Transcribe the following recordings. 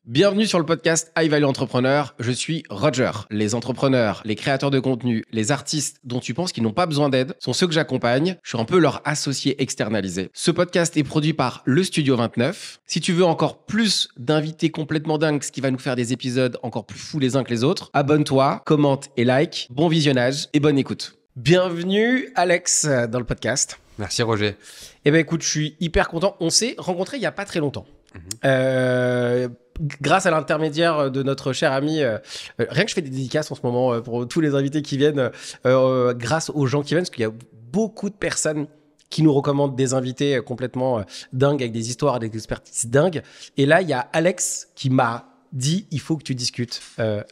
Bienvenue sur le podcast High Value Entrepreneur. Je suis Roger. Les entrepreneurs, les créateurs de contenu, les artistes dont tu penses qu'ils n'ont pas besoin d'aide sont ceux que j'accompagne. Je suis un peu leur associé externalisé. Ce podcast est produit par le Studio 29. Si tu veux encore plus d'invités complètement dingues, ce qui va nous faire des épisodes encore plus fous les uns que les autres, abonne-toi, commente et like. Bon visionnage et bonne écoute. Bienvenue Alex dans le podcast. Merci Roger. Eh ben écoute, je suis hyper content. On s'est rencontrés il n'y a pas très longtemps. Grâce à l'intermédiaire de notre cher ami, rien que je fais des dédicaces en ce moment pour tous les invités qui viennent, grâce aux gens qui viennent, parce qu'il y a beaucoup de personnes qui nous recommandent des invités complètement dingues, avec des histoires, des expertises dingues. Et là, il y a Alex qui m'a dit, il faut que tu discutes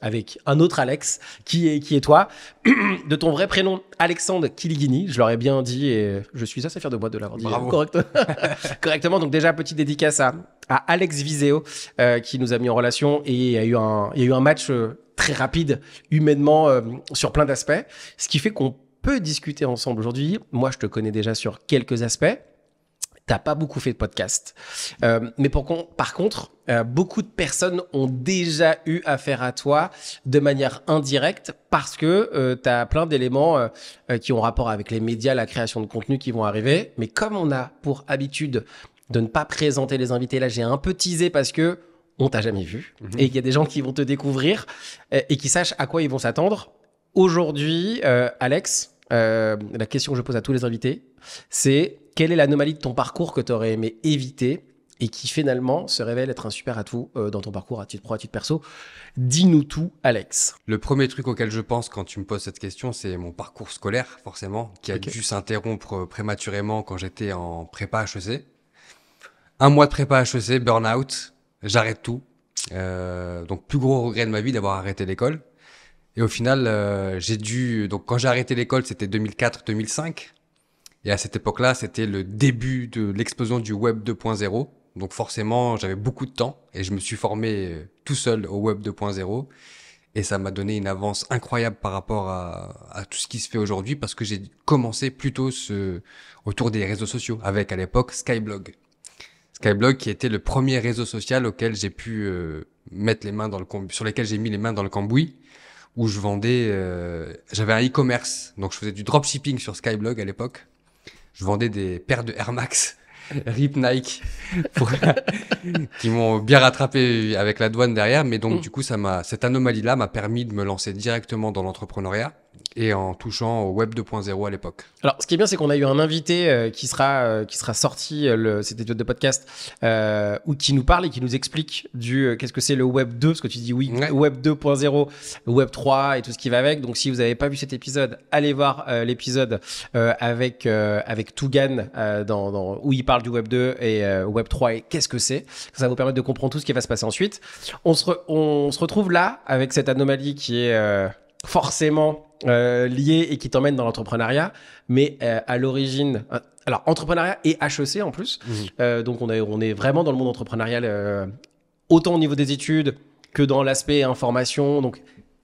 avec un autre Alex, qui est toi, de ton vrai prénom, Alexandre Kiligini. Je leur ai bien dit et je suis assez fier de moi de l'avoir dit correctement. Donc déjà, petite dédicace à Alex Viseo qui nous a mis en relation et il y a eu un match très rapide, humainement, sur plein d'aspects. Ce qui fait qu'on peut discuter ensemble aujourd'hui. Moi, je te connais déjà sur quelques aspects. T'as pas beaucoup fait de podcast. Mais par contre, beaucoup de personnes ont déjà eu affaire à toi de manière indirecte parce que t'as plein d'éléments qui ont rapport avec les médias, la création de contenu qui vont arriver. Mais comme on a pour habitude de ne pas présenter les invités, là, j'ai un peu teasé parce que on t'a jamais vu et il y a des gens qui vont te découvrir et qui sachent à quoi ils vont s'attendre. Aujourd'hui, Alex, la question que je pose à tous les invités, c'est quelle est l'anomalie de ton parcours que tu aurais aimé éviter et qui finalement se révèle être un super atout dans ton parcours à titre pro, à titre perso. Dis-nous tout, Alex. Le premier truc auquel je pense quand tu me poses cette question, c'est mon parcours scolaire, forcément, qui a dû s'interrompre prématurément quand j'étais en prépa HEC. Un mois de prépa HEC, burn-out, j'arrête tout. Donc, plus gros regret de ma vie d'avoir arrêté l'école. Et au final, donc quand j'ai arrêté l'école, c'était 2004-2005. Et à cette époque-là, c'était le début de l'explosion du Web 2.0. Donc forcément, j'avais beaucoup de temps et je me suis formé tout seul au Web 2.0. Et ça m'a donné une avance incroyable par rapport à tout ce qui se fait aujourd'hui parce que j'ai commencé plutôt autour des réseaux sociaux avec à l'époque Skyblog. Skyblog qui était le premier réseau social auquel j'ai pu mettre les mains sur lesquels j'ai mis les mains dans le cambouis, où je vendais, j'avais un e-commerce. Donc je faisais du dropshipping sur Skyblog à l'époque. Je vendais des paires de Air Max, RIP Nike, qui m'ont bien rattrapé avec la douane derrière. Mais donc, du coup, cette anomalie-là m'a permis de me lancer directement dans l'entrepreneuriat et en touchant au Web 2.0 à l'époque. Alors, ce qui est bien, c'est qu'on a eu un invité qui sera sorti cet épisode de podcast où qui nous parle et qui nous explique qu'est-ce que c'est le Web 2, parce que tu dis oui, ouais. Web 2.0, Web 3 et tout ce qui va avec. Donc, si vous n'avez pas vu cet épisode, allez voir l'épisode avec Tougan où il parle du Web 2 et Web 3 et qu'est-ce que c'est. Ça va vous permettre de comprendre tout ce qui va se passer ensuite. On se retrouve là avec cette anomalie qui est forcément lié et qui t'emmène dans l'entrepreneuriat, mais à l'origine, alors entrepreneuriat et HEC en plus, donc on est vraiment dans le monde entrepreneurial, autant au niveau des études que dans l'aspect information, donc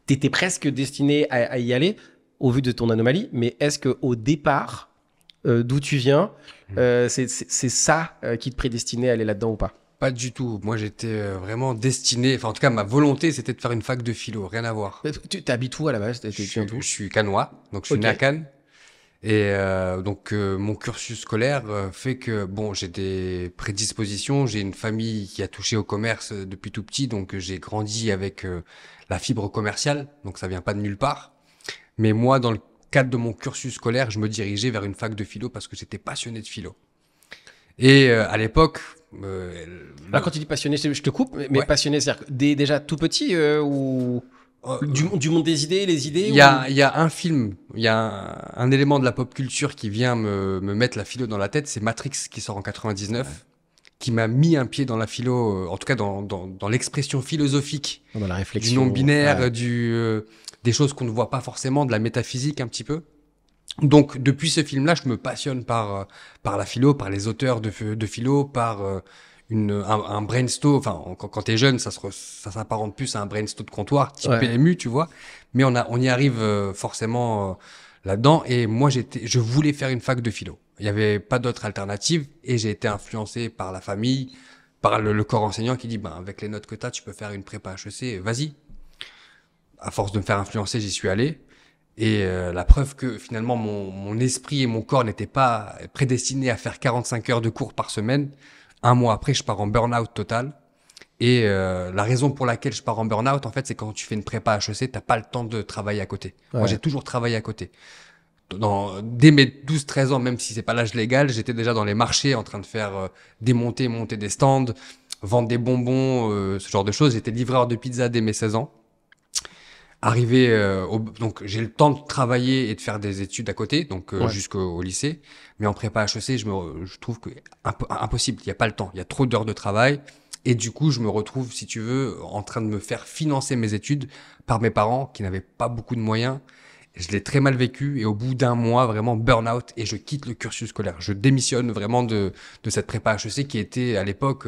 t'étais presque destiné à y aller au vu de ton anomalie, mais est-ce qu'au départ, d'où tu viens, c'est ça qui te prédestinait à aller là-dedans ou pas ? Pas du tout. Moi, j'étais vraiment destiné... Enfin, en tout cas, ma volonté, c'était de faire une fac de philo. Rien à voir. Tu habites où à la base ? Je suis cannois, donc je suis né à Cannes. Et donc, mon cursus scolaire fait que, bon, j'ai des prédispositions. J'ai une famille qui a touché au commerce depuis tout petit. Donc, j'ai grandi avec la fibre commerciale. Donc, ça vient pas de nulle part. Mais moi, dans le cadre de mon cursus scolaire, je me dirigeais vers une fac de philo parce que j'étais passionné de philo. Et à l'époque... Alors quand tu dis passionné, je te coupe, mais ouais. Passionné, c'est-à-dire déjà tout petit ou du monde des idées, les idées. Il y a un film, il y a un élément de la pop culture qui vient me mettre la philo dans la tête, c'est Matrix qui sort en 99, qui m'a mis un pied dans la philo, en tout cas dans l'expression philosophique, dans la réflexion, du non-binaire, des choses qu'on ne voit pas forcément, de la métaphysique un petit peu. Donc, depuis ce film-là, je me passionne par la philo, par les auteurs de philo, par un brainstorm. Enfin, quand t'es jeune, ça s'apparente plus à un brainstorm de comptoir, type PMU, tu vois. Mais on y arrive forcément là-dedans. Et moi, je voulais faire une fac de philo. Il y avait pas d'autre alternative. Et j'ai été influencé par la famille, par le corps enseignant qui dit, ben, avec les notes que tu peux faire une prépa HEC, vas-y. À force de me faire influencer, j'y suis allé. Et la preuve que finalement mon esprit et mon corps n'étaient pas prédestinés à faire 45 heures de cours par semaine. Un mois après, je pars en burn-out total. Et la raison pour laquelle je pars en burn-out, en fait, c'est quand tu fais une prépa HEC, t'as pas le temps de travailler à côté. Ouais. Moi, j'ai toujours travaillé à côté. Dès mes 12-13 ans, même si c'est pas l'âge légal, j'étais déjà dans les marchés en train de faire monter des stands, vendre des bonbons, ce genre de choses. J'étais livreur de pizza dès mes 16 ans. Arrivé donc j'ai le temps de travailler et de faire des études à côté, donc jusqu'au lycée. Mais en prépa HEC, je trouve que impossible. Il y a pas le temps. Il y a trop d'heures de travail. Et du coup, je me retrouve, si tu veux, en train de me faire financer mes études par mes parents qui n'avaient pas beaucoup de moyens. Je l'ai très mal vécu et au bout d'un mois, vraiment burn-out et je quitte le cursus scolaire. Je démissionne vraiment de cette prépa HEC qui était, à l'époque,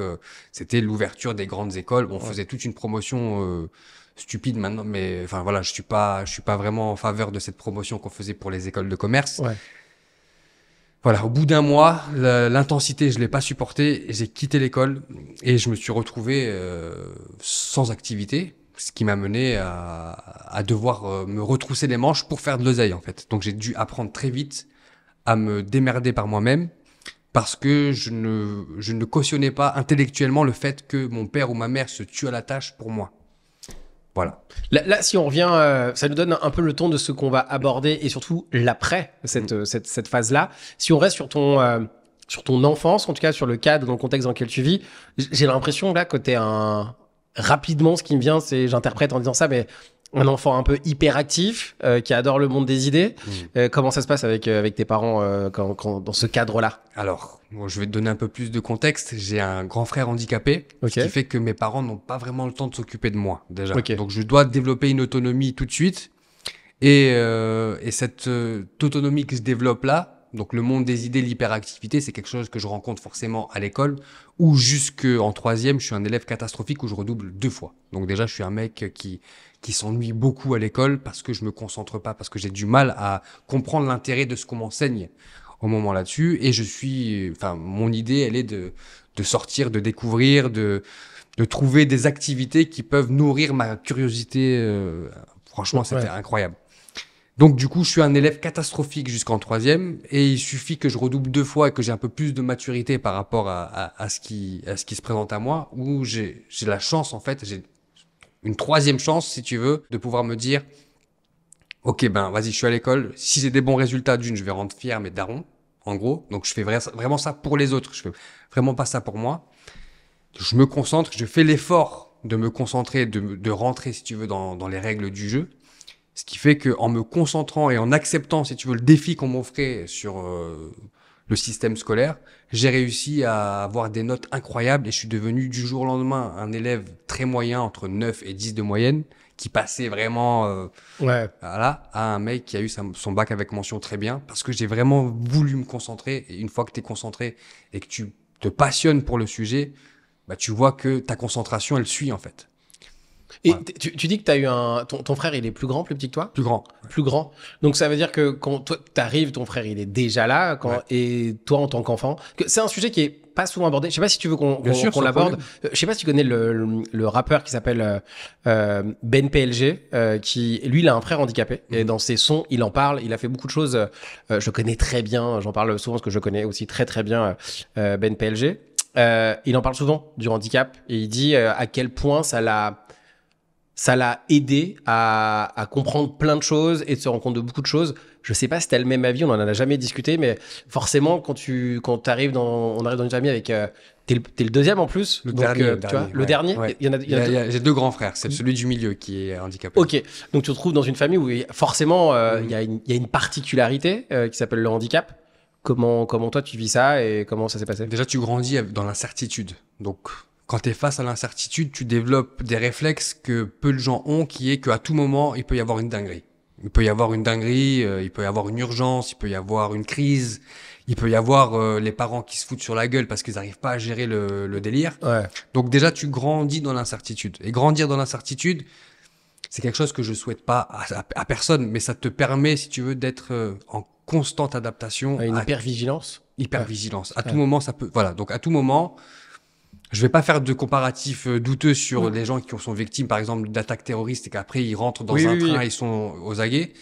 c'était l'ouverture des grandes écoles. On faisait toute une promotion stupide maintenant, mais enfin voilà, je suis pas vraiment en faveur de cette promotion qu'on faisait pour les écoles de commerce. Ouais. Voilà, au bout d'un mois, l'intensité, je l'ai pas supporté, j'ai quitté l'école et je me suis retrouvé sans activité, ce qui m'a mené à devoir me retrousser les manches pour faire de l'oseille en fait. Donc j'ai dû apprendre très vite à me démerder par moi-même parce que je ne cautionnais pas intellectuellement le fait que mon père ou ma mère se tuent à la tâche pour moi. Voilà. Là, si on revient, ça nous donne un peu le ton de ce qu'on va aborder et surtout l'après cette phase-là. Si on reste sur ton enfance, en tout cas sur le cadre, dans le contexte dans lequel tu vis, j'ai l'impression là que t'es rapidement, ce qui me vient, c'est, j'interprète en disant ça, mais un enfant un peu hyperactif qui adore le monde des idées. Comment ça se passe avec tes parents dans ce cadre-là? Alors, bon, je vais te donner un peu plus de contexte. J'ai un grand frère handicapé, ce qui fait que mes parents n'ont pas vraiment le temps de s'occuper de moi déjà. Donc, je dois développer une autonomie tout de suite. Et cette autonomie qui se développe là, donc le monde des idées, l'hyperactivité, c'est quelque chose que je rencontre forcément à l'école, où jusqu'en troisième, je suis un élève catastrophique où je redouble 2 fois. Donc déjà, je suis un mec qui s'ennuie beaucoup à l'école parce que je me concentre pas, parce que j'ai du mal à comprendre l'intérêt de ce qu'on m'enseigne au moment là-dessus. Et mon idée, elle est de sortir, de découvrir, de trouver des activités qui peuvent nourrir ma curiosité. Franchement, c'était incroyable. Donc du coup, je suis un élève catastrophique jusqu'en troisième et il suffit que je redouble 2 fois et que j'ai un peu plus de maturité par rapport à ce qui se présente à moi, où j'ai la chance, en fait, j'ai une 3e chance, si tu veux, de pouvoir me dire ok, ben vas-y, je suis à l'école, si j'ai des bons résultats je vais rendre fier mes darons, en gros. Donc je fais vraiment ça pour les autres, je fais vraiment pas ça pour moi. Je me concentre, je fais l'effort de me concentrer, de rentrer, si tu veux, dans les règles du jeu. Ce qui fait que en me concentrant et en acceptant, si tu veux, le défi qu'on m'offrait sur le système scolaire, j'ai réussi à avoir des notes incroyables et je suis devenu du jour au lendemain un élève très moyen, entre 9 et 10 de moyenne, qui passait vraiment à un mec qui a eu son bac avec mention très bien, parce que j'ai vraiment voulu me concentrer. Et une fois que tu es concentré et que tu te passionnes pour le sujet, bah, tu vois que ta concentration, elle suit en fait. Et tu dis que tu as eu ton frère, il est plus grand, plus petit que toi? Plus grand. Plus grand. Donc ça veut dire que quand toi t'arrives, ton frère il est déjà là, et toi en tant qu'enfant, c'est un sujet qui est pas souvent abordé. Je sais pas si tu veux qu'on l'aborde. Je sais pas si tu connais le rappeur qui s'appelle Ben PLG, qui lui il a un frère handicapé et dans ses sons il en parle. Il a fait beaucoup de choses. Je connais très bien. J'en parle souvent parce que je connais aussi très très bien Ben PLG. Il en parle souvent du handicap et il dit à quel point ça l'a aidé à comprendre plein de choses et de se rendre compte de beaucoup de choses. Je sais pas si t'as le même avis, on en a jamais discuté, mais forcément, quand on arrive dans une famille avec, t'es le deuxième en plus. Le dernier. Tu vois, le dernier. Ouais. J'ai 2 grands frères, c'est celui du milieu qui est handicapé. Ok. Donc tu te retrouves dans une famille où forcément, il y a une particularité qui s'appelle le handicap. Comment toi tu vis ça et comment ça s'est passé? Déjà, tu grandis dans l'incertitude. Donc, quand tu es face à l'incertitude, tu développes des réflexes que peu de gens ont, qui est qu'à tout moment, il peut y avoir une dinguerie. Il peut y avoir une dinguerie, il peut y avoir une urgence, il peut y avoir une crise, il peut y avoir les parents qui se foutent sur la gueule parce qu'ils n'arrivent pas à gérer le délire. Ouais. Donc déjà, tu grandis dans l'incertitude. Et grandir dans l'incertitude, c'est quelque chose que je souhaite pas à personne, mais ça te permet, si tu veux, d'être en constante adaptation. Une hypervigilance. Hypervigilance. À tout moment, ça peut... Voilà, donc à tout moment... Je vais pas faire de comparatifs douteux sur les gens qui sont victimes, par exemple, d'attaques terroristes et qu'après ils rentrent dans un train, ils sont aux aguets.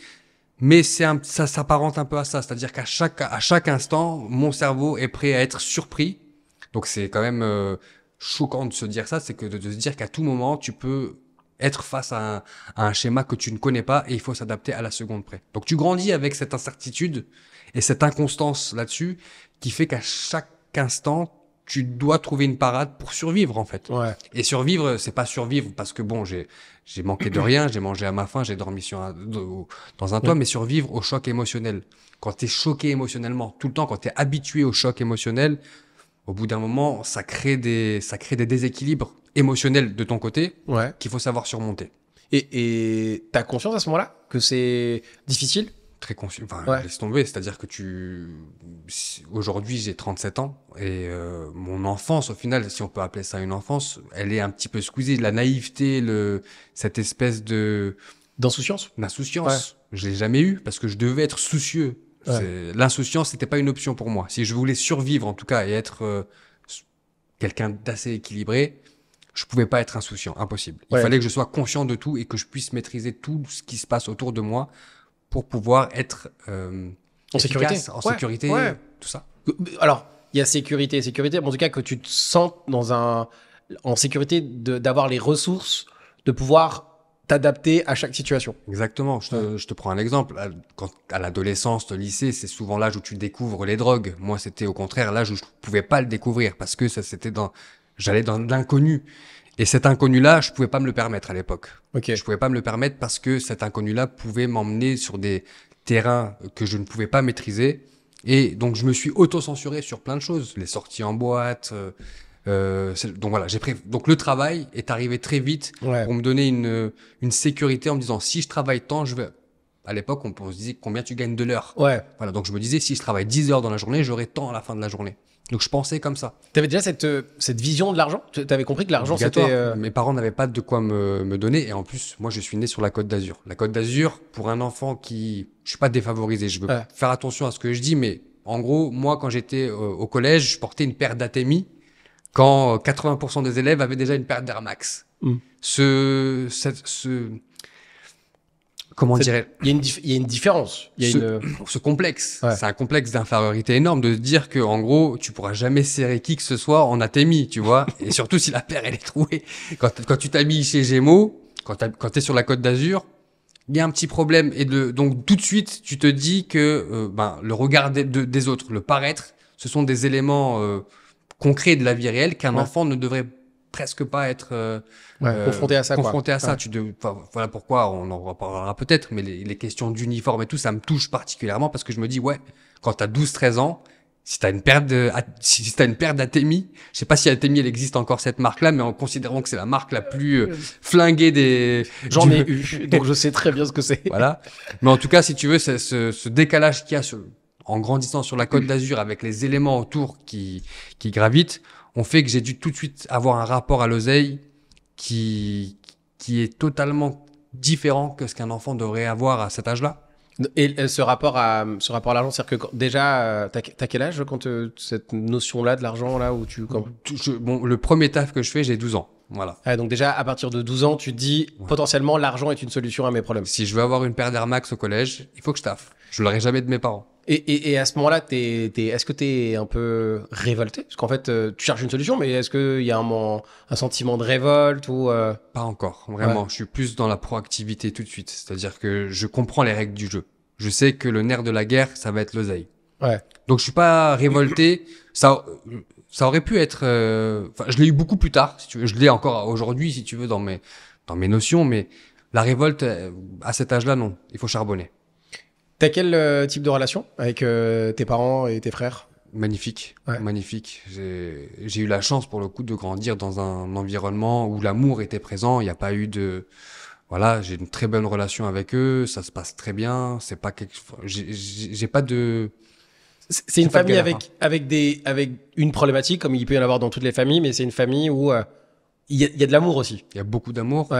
Mais ça s'apparente un peu à ça. C'est-à-dire qu'à chaque instant, mon cerveau est prêt à être surpris. Donc c'est quand même choquant de se dire ça. C'est que de se dire qu'à tout moment, tu peux être face à un schéma que tu ne connais pas et il faut s'adapter à la seconde près. Donc tu grandis avec cette incertitude et cette inconstance là-dessus qui fait qu'à chaque instant, tu dois trouver une parade pour survivre, en fait. Ouais. Et survivre, c'est pas survivre parce que bon, j'ai manqué de rien, j'ai mangé à ma faim, j'ai dormi dans un toit, mais survivre au choc émotionnel. Quand t'es choqué émotionnellement, tout le temps, quand t'es habitué au choc émotionnel, au bout d'un moment, ça crée des déséquilibres émotionnels de ton côté qu'il faut savoir surmonter. Et t'as conscience à ce moment-là que c'est difficile? Très conscient. Enfin, laisse tomber. C'est-à-dire que aujourd'hui, j'ai 37 ans et mon enfance, au final, si on peut appeler ça une enfance, elle est un petit peu squeezée. La naïveté, cette espèce d'insouciance. Je l'ai jamais eu parce que je devais être soucieux. L'insouciance, c'était pas une option pour moi. Si je voulais survivre, en tout cas, et être quelqu'un d'assez équilibré, je pouvais pas être insouciant. Impossible. Il fallait que je sois conscient de tout et que je puisse maîtriser tout ce qui se passe autour de moi pour pouvoir être en sécurité, tout ça. Alors, il y a sécurité, mais en tout cas que tu te sens en sécurité d'avoir les ressources de pouvoir t'adapter à chaque situation. Exactement. Je te prends un exemple. À l'adolescence, le lycée, c'est souvent l'âge où tu découvres les drogues. Moi, c'était au contraire l'âge où je pouvais pas le découvrir parce que j'allais dans l'inconnu. Et cet inconnu-là, je pouvais pas me le permettre à l'époque. Je pouvais pas me le permettre parce que cet inconnu-là pouvait m'emmener sur des terrains que je ne pouvais pas maîtriser. Et donc, je me suis auto-censuré sur plein de choses. Les sorties en boîte. Donc voilà, donc le travail est arrivé très vite pour me donner une sécurité en me disant si je travaille tant, à l'époque, on se disait combien tu gagnes de l'heure. Voilà, donc je me disais si je travaille 10 heures dans la journée, j'aurai tant à la fin de la journée. Donc je pensais comme ça. Tu avais déjà cette vision de l'argent? Tu avais compris que l'argent c'était... Mes parents n'avaient pas de quoi me donner et en plus, moi je suis né sur la Côte d'Azur. La Côte d'Azur, pour un enfant je suis pas défavorisé, je veux faire attention à ce que je dis, mais en gros, moi quand j'étais au collège, je portais une paire d'Atemi quand 80% des élèves avaient déjà une paire d'Air Max. Comment dirais-je ? Il y a une différence. Ce complexe, c'est un complexe d'infériorité énorme de se dire que en gros, tu pourras jamais serrer qui que ce soit en Atemi, tu vois. Et surtout si la paire elle est trouée. Quand tu t'habilles chez Gémeaux, quand t'es sur la Côte d'Azur, il y a un petit problème donc tout de suite tu te dis que le regard des autres, le paraître, ce sont des éléments concrets de la vie réelle qu'un enfant ne devrait presque pas être confronté à ça. Voilà pourquoi on en reparlera peut-être, mais les questions d'uniforme et tout, ça me touche particulièrement parce que je me dis quand t'as 12-13 ans, si t'as une paire d'Atemi, je sais pas si Atemi elle existe encore cette marque-là, mais en considérant que c'est la marque la plus flinguée J'en ai eu, donc je sais très bien ce que c'est. Voilà. Mais en tout cas, si tu veux, ce décalage qu'il y a en grandissant sur la Côte d'Azur avec les éléments autour qui gravitent, ont fait que j'ai dû tout de suite avoir un rapport à l'oseille qui est totalement différent que ce qu'un enfant devrait avoir à cet âge-là. Et ce rapport à l'argent, c'est-à-dire que déjà, t'as quel âge quand cette notion-là de l'argent là où le premier taf que je fais, j'ai 12 ans. Voilà. Donc déjà, à partir de 12 ans, tu te dis potentiellement l'argent est une solution à mes problèmes. Si je veux avoir une paire d'Air Max au collège, il faut que je taffe. Je l'aurai jamais de mes parents. Et à ce moment-là, est-ce que t'es un peu révolté? Parce qu'en fait, tu cherches une solution, mais est-ce qu'il y a un sentiment de révolte ou Pas encore, vraiment. Je suis plus dans la proactivité tout de suite. C'est-à-dire que je comprends les règles du jeu. Je sais que le nerf de la guerre, ça va être l'oseille. Donc je suis pas révolté. Ça aurait pu être. Je l'ai eu beaucoup plus tard, si tu veux. Je l'ai encore aujourd'hui, si tu veux, dans mes notions. Mais la révolte, à cet âge-là, non. Il faut charbonner. T'as quel type de relation avec tes parents et tes frères? Magnifique, magnifique. J'ai eu la chance pour le coup de grandir dans un environnement où l'amour était présent. Il n'y a pas eu j'ai une très bonne relation avec eux. Ça se passe très bien. C'est pas j'ai pas de. C'est une famille avec une problématique comme il peut y en avoir dans toutes les familles, mais c'est une famille où il y a de l'amour aussi. Il y a beaucoup d'amour.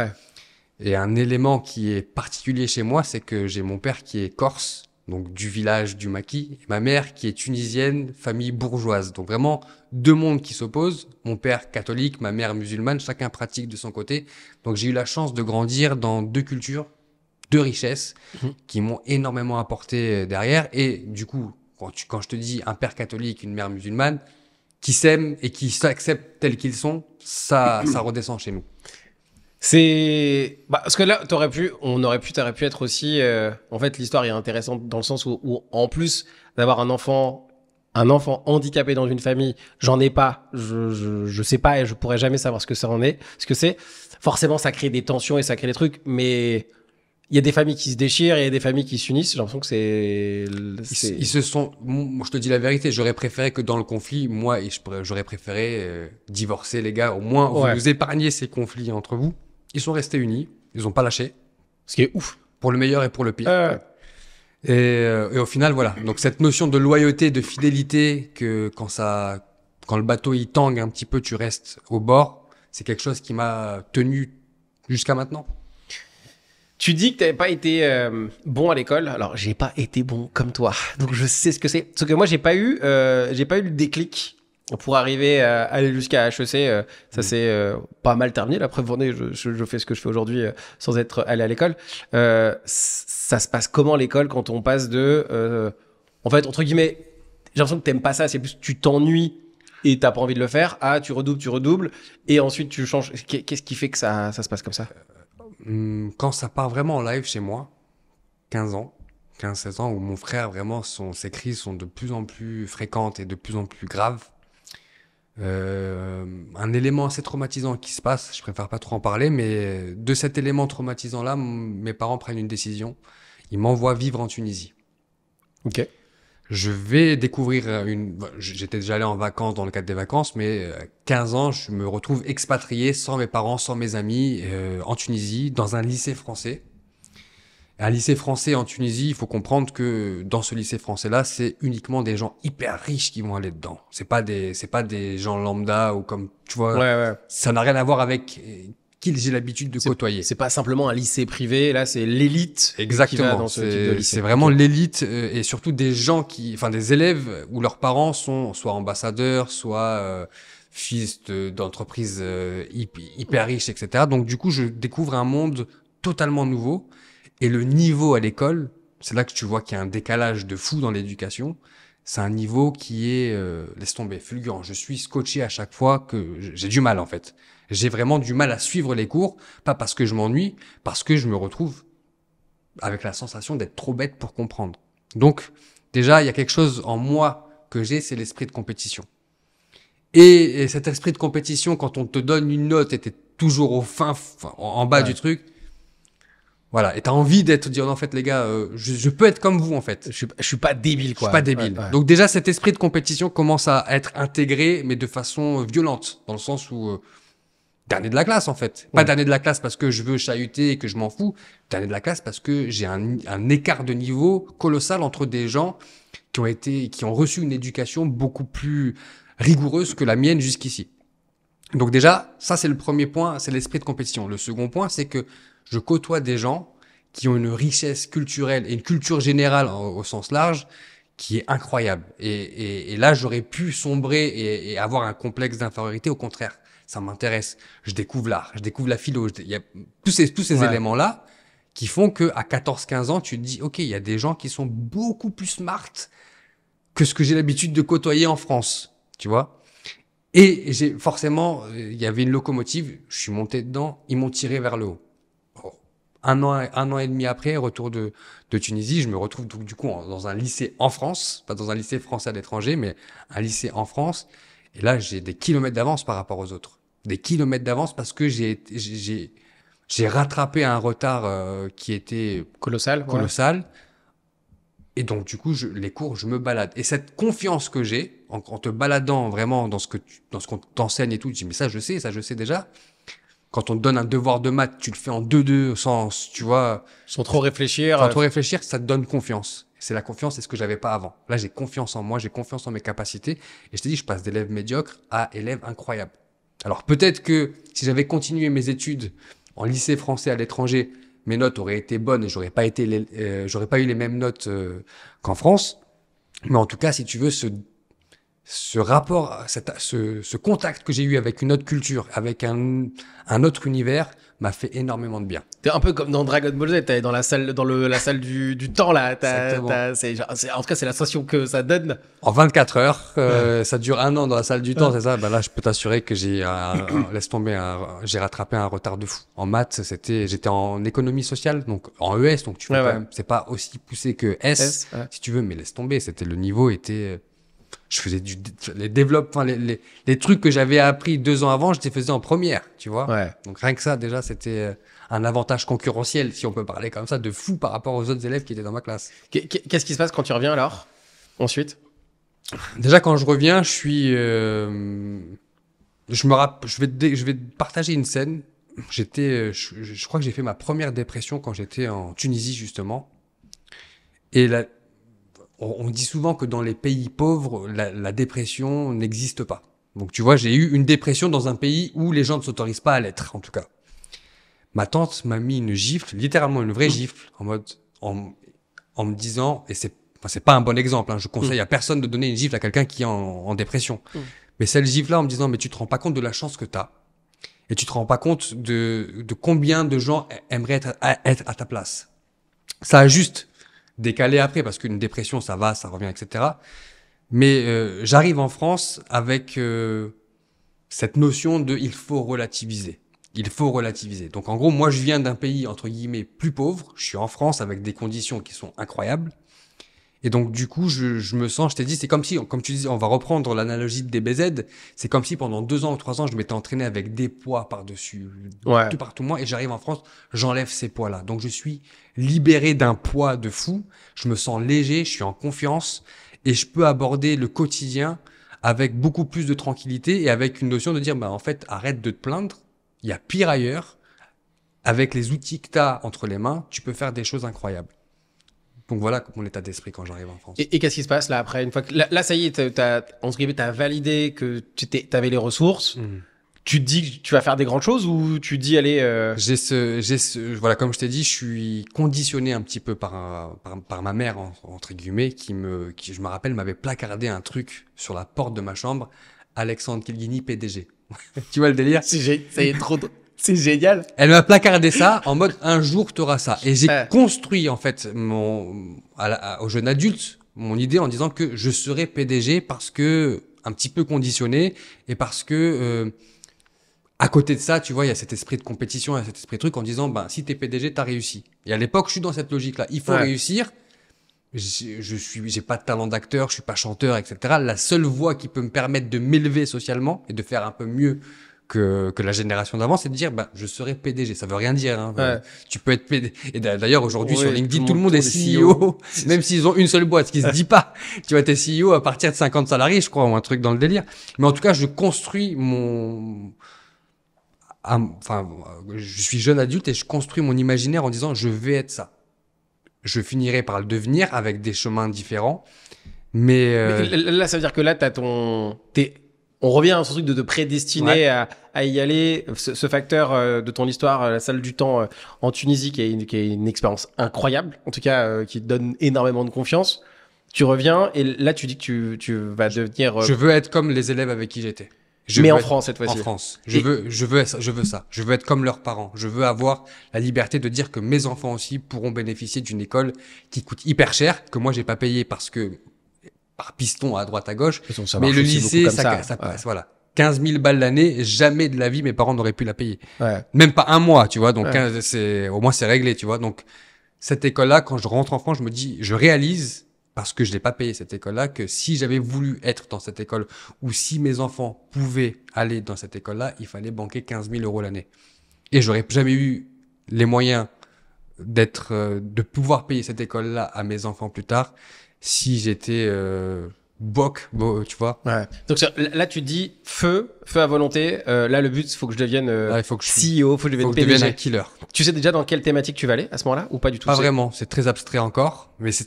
Et un élément qui est particulier chez moi, c'est que j'ai mon père qui est corse, donc du village du Maquis, et ma mère qui est tunisienne, famille bourgeoise. Donc vraiment deux mondes qui s'opposent. Mon père catholique, ma mère musulmane, chacun pratique de son côté. Donc j'ai eu la chance de grandir dans deux cultures, deux richesses qui m'ont énormément apporté derrière. Et du coup, quand je te dis un père catholique, une mère musulmane, qui s'aiment et qui s'acceptent tels qu'ils sont, ça redescend chez nous. C'est parce que là t'aurais pu être aussi en fait l'histoire est intéressante dans le sens où en plus d'avoir un enfant handicapé dans une famille, j'en ai pas, je sais pas et je pourrais jamais savoir ce que ça en est, ce que c'est. Forcément ça crée des tensions et ça crée des trucs, mais il y a des familles qui se déchirent et il y a des familles qui s'unissent. J'ai l'impression que Ils se sont, moi, je te dis la vérité, j'aurais préféré que dans le conflit, moi, j'aurais préféré divorcer les gars. Au moins, vous nous épargnez ces conflits entre vous. Ils sont restés unis, ils ont pas lâché. Ce qui est ouf. Pour le meilleur et pour le pire. Et au final, voilà. Donc cette notion de loyauté, de fidélité, que quand le bateau il tangue un petit peu, tu restes au bord, c'est quelque chose qui m'a tenu jusqu'à maintenant. Tu dis que t'avais pas été bon à l'école. Alors, j'ai pas été bon comme toi. Donc, je sais ce que c'est. Sauf que moi, j'ai pas eu le déclic pour arriver à aller jusqu'à HEC. Ça s'est pas mal terminé. La preuve en est, je fais ce que je fais aujourd'hui sans être allé à l'école. Ça se passe comment l'école quand on passe de... en fait, entre guillemets, j'ai l'impression que t'aimes pas ça. C'est plus tu t'ennuies et t'as pas envie de le faire. Ah, tu redoubles. Et ensuite, tu changes. Qu'est-ce qui fait que ça se passe comme ça? Quand ça part vraiment en live chez moi, 15 ans, 15-16 ans, où mon frère, vraiment, ses crises sont de plus en plus fréquentes et de plus en plus graves. Un élément assez traumatisant qui se passe, je préfère pas trop en parler, mais de cet élément traumatisant-là, mes parents prennent une décision. Ils m'envoient vivre en Tunisie. Ok. Je vais découvrir j'étais déjà allé en vacances dans le cadre des vacances, mais 15 ans, je me retrouve expatrié sans mes parents, sans mes amis, en Tunisie, dans un lycée français. Un lycée français en Tunisie, il faut comprendre que dans ce lycée français-là, c'est uniquement des gens hyper riches qui vont aller dedans. C'est pas des gens lambda ou comme, tu vois, ça n'a rien à voir avec qui j'ai l'habitude de côtoyer. C'est pas simplement un lycée privé, là c'est l'élite. Exactement. Qui va dans ce type de lycée. C'est vraiment l'élite et surtout des gens des élèves où leurs parents sont soit ambassadeurs, soit fils d'entreprises hyper riches, etc. Donc du coup, je découvre un monde totalement nouveau et le niveau à l'école, c'est là que tu vois qu'il y a un décalage de fou dans l'éducation. C'est un niveau qui est, laisse tomber, fulgurant. Je suis scotché à chaque fois que j'ai du mal en fait. J'ai vraiment du mal à suivre les cours, pas parce que je m'ennuie, parce que je me retrouve avec la sensation d'être trop bête pour comprendre. Donc, déjà, il y a quelque chose en moi que j'ai, c'est l'esprit de compétition. Et cet esprit de compétition, quand on te donne une note et t'es toujours en bas du truc, voilà. Et t'as envie dire, en fait, les gars, je peux être comme vous, en fait. Je suis pas débile, quoi. Je suis pas débile. Donc déjà, cet esprit de compétition commence à être intégré, mais de façon violente, dans le sens où dernier de la classe, en fait. Pas dernier de la classe parce que je veux chahuter et que je m'en fous. Dernier de la classe parce que j'ai un écart de niveau colossal entre des gens qui ont reçu une éducation beaucoup plus rigoureuse que la mienne jusqu'ici. Donc déjà, ça c'est le premier point, c'est l'esprit de compétition. Le second point, c'est que je côtoie des gens qui ont une richesse culturelle et une culture générale au sens large qui est incroyable. Et là, j'aurais pu sombrer et avoir un complexe d'infériorité. Au contraire, ça m'intéresse. Je découvre l'art, je découvre la philo. Il y a tous ces éléments-là qui font que à 14-15 ans, tu te dis, OK, il y a des gens qui sont beaucoup plus smart que ce que j'ai l'habitude de côtoyer en France, tu vois. Et forcément, il y avait une locomotive, je suis monté dedans, ils m'ont tiré vers le haut. Un an et demi après, retour de Tunisie, je me retrouve donc du coup dans un lycée en France, pas dans un lycée français à l'étranger, mais un lycée en France. Et là, j'ai des kilomètres d'avance par rapport aux autres. Des kilomètres d'avance parce que j'ai rattrapé un retard qui était colossal. Et donc, du coup, les cours, je me balade. Et cette confiance que j'ai en te baladant vraiment dans ce qu'on t'enseigne et tout, tu dis, mais ça, je sais déjà. Quand on te donne un devoir de maths, tu le fais en 2-2 tu vois. Sans trop réfléchir. Ça te donne confiance. C'est la confiance, c'est ce que j'avais pas avant. Là, j'ai confiance en moi, j'ai confiance en mes capacités. Et je te dis, je passe d'élève médiocre à élève incroyable. Alors, peut-être que si j'avais continué mes études en lycée français à l'étranger, mes notes auraient été bonnes et j'aurais pas eu les mêmes notes qu'en France. Mais en tout cas, si tu veux, ce rapport, ce contact que j'ai eu avec une autre culture, avec un autre univers, m'a fait énormément de bien. T'es un peu comme dans Dragon Ball Z, t'es dans la salle, la salle du temps, là. En tout cas, c'est la sensation que ça donne. En 24 heures, ça dure 1 an dans la salle du temps, c'est ça? Ben là, je peux t'assurer que laisse tomber, j'ai rattrapé un retard de fou. En maths, j'étais en économie sociale, donc en ES, donc tu vois quand même, c'est pas aussi poussé que S, si tu veux, mais laisse tomber, le niveau était, je faisais les trucs que j'avais appris 2 ans avant, je les faisais en première, tu vois. Ouais. Donc rien que ça, déjà, c'était un avantage concurrentiel, si on peut parler comme ça, de fou par rapport aux autres élèves qui étaient dans ma classe. Qu'est-ce qui se passe quand tu reviens alors? Ensuite? Déjà, quand je reviens, je vais te partager une scène. Je crois que j'ai fait ma première dépression quand j'étais en Tunisie, justement. Et là, on dit souvent que dans les pays pauvres, la dépression n'existe pas. Donc, tu vois, j'ai eu une dépression dans un pays où les gens ne s'autorisent pas à l'être, en tout cas. Ma tante m'a mis une gifle, littéralement une vraie gifle, en me disant, et c'est pas un bon exemple, hein, je conseille à personne de donner une gifle à quelqu'un qui est en dépression. Mais cette gifle-là, en me disant, mais tu te rends pas compte de la chance que t'as. Et tu te rends pas compte de combien de gens aimeraient être à ta place. Ça a juste décalé après, parce qu'une dépression, ça va, ça revient, etc. Mais j'arrive en France avec cette notion de il faut relativiser. Il faut relativiser. Donc en gros, moi je viens d'un pays entre guillemets plus pauvre. Je suis en France avec des conditions qui sont incroyables. Et donc du coup, je me sens, je t'ai dit, c'est comme si, comme tu disais, on va reprendre l'analogie de DBZ, c'est comme si pendant 2 ans ou 3 ans, je m'étais entraîné avec des poids par-dessus, tout partout moi, et j'arrive en France, j'enlève ces poids-là. Donc je suis libéré d'un poids de fou, je me sens léger, je suis en confiance, et je peux aborder le quotidien avec beaucoup plus de tranquillité et avec une notion de dire, bah en fait, arrête de te plaindre, il y a pire ailleurs, avec les outils que tu as entre les mains, tu peux faire des choses incroyables. Donc voilà mon état d'esprit quand j'arrive en France. Et qu'est-ce qui se passe là après, une fois que là ça y est, t'as validé que t'avais les ressources. Tu te dis que tu vas faire des grandes choses ou tu te dis allez voilà, comme je t'ai dit, je suis conditionné un petit peu par ma mère entre guillemets qui je me rappelle m'avait placardé un truc sur la porte de ma chambre, Alexandre Kilguini PDG. Tu vois le délire? Ça y est, trop c'est génial. Elle m'a placardé ça en mode un jour t'auras ça. Et j'ai construit en fait au jeune adulte mon idée en disant que je serais PDG parce que un petit peu conditionné et parce que à côté de ça, tu vois, il y a cet esprit de compétition, il y a cet esprit de truc en disant ben si t'es PDG, t'as réussi. Et à l'époque, je suis dans cette logique-là. Il faut réussir. J'ai pas de talent d'acteur, je suis pas chanteur, etc. La seule voie qui peut me permettre de m'élever socialement et de faire un peu mieux que la génération d'avant, c'est de dire, je serai PDG. Ça veut rien dire, hein. Tu peux être PDG. Et d'ailleurs, aujourd'hui, sur LinkedIn, tout le monde est CEO. Même s'ils ont une seule boîte, ce qui se dit pas. Tu vois, t'es CEO à partir de 50 salariés, je crois, ou un truc dans le délire. Mais en tout cas, je construis je suis jeune adulte et je construis mon imaginaire en disant, je vais être ça. Je finirai par le devenir avec des chemins différents. Mais là, ça veut dire que là, on revient à ce truc de te prédestiner à y aller. Ce facteur de ton histoire, la salle du temps en Tunisie, qui est une expérience incroyable, en tout cas, qui te donne énormément de confiance. Tu reviens et là, tu dis que tu vas devenir... Je veux être comme les élèves avec qui j'étais. Mais en France, cette fois-ci. En France. Je veux ça. Je veux être comme leurs parents. Je veux avoir la liberté de dire que mes enfants aussi pourront bénéficier d'une école qui coûte hyper cher, que moi, j'ai pas payé parce que par piston à droite à gauche. Mais le lycée, ça passe. Voilà. 15 000 balles l'année, jamais de la vie, mes parents n'auraient pu la payer. Même pas un mois, tu vois. Donc, au moins, c'est réglé, tu vois. Donc, cette école-là, quand je rentre en France, je me dis, je réalise, parce que je l'ai pas payé cette école-là, que si j'avais voulu être dans cette école, ou si mes enfants pouvaient aller dans cette école-là, il fallait banquer 15 000 euros l'année. Et j'aurais jamais eu les moyens de pouvoir payer cette école-là à mes enfants plus tard, si j'étais tu vois. Donc là, tu te dis feu à volonté. Là, le but, il faut que je devienne CEO, faut que je devienne PDG. Devienne un killer. Tu sais déjà dans quelle thématique tu vas aller à ce moment-là ou pas du tout? Pas vraiment, c'est très abstrait encore. Mais c'est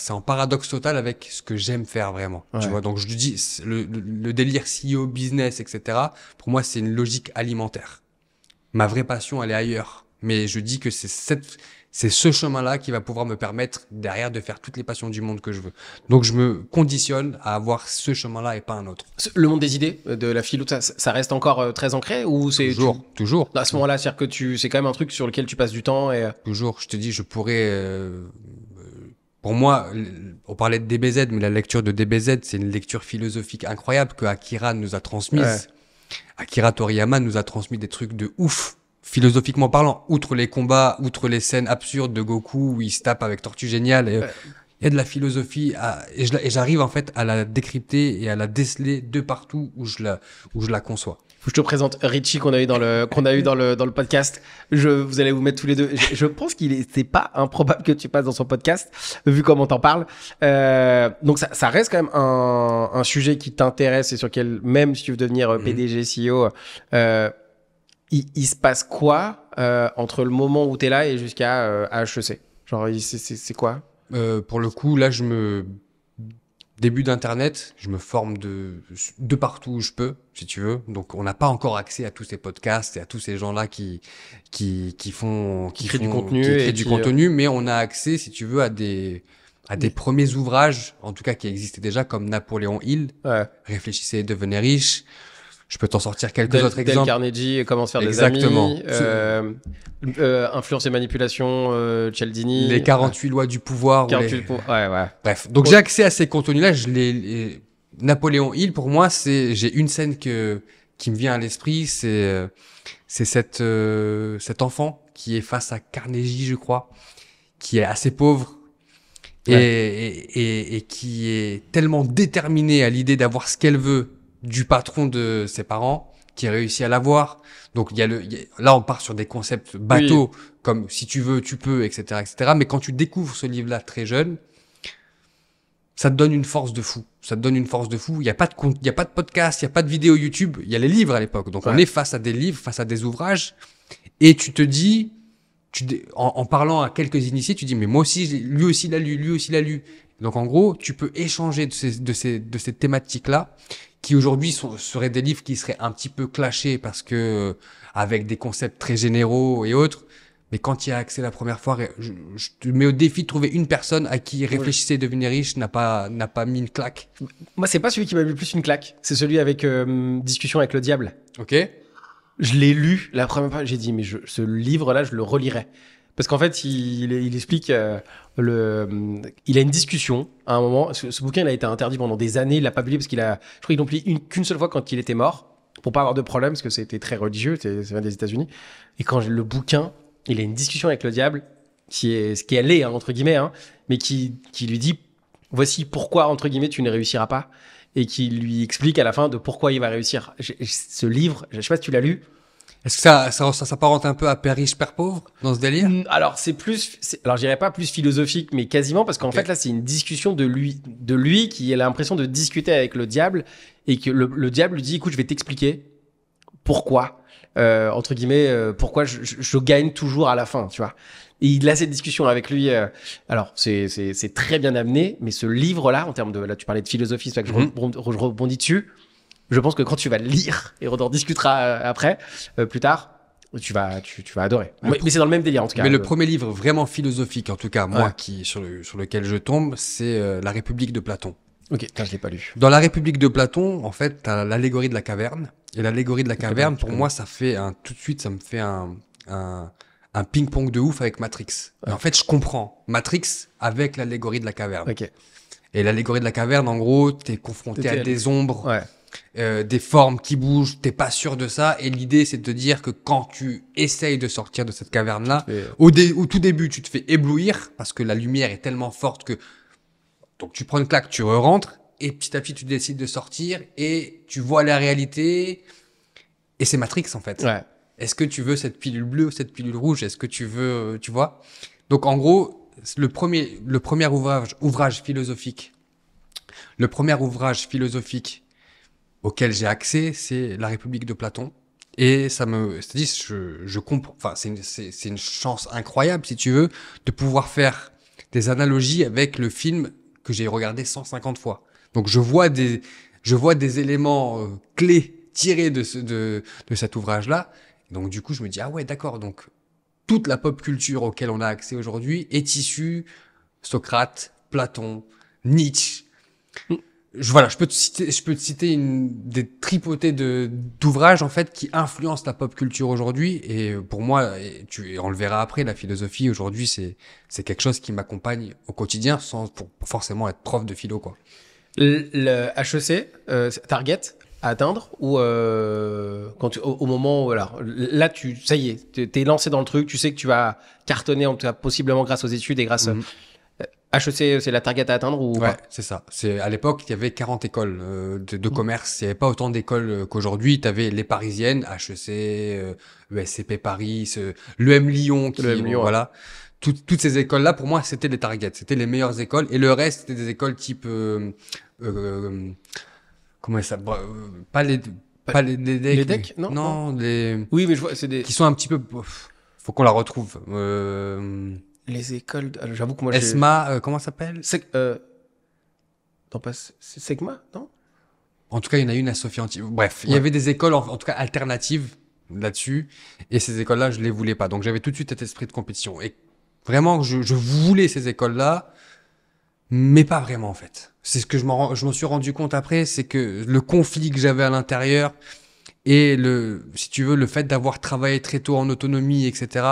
en paradoxe total avec ce que j'aime faire vraiment. Tu vois, donc je te dis, le délire CEO, business, etc. Pour moi, c'est une logique alimentaire. Ma vraie passion, elle est ailleurs. mais je dis que c'est ce chemin-là qui va pouvoir me permettre derrière de faire toutes les passions du monde que je veux. Donc je me conditionne à avoir ce chemin-là et pas un autre. Le monde des idées, de la philo, ça reste encore très ancré ou c'est toujours. À ce moment-là, c'est-à-dire que c'est quand même un truc sur lequel tu passes du temps et toujours. Je te dis, je pourrais. Pour moi, on parlait de DBZ, mais la lecture de DBZ, c'est une lecture philosophique incroyable que Akira nous a transmise. Ouais. Akira Toriyama nous a transmis des trucs de ouf. Philosophiquement parlant, outre les combats, outre les scènes absurdes de Goku où il se tape avec Tortue Géniale, il y a de la philosophie et j'arrive en fait à la décrypter et à la déceler de partout où je la conçois. Faut que je te présente Richie qu'on a eu dans le podcast. Vous allez vous mettre tous les deux. Je pense c'est pas improbable que tu passes dans son podcast vu comment t'en parles. Donc ça reste quand même un sujet qui t'intéresse et sur lequel même si tu veux devenir PDG, CEO, il se passe quoi entre le moment où t'es là et jusqu'à HEC? Genre c'est quoi? Pour le coup, là, début d'Internet, je me forme de partout où je peux, si tu veux. Donc, on n'a pas encore accès à tous ces podcasts et à tous ces gens-là qui créent du contenu, mais on a accès, si tu veux, à des premiers ouvrages, en tout cas qui existaient déjà, comme Napoléon Hill, Réfléchissez et devenez riche. Je peux t'en sortir quelques autres exemples. Dale Carnegie, Comment se faire Exactement. des amis. Influence et manipulation, Cialdini. Les 48 lois du pouvoir. 48 ouais. Bref. Donc, j'ai accès à ces contenus-là. Napoléon Hill, pour moi, j'ai une scène qui me vient à l'esprit. C'est cet enfant qui est face à Carnegie, je crois, qui est assez pauvre. Et qui est tellement déterminé à l'idée d'avoir ce qu'elle veut du patron de ses parents, qui réussit à l'avoir. Donc, là, on part sur des concepts bateaux, comme si tu veux, tu peux, etc., etc. Mais quand tu découvres ce livre-là très jeune, ça te donne une force de fou. Il y a pas de podcast, il y a pas de vidéo YouTube, il y a les livres à l'époque. Donc, on est face à des livres, face à des ouvrages. Et tu te dis, en parlant à quelques initiés, tu dis, mais moi aussi, lui aussi l'a lu. Donc, en gros, tu peux échanger de ces thématiques-là, qui aujourd'hui seraient des livres qui seraient un petit peu clashés parce que avec des concepts très généraux et autres. Mais quand il y a accès la première fois, je te mets au défi de trouver une personne à qui Réfléchissez et devenir riche n'a pas mis une claque. Moi, c'est pas celui qui m'a mis le plus une claque. C'est celui avec Discussion avec le diable. Ok. Je l'ai lu la première fois. J'ai dit, mais ce livre-là, je le relirai. Parce qu'en fait, il explique, il a une discussion à un moment. Ce bouquin, il a été interdit pendant des années. Il l'a pas publié parce je crois qu'ils l'ont publié qu'une seule fois quand il était mort, pour pas avoir de problème, parce que c'était très religieux, ça vient des États-Unis. Et quand le bouquin, il a une discussion avec le diable, qui est ce qu'elle est, entre guillemets, mais qui lui dit, voici pourquoi, entre guillemets, tu ne réussiras pas. Et qui lui explique à la fin de pourquoi il va réussir. Ce livre, je sais pas si tu l'as lu. Est-ce que ça s'apparente un peu à Père riche, Père pauvre dans ce délire? Alors alors je dirais pas plus philosophique, mais quasiment parce qu'en fait là c'est une discussion de lui qui a l'impression de discuter avec le diable et que le diable lui dit écoute je vais t'expliquer pourquoi entre guillemets pourquoi je gagne toujours à la fin, tu vois. Et il a cette discussion avec lui. Alors c'est très bien amené, mais ce livre là en termes de là tu parlais de philosophie, c'est ça que je rebondis dessus. Je pense que quand tu vas le lire, et on en discutera après, plus tard, tu vas adorer. Mais c'est dans le même délire, en tout cas. Mais le premier livre vraiment philosophique, en tout cas, moi, sur lequel je tombe, c'est La République de Platon. Ok, je l'ai pas lu. Dans La République de Platon, en fait, t'as l'allégorie de la caverne. Et l'allégorie de la caverne, pour moi, ça me fait un ping-pong de ouf avec Matrix. Et en fait, je comprends Matrix avec l'allégorie de la caverne. Ok. Et l'allégorie de la caverne, en gros, t'es confronté à des ombres. Ouais. Des formes qui bougent, t'es pas sûr de ça, et l'idée c'est de te dire que quand tu essayes de sortir de cette caverne-là, au tout début tu te fais éblouir parce que la lumière est tellement forte que donc tu prends une claque, tu re-rentres, et petit à petit tu décides de sortir et tu vois la réalité, et c'est Matrix en fait. Ouais. Est-ce que tu veux cette pilule bleue ou cette pilule rouge? Est-ce que tu veux, tu vois? Donc en gros, le premier ouvrage philosophique auquel j'ai accès, c'est La République de Platon. Et je comprends, enfin, c'est une chance incroyable, si tu veux, de pouvoir faire des analogies avec le film que j'ai regardé 150 fois. Donc, je vois des éléments clés tirés de cet ouvrage-là. Donc, du coup, je me dis, ah ouais, d'accord. Donc, toute la pop culture auquel on a accès aujourd'hui est issue Socrate, Platon, Nietzsche. Voilà, je peux te citer des tripotées d'ouvrages en fait qui influencent la pop culture aujourd'hui. Et pour moi, on le verra après, la philosophie aujourd'hui, c'est quelque chose qui m'accompagne au quotidien pour forcément être prof de philo, quoi. Le HEC, target à atteindre ou au moment où voilà, là ça y est, t'es lancé dans le truc, tu sais que tu vas cartonner en tout cas possiblement grâce aux études et grâce HEC, c'est la target à atteindre ou ouais, pas? c'est ça. À l'époque, il y avait 40 écoles de commerce. Il n'y avait pas autant d'écoles qu'aujourd'hui. Tu avais les parisiennes, HEC, ESCP Paris, l'EM Lyon, voilà. Toutes ces écoles-là, pour moi, c'était les targets. C'était les meilleures écoles. Et le reste, c'était des écoles type... comment ça... pas les DEC. Les DEC, non? Non, les... Oui, mais je vois, c'est des... Qui sont un petit peu... Faut qu'on la retrouve. Les écoles... J'avoue que moi, ESMA, comment ça s'appelle? Non, pas... C'est Segma, non? En tout cas, il y en a une à Sophie Antipolis. Bref, il y avait des écoles, en tout cas, alternatives là-dessus. Et ces écoles-là, je les voulais pas. Donc, j'avais tout de suite cet esprit de compétition. Et vraiment, je voulais ces écoles-là, mais pas vraiment, en fait. C'est ce que je m'en suis rendu compte après, c'est que le conflit que j'avais à l'intérieur et si tu veux, le fait d'avoir travaillé très tôt en autonomie, etc.,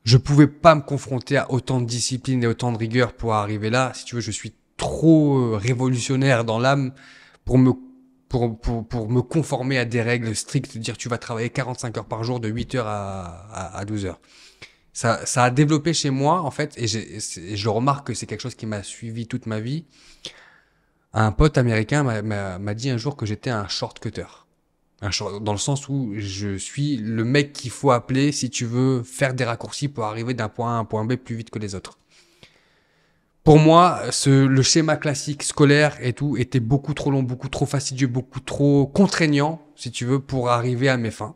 je pouvais pas me confronter à autant de discipline et autant de rigueur pour arriver là. Si tu veux, je suis trop révolutionnaire dans l'âme pour me conformer à des règles strictes, dire tu vas travailler 45 heures par jour de 8 heures à 12 heures. Ça a développé chez moi, en fait, et je remarque que c'est quelque chose qui m'a suivi toute ma vie. Un pote américain m'a dit un jour que j'étais un short cutter. Dans le sens où je suis le mec qu'il faut appeler si tu veux faire des raccourcis pour arriver d'un point A à un point B plus vite que les autres. Pour moi, le schéma classique scolaire et tout était beaucoup trop long, beaucoup trop fastidieux, beaucoup trop contraignant, si tu veux, pour arriver à mes fins.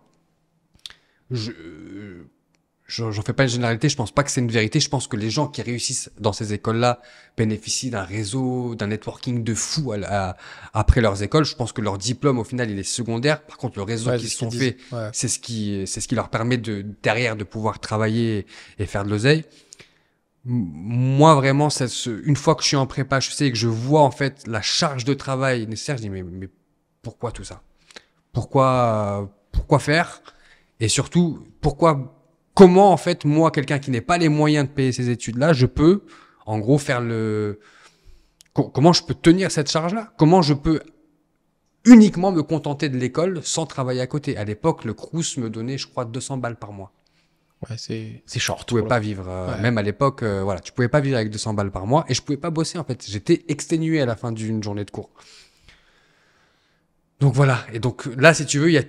J'en fais pas une généralité, je pense pas que c'est une vérité. Je pense que les gens qui réussissent dans ces écoles-là bénéficient d'un réseau, d'un networking de fou après leurs écoles. Je pense que leur diplôme, au final, il est secondaire. Par contre, le réseau qu'ils se sont fait, c'est ce qui leur permet derrière de pouvoir travailler et faire de l'oseille. Moi, vraiment, une fois que je suis en prépa, je sais que je vois, en fait, la charge de travail nécessaire. Je dis, mais pourquoi tout ça? Pourquoi faire? Et surtout, comment, en fait, moi, quelqu'un qui n'ait pas les moyens de payer ces études-là, je peux, en gros, comment je peux tenir cette charge-là? Comment je peux uniquement me contenter de l'école sans travailler à côté? À l'époque, le Crous me donnait, je crois, 200 balles par mois. Ouais, c'est short. Tu pouvais pas vivre, même à l'époque, voilà, tu pouvais pas vivre avec 200 balles par mois et je pouvais pas bosser, en fait. J'étais exténué à la fin d'une journée de cours. Donc voilà. Et donc là, si tu veux, il y a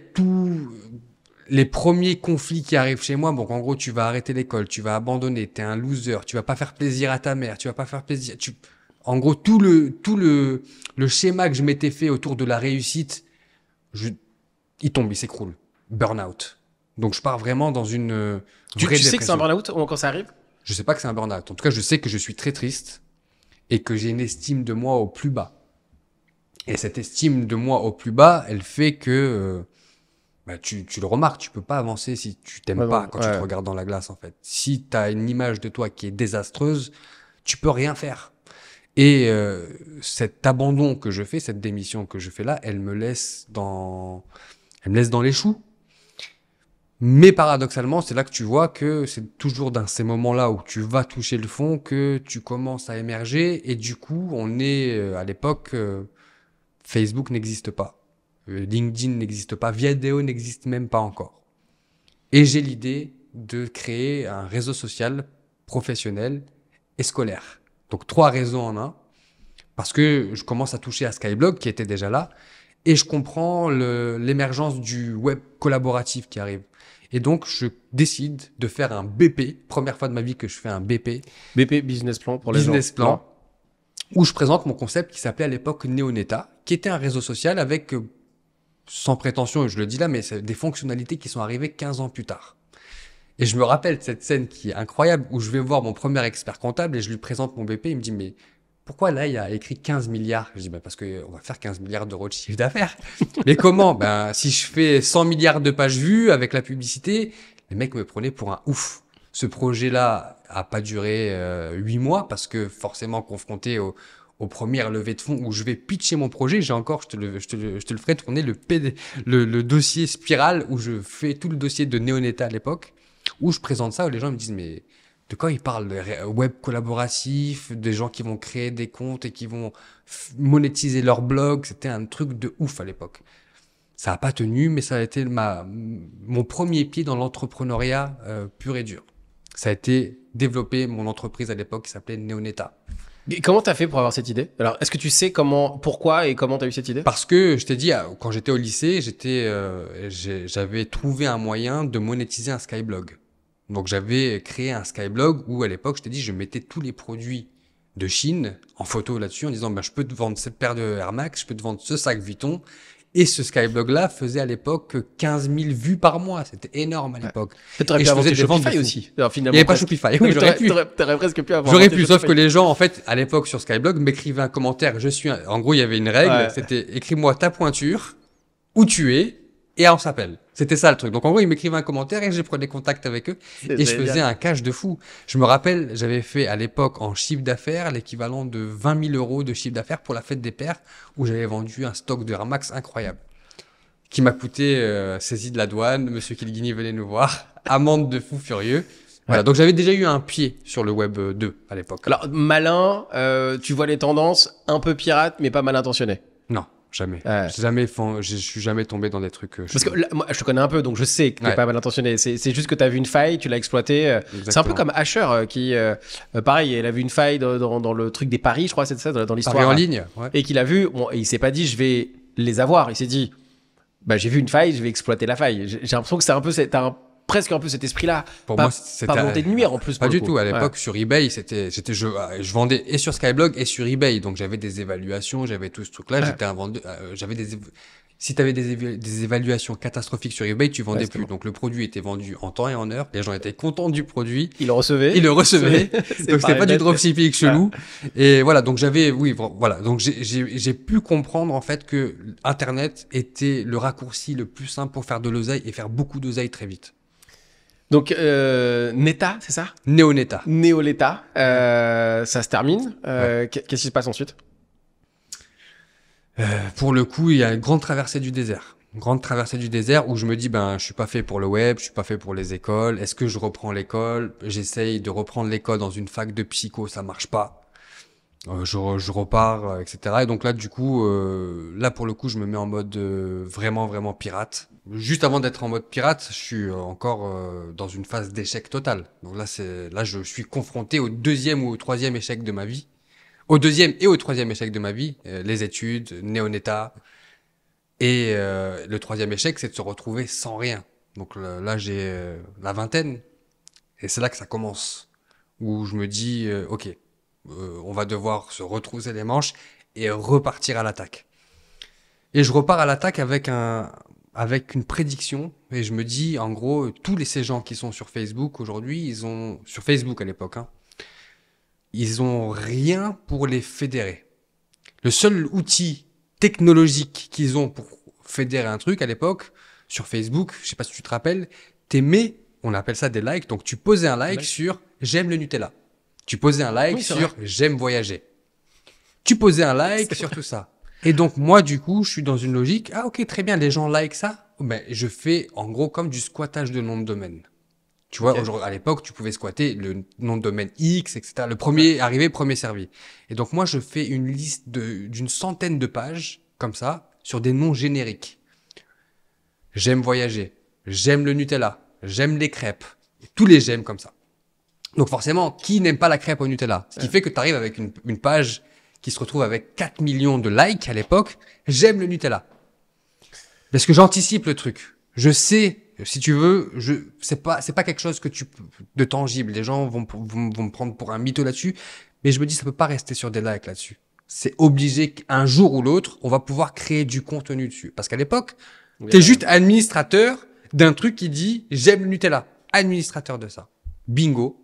les premiers conflits qui arrivent chez moi. Donc en gros, tu vas arrêter l'école, tu vas abandonner, t'es un loser, tu vas pas faire plaisir à ta mère, tu vas pas faire plaisir. En gros, tout le schéma que je m'étais fait autour de la réussite, il tombe, il s'écroule. Burnout. Donc je pars vraiment dans une Tu sais que c'est un burn-out quand ça arrive? Je sais pas que c'est un burn-out. En tout cas, je sais que je suis très triste et que j'ai une estime de moi au plus bas. Et cette estime de moi au plus bas, elle fait que tu le remarques, tu peux pas avancer si tu t'aimes pas quand tu te regardes dans la glace, en fait. Si tu as une image de toi qui est désastreuse, tu peux rien faire. Et cet abandon que je fais, cette démission que je fais là, elle me laisse dans les choux. Mais paradoxalement, c'est là que tu vois que c'est toujours dans ces moments-là où tu vas toucher le fond que tu commences à émerger. Et du coup, on est à l'époque, Facebook n'existe pas, LinkedIn n'existe pas, Viadeo n'existe même pas encore. Et j'ai l'idée de créer un réseau social professionnel et scolaire. Donc 3 réseaux en un, parce que je commence à toucher à Skyblog qui était déjà là, et je comprends l'émergence du web collaboratif qui arrive. Et donc, je décide de faire un BP. Première fois de ma vie que je fais un BP. BP, business plan pour les gens. Business plan. Où je présente mon concept qui s'appelait à l'époque Neoneta, qui était un réseau social avec, sans prétention, et je le dis là, mais c'est des fonctionnalités qui sont arrivées 15 ans plus tard. Et je me rappelle de cette scène qui est incroyable où je vais voir mon premier expert comptable et je lui présente mon BP. Il me dit, mais pourquoi là, il y a écrit 15 milliards? Je dis, parce qu'on va faire 15 milliards d'euros de chiffre d'affaires. Mais comment? Si je fais 100 milliards de pages vues avec la publicité, les mecs me prenaient pour un ouf. Ce projet-là a pas duré 8 mois parce que forcément confronté aux premières levées de fonds où je vais pitcher mon projet, j'ai encore, je te le ferai tourner le dossier Spiral où je fais tout le dossier de Neoneta à l'époque, où je présente ça, où les gens me disent, mais de quoi ils parlent? Web collaboratif, des gens qui vont créer des comptes et qui vont monétiser leur blog. C'était un truc de ouf à l'époque. Ça a pas tenu, mais ça a été mon premier pied dans l'entrepreneuriat pur et dur. Ça a été développer mon entreprise à l'époque qui s'appelait Neoneta. Et comment t'as fait pour avoir cette idée? Alors, est-ce que tu sais pourquoi et comment t'as eu cette idée? Parce que je t'ai dit, quand j'étais au lycée, j'avais trouvé un moyen de monétiser un Skyblog. Donc j'avais créé un Skyblog où à l'époque, je t'ai dit, je mettais tous les produits de Chine en photo là-dessus en disant, je peux te vendre cette paire de Air Max, je peux te vendre ce sac Vuitton. Et ce Skyblog-là faisait à l'époque 15 000 vues par mois. C'était énorme à l'époque. T'aurais pu inventer Shopify aussi. Alors, il n'y avait pas Shopify. Oui, j'aurais pu. T'aurais presque pu avoir. J'aurais pu, sauf que les gens, en fait, à l'époque sur Skyblog, m'écrivaient un commentaire. En gros, il y avait une règle. C'était écris-moi ta pointure, où tu es, et on s'appelle. C'était ça le truc. Donc en gros, ils m'écrivaient un commentaire et je prenais contact avec eux et je faisais un cash de fou. Je me rappelle, j'avais fait à l'époque en chiffre d'affaires l'équivalent de 20 000 euros de chiffre d'affaires pour la fête des pères où j'avais vendu un stock de Air Max incroyable qui m'a coûté saisie de la douane. Monsieur Kilgini venait nous voir, amende de fou furieux. Voilà, donc j'avais déjà eu un pied sur le web 2 à l'époque. Alors malin, tu vois les tendances, un peu pirate mais pas mal intentionné. Non. Jamais. Je suis jamais tombé dans des trucs. Parce que là, moi, je te connais un peu, donc je sais que t'es pas mal intentionné. C'est juste que t'as vu une faille, tu l'as exploité. C'est un peu comme Asher qui, pareil, il a vu une faille dans le truc des paris, je crois, c'est ça, dans l'histoire. Paris en ligne. Ouais. Et qu'il a vu, bon, et il s'est pas dit, je vais les avoir. Il s'est dit, j'ai vu une faille, je vais exploiter la faille. J'ai l'impression que c'est un peu, presque un peu cet esprit-là. Pour moi, c'était pas volonté de nuire en plus. Pas du tout. À l'époque, sur eBay, je vendais et sur Skyblog et sur eBay. Donc, j'avais des évaluations, j'avais tout ce truc-là. J'étais un vendeur, si t'avais des évaluations catastrophiques sur eBay, tu vendais plus. Donc, le produit était vendu en temps et en heure. Les gens étaient contents du produit. Ils le recevaient. Donc, c'était pas du dropshipping chelou. Et voilà. Donc, Donc, j'ai pu comprendre, en fait, que Internet était le raccourci le plus simple pour faire de l'oseille et faire beaucoup d'oseille très vite. Donc, Neta, c'est ça? Neoneta. Ça se termine. Qu'est-ce qui se passe ensuite? Pour le coup, il y a une grande traversée du désert. Une grande traversée du désert où je me dis, je suis pas fait pour le web, je suis pas fait pour les écoles. Est-ce que je reprends l'école? J'essaye de reprendre l'école dans une fac de psycho, ça marche pas. Je repars, etc. Et donc là, du coup, pour le coup, je me mets en mode vraiment, vraiment pirate. Juste avant d'être en mode pirate, je suis encore dans une phase d'échec total. Donc là, je suis confronté au deuxième ou au troisième échec de ma vie. Au deuxième et au troisième échec de ma vie, les études, Neoneta. Et le troisième échec, c'est de se retrouver sans rien. Donc là, j'ai la vingtaine. Et c'est là que ça commence. Où je me dis, ok, on va devoir se retrousser les manches et repartir à l'attaque. Et je repars à l'attaque avec une prédiction. Et je me dis, en gros, ces gens qui sont sur Facebook aujourd'hui, sur Facebook à l'époque, ils ont rien pour les fédérer. Le seul outil technologique qu'ils ont pour fédérer un truc à l'époque, sur Facebook, je sais pas si tu te rappelles, t'aimais, on appelle ça des likes, donc tu posais un like sur « j'aime le Nutella ». Tu posais un like sur « j'aime voyager ». Tu posais un like sur tout ça. Et donc moi, du coup, je suis dans une logique, ok, très bien, les gens like ça, je fais en gros comme du squattage de nom de domaine. Tu vois, à l'époque, tu pouvais squatter le nom de domaine X, etc. Le premier arrivé, premier servi. Et donc, moi, je fais une liste d'une centaine de pages, comme ça, sur des noms génériques. J'aime voyager. J'aime le Nutella. J'aime les crêpes. Tous les j'aime comme ça. Donc, forcément, qui n'aime pas la crêpe au Nutella? Ce qui fait que tu arrives avec une page qui se retrouve avec 4 millions de likes à l'époque. J'aime le Nutella. Parce que j'anticipe le truc. Je sais, si tu veux, c'est pas quelque chose de tangible. Les gens vont me prendre pour un mytho là-dessus, mais je me dis ça peut pas rester sur des likes là-dessus. C'est obligé qu'un jour ou l'autre, on va pouvoir créer du contenu dessus. Parce qu'à l'époque, t'es juste administrateur d'un truc qui dit j'aime le Nutella. Administrateur de ça. Bingo.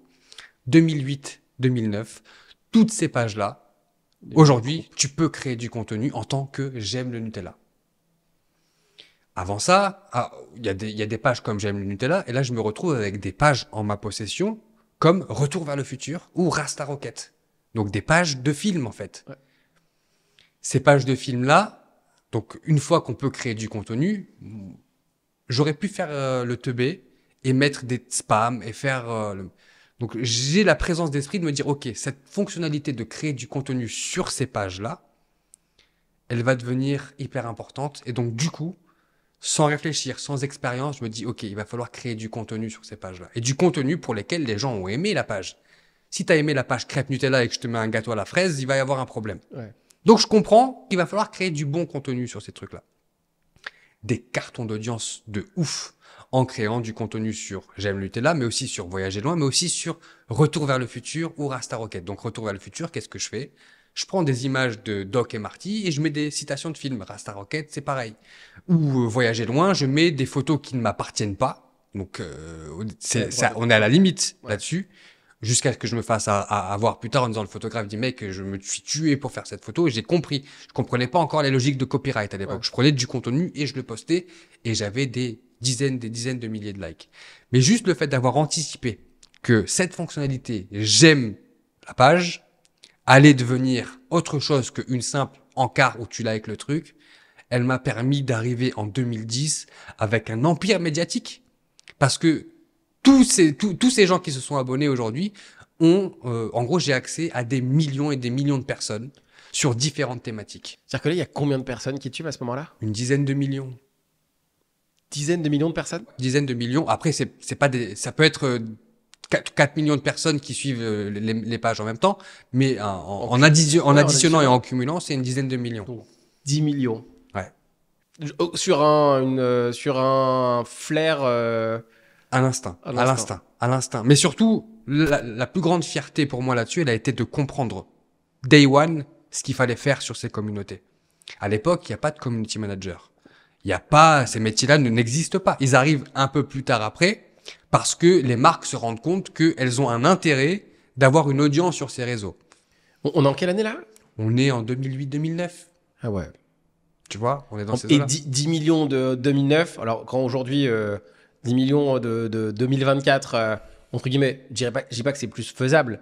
2008, 2009. Toutes ces pages-là. Aujourd'hui, tu peux créer du contenu en tant que j'aime le Nutella. Avant ça, il y a des pages comme J'aime le Nutella, et là, je me retrouve avec des pages en ma possession comme Retour vers le futur ou Rasta Rocket. Donc des pages de films, en fait. Ouais. Ces pages de films-là, donc une fois qu'on peut créer du contenu, j'aurais pu faire le teubé et mettre des spams et faire... Donc j'ai la présence d'esprit de me dire, OK, cette fonctionnalité de créer du contenu sur ces pages-là, elle va devenir hyper importante. Et donc du coup, sans réfléchir, sans expérience, je me dis, OK, il va falloir créer du contenu sur ces pages-là. Et du contenu pour lesquels les gens ont aimé la page. Si tu as aimé la page crêpe Nutella et que je te mets un gâteau à la fraise, il va y avoir un problème. Ouais. Donc je comprends qu'il va falloir créer du bon contenu sur ces trucs-là. Des cartons d'audience de ouf en créant du contenu sur J'aime le Nutella, mais aussi sur Voyager loin, mais aussi sur Retour vers le futur ou Rasta Rocket. Donc Retour vers le futur, qu'est-ce que je fais? Je prends des images de Doc et Marty et je mets des citations de films. Rasta Rocket, c'est pareil. Ou Voyager loin, je mets des photos qui ne m'appartiennent pas. Donc on est à la limite là-dessus. Jusqu'à ce que je me fasse à avoir plus tard en disant le photographe dit mec, je me suis tué pour faire cette photo et j'ai compris. Je comprenais pas encore les logiques de copyright à l'époque. Ouais. Je prenais du contenu et je le postais et j'avais des dizaines de milliers de likes. Mais juste le fait d'avoir anticipé que cette fonctionnalité, j'aime la page, allait devenir autre chose qu'une simple encart où tu likes le truc, elle m'a permis d'arriver en 2010 avec un empire médiatique. Parce que tous ces gens qui se sont abonnés aujourd'hui ont, en gros, j'ai accès à des millions et des millions de personnes sur différentes thématiques. C'est-à-dire que là, il y a combien de personnes qui te suivent à ce moment-là? Une dizaine de millions. Dizaines de millions de personnes? Dizaines de millions. Après, c'est pas des, ça peut être 4 millions de personnes qui suivent les pages en même temps, mais en additionnant et en cumulant, c'est une dizaine de millions. Donc, 10 millions. Ouais. Sur sur un flair. À l'instinct. Mais surtout, la plus grande fierté pour moi là-dessus, elle a été de comprendre day one ce qu'il fallait faire sur ces communautés. À l'époque, il n'y a pas de community manager. Il n'y a pas, ces métiers-là n'existent pas. Ils arrivent un peu plus tard après parce que les marques se rendent compte qu'elles ont un intérêt d'avoir une audience sur ces réseaux. On est en quelle année là? On est en 2008-2009. Ah ouais. Tu vois, on est dans ces Et eaux-là. 10 millions de 2009. Alors, quand aujourd'hui, 10 millions de 2024, entre guillemets, je dis pas que c'est plus faisable,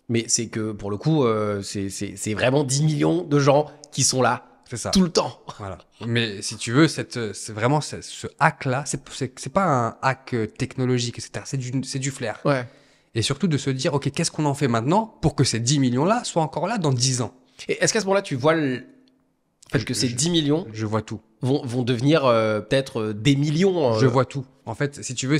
mais c'est que pour le coup, c'est vraiment 10 millions de gens qui sont là C'est ça. tout le temps. Voilà. Mais si tu veux, c'est vraiment ce hack-là, c'est pas un hack technologique, etc. C'est du flair. Ouais. Et surtout de se dire, OK, qu'est-ce qu'on en fait maintenant pour que ces 10 millions-là soient encore là dans 10 ans? Et est-ce qu'à ce moment-là, tu vois le fait que ces 10 millions Je vois tout. vont devenir peut-être des millions Je vois tout. En fait, si tu veux,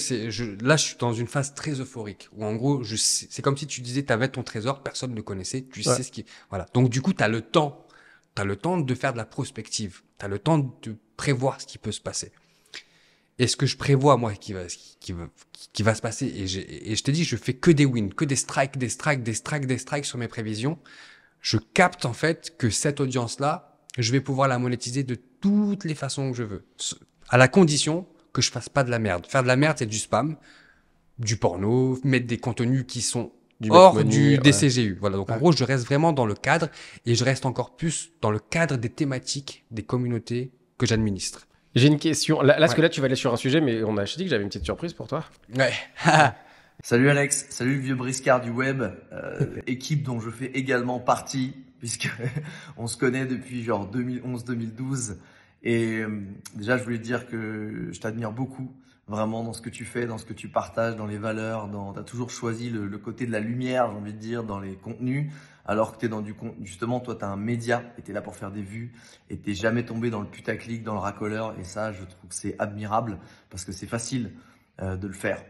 là, je suis dans une phase très euphorique où en gros, c'est comme si tu disais, tu avais ton trésor, personne ne le connaissait, tu sais ce qui, voilà. Donc, du coup, tu as le temps. Tu as le temps de faire de la prospective. Tu as le temps de prévoir ce qui peut se passer. Et ce que je prévois, moi, qui va se passer, et je te dis, je fais que des wins, que des strikes sur mes prévisions. Je capte, en fait, que cette audience-là, je vais pouvoir la monétiser de toutes les façons que je veux. À la condition que je fasse pas de la merde. Faire de la merde, c'est du spam, du porno, mettre des contenus qui sont hors des CGU. Voilà. Donc, en gros, je reste vraiment dans le cadre et je reste encore plus dans le cadre des thématiques, des communautés que j'administre. J'ai une question. Là, parce que là, tu vas aller sur un sujet, mais je t'ai dit que j'avais une petite surprise pour toi. Ouais. Salut Alex, salut le vieux briscard du web, équipe dont je fais également partie, puisque on se connaît depuis genre 2011-2012. Et déjà, je voulais te dire que je t'admire beaucoup, vraiment dans ce que tu fais, dans ce que tu partages, dans les valeurs. T'as toujours choisi le côté de la lumière, j'ai envie de dire, dans les contenus, alors que t'es dans du contenu. Justement, toi, t'as un média et t'es là pour faire des vues et t'es jamais tombé dans le putaclic, dans le racoleur. Et ça, je trouve que c'est admirable parce que c'est facile de le faire.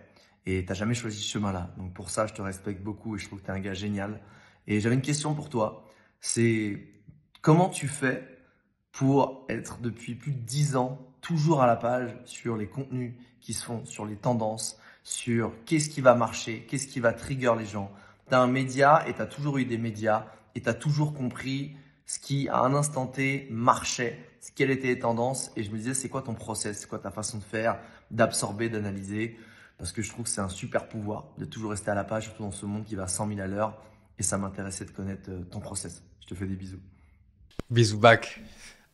Et t'as jamais choisi ce chemin-là. Donc pour ça, je te respecte beaucoup et je trouve que t'es un gars génial. Et j'avais une question pour toi. C'est comment tu fais pour être depuis plus de 10 ans toujours à la page sur les contenus qui se font, sur les tendances, sur qu'est-ce qui va marcher, qu'est-ce qui va trigger les gens. T'as un média et t'as toujours eu des médias et t'as toujours compris ce qui, à un instant T, marchait, quelles étaient les tendances. Et je me disais, c'est quoi ton process, c'est quoi ta façon de faire, d'absorber, d'analyser. Parce que je trouve que c'est un super pouvoir de toujours rester à la page, surtout dans ce monde qui va à 100 000 à l'heure. Et ça m'intéressait de connaître ton process. Je te fais des bisous. Bisous back.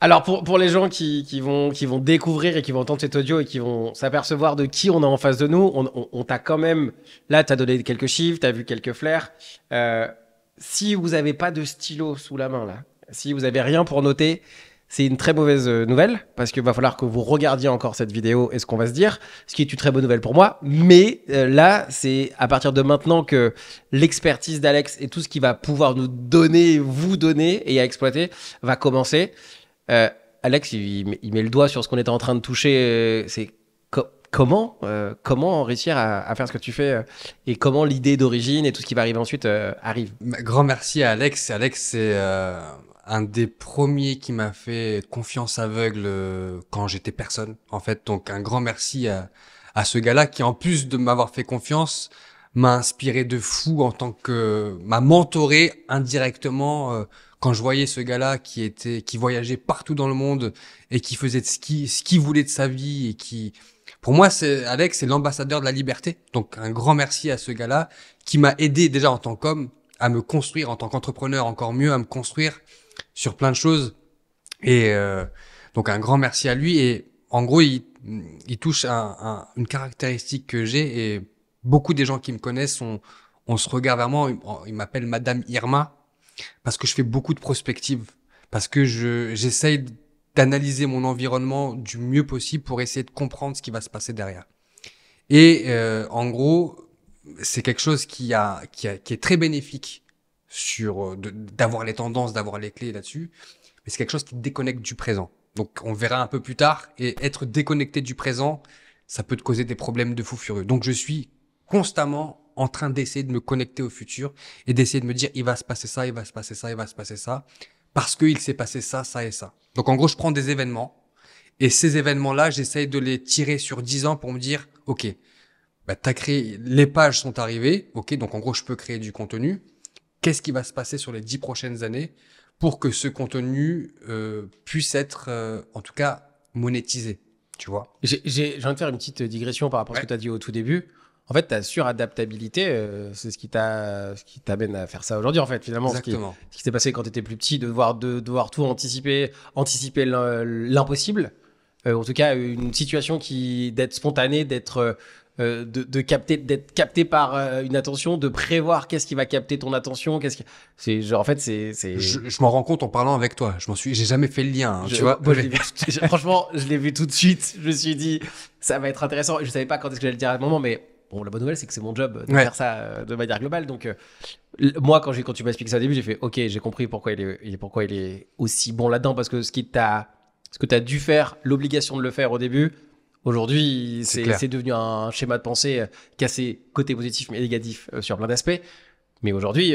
Alors pour les gens qui vont découvrir et qui vont entendre cet audio et qui vont s'apercevoir de qui on a en face de nous, on t'a quand même, là t'as donné quelques chiffres, t'as vu quelques flairs. Si vous avez pas de stylo sous la main là, si vous avez rien pour noter, c'est une très mauvaise nouvelle parce qu'il va falloir que vous regardiez encore cette vidéo et ce qu'on va se dire, ce qui est une très bonne nouvelle pour moi. Mais là, c'est à partir de maintenant que l'expertise d'Alex et tout ce qu'il va pouvoir nous donner, vous donner et à exploiter va commencer. Alex, il met le doigt sur ce qu'on était en train de toucher. C'est comment réussir à faire ce que tu fais et comment l'idée d'origine et tout ce qui va arriver ensuite arrive. Grand merci à Alex. Alex, c'est un des premiers qui m'a fait confiance aveugle quand j'étais personne, en fait. Donc, un grand merci à ce gars-là qui, en plus de m'avoir fait confiance, m'a inspiré de fou en tant que... m'a mentoré indirectement quand je voyais ce gars-là qui voyageait partout dans le monde et qui faisait ce qu'il voulait de sa vie et qui... Pour moi, Alex, c'est l'ambassadeur de la liberté. Donc, un grand merci à ce gars-là qui m'a aidé déjà en tant qu'homme à me construire, en tant qu'entrepreneur, encore mieux à me construire sur plein de choses. Et donc, un grand merci à lui. Et en gros, il touche une caractéristique que j'ai et beaucoup des gens qui me connaissent, on se regarde vraiment, il m'appelle Madame Irma parce que je fais beaucoup de prospective, parce que j'essaye d'analyser mon environnement du mieux possible pour essayer de comprendre ce qui va se passer derrière. Et en gros, c'est quelque chose qui est très bénéfique d'avoir les tendances, d'avoir les clés là-dessus, mais c'est quelque chose qui te déconnecte du présent. Donc on verra un peu plus tard, et être déconnecté du présent, ça peut te causer des problèmes de fou furieux. Donc je suis constamment en train d'essayer de me connecter au futur et d'essayer de me dire il va se passer ça, il va se passer ça, il va se passer ça, parce qu'il s'est passé ça, ça et ça. Donc en gros, je prends des événements et ces événements-là, j'essaye de les tirer sur 10 ans pour me dire ok, bah t'as créé, les pages sont arrivées, ok, donc en gros, je peux créer du contenu. Qu'est-ce qui va se passer sur les 10 prochaines années pour que ce contenu puisse être, en tout cas, monétisé, tu vois. J'ai envie de faire une petite digression par rapport à ce que tu as dit au tout début. En fait, ta suradaptabilité, c'est ce qui t'amène à faire ça aujourd'hui, en fait, finalement. Exactement. Ce qui s'est passé quand tu étais plus petit, de devoir tout anticiper l'impossible. En tout cas, une situation d'être spontanée, d'être capté par une attention, de prévoir qu'est-ce qui va capter ton attention, c'est genre en fait c'est. Je m'en rends compte en parlant avec toi. J'ai jamais fait le lien, hein, tu vois. Moi, franchement, je l'ai vu tout de suite. Je me suis dit, ça va être intéressant. Je savais pas quand est-ce que j'allais le dire à un moment, mais bon, la bonne nouvelle, c'est que c'est mon job de faire ça de manière globale. Donc, moi, quand tu m'as expliqué ça au début, j'ai fait, ok, j'ai compris pourquoi il est aussi bon là-dedans, parce que ce que t'as dû faire, l'obligation de le faire au début. Aujourd'hui, c'est devenu un schéma de pensée qui a ses côtés positifs mais négatifs sur plein d'aspects. Mais aujourd'hui,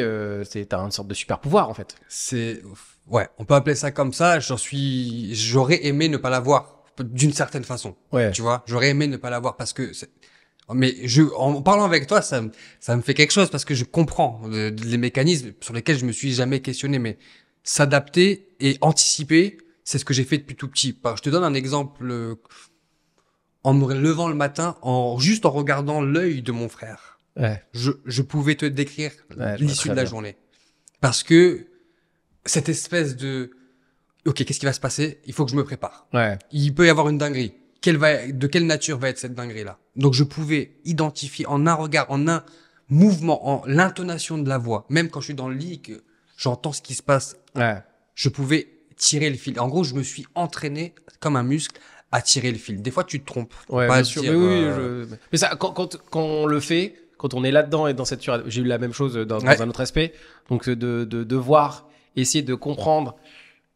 t'as une sorte de super pouvoir, en fait. Ouais, on peut appeler ça comme ça. J'aurais aimé ne pas l'avoir d'une certaine façon. Ouais. Tu vois, j'aurais aimé ne pas l'avoir parce que mais en parlant avec toi, ça me fait quelque chose parce que je comprends les mécanismes sur lesquels je me suis jamais questionné, mais s'adapter et anticiper, c'est ce que j'ai fait depuis tout petit. Je te donne un exemple. En me levant le matin, juste en regardant l'œil de mon frère, ouais. je pouvais te décrire l'issue de la journée. Parce que cette espèce de ok, qu'est-ce qui va se passer? Il faut que je me prépare. Ouais. Il peut y avoir une dinguerie. De quelle nature va être cette dinguerie-là? Donc je pouvais identifier en un regard, en un mouvement, en l'intonation de la voix, même quand je suis dans le lit, que j'entends ce qui se passe, je pouvais tirer le fil. En gros, je me suis entraîné comme un muscle à tirer le fil. Des fois, tu te trompes. Ouais, bien sûr. Mais oui, mais ça, quand on le fait, quand on est là-dedans et dans cette j'ai eu la même chose dans un autre aspect. Donc, de devoir essayer de comprendre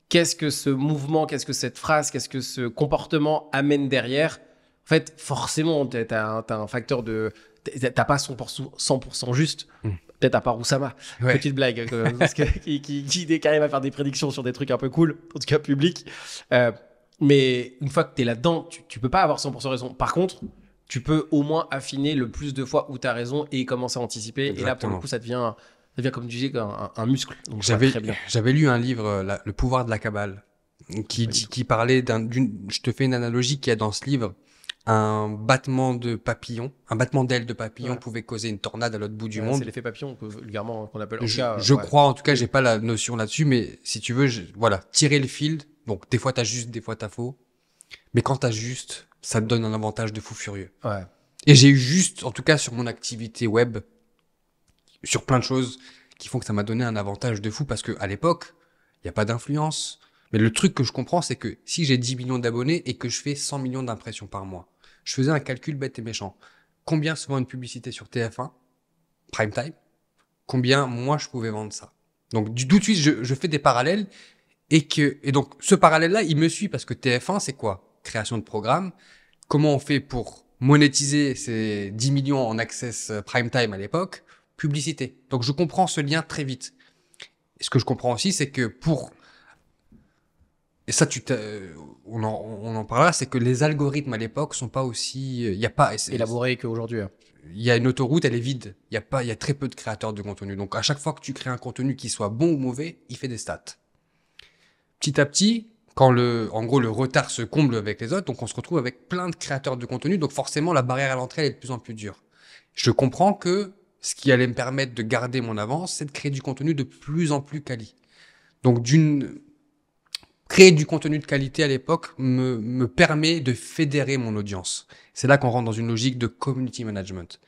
qu'est-ce que ce mouvement, qu'est-ce que cette phrase, qu'est-ce que ce comportement amène derrière. En fait, forcément, t'as un facteur de... T'as pas 100% juste. Peut-être à part Oussama. Ouais. Petite blague. Parce que, qui arrive à faire des prédictions sur des trucs un peu cool, en tout cas public. Mais une fois que tu es là-dedans, tu peux pas avoir 100% raison. Par contre, tu peux au moins affiner le plus de fois où tu as raison et commencer à anticiper. Exactement. Et là, pour le coup, ça devient comme tu disais, un muscle. Donc, très bien. J'avais lu un livre, Le pouvoir de la Kabbale, qui parlait je te fais une analogie qu'il y a dans ce livre. un battement d'aile de papillon pouvait causer une tornade à l'autre bout du monde. C'est l'effet papillon vulgairement qu'on appelle. Je crois, en tout cas, j'ai pas la notion là-dessus, mais si tu veux, voilà, tirer le fil. Donc, des fois t'as juste, des fois t'as faux. Mais quand t'as juste, ça te donne un avantage de fou furieux. Ouais. Et j'ai eu juste, en tout cas, sur mon activité web, sur plein de choses qui font que ça m'a donné un avantage de fou parce que à l'époque, il y a pas d'influence. Mais le truc que je comprends, c'est que si j'ai 10 millions d'abonnés et que je fais 100 millions d'impressions par mois, je faisais un calcul bête et méchant. Combien se vend une publicité sur TF1, prime time? Combien moi je pouvais vendre ça? Donc tout de suite, je fais des parallèles et donc ce parallèle-là, il me suit parce que TF1, c'est quoi? Création de programme. Comment on fait pour monétiser ces 10 millions en access prime time à l'époque? Publicité. Donc je comprends ce lien très vite. Et ce que je comprends aussi, c'est que et ça, on en parlera, c'est que les algorithmes à l'époque sont pas aussi, il y a pas élaborés qu'aujourd'hui. Il y a une autoroute, elle est vide. Il y a très peu de créateurs de contenu. Donc à chaque fois que tu crées un contenu qui soit bon ou mauvais, il fait des stats. Petit à petit, en gros le retard se comble avec les autres, donc on se retrouve avec plein de créateurs de contenu. Donc forcément, la barrière à l'entrée elle est de plus en plus dure. Je comprends que ce qui allait me permettre de garder mon avance, c'est de créer du contenu de plus en plus quali. Donc créer du contenu de qualité à l'époque me permet de fédérer mon audience. C'est là qu'on rentre dans une logique de community management.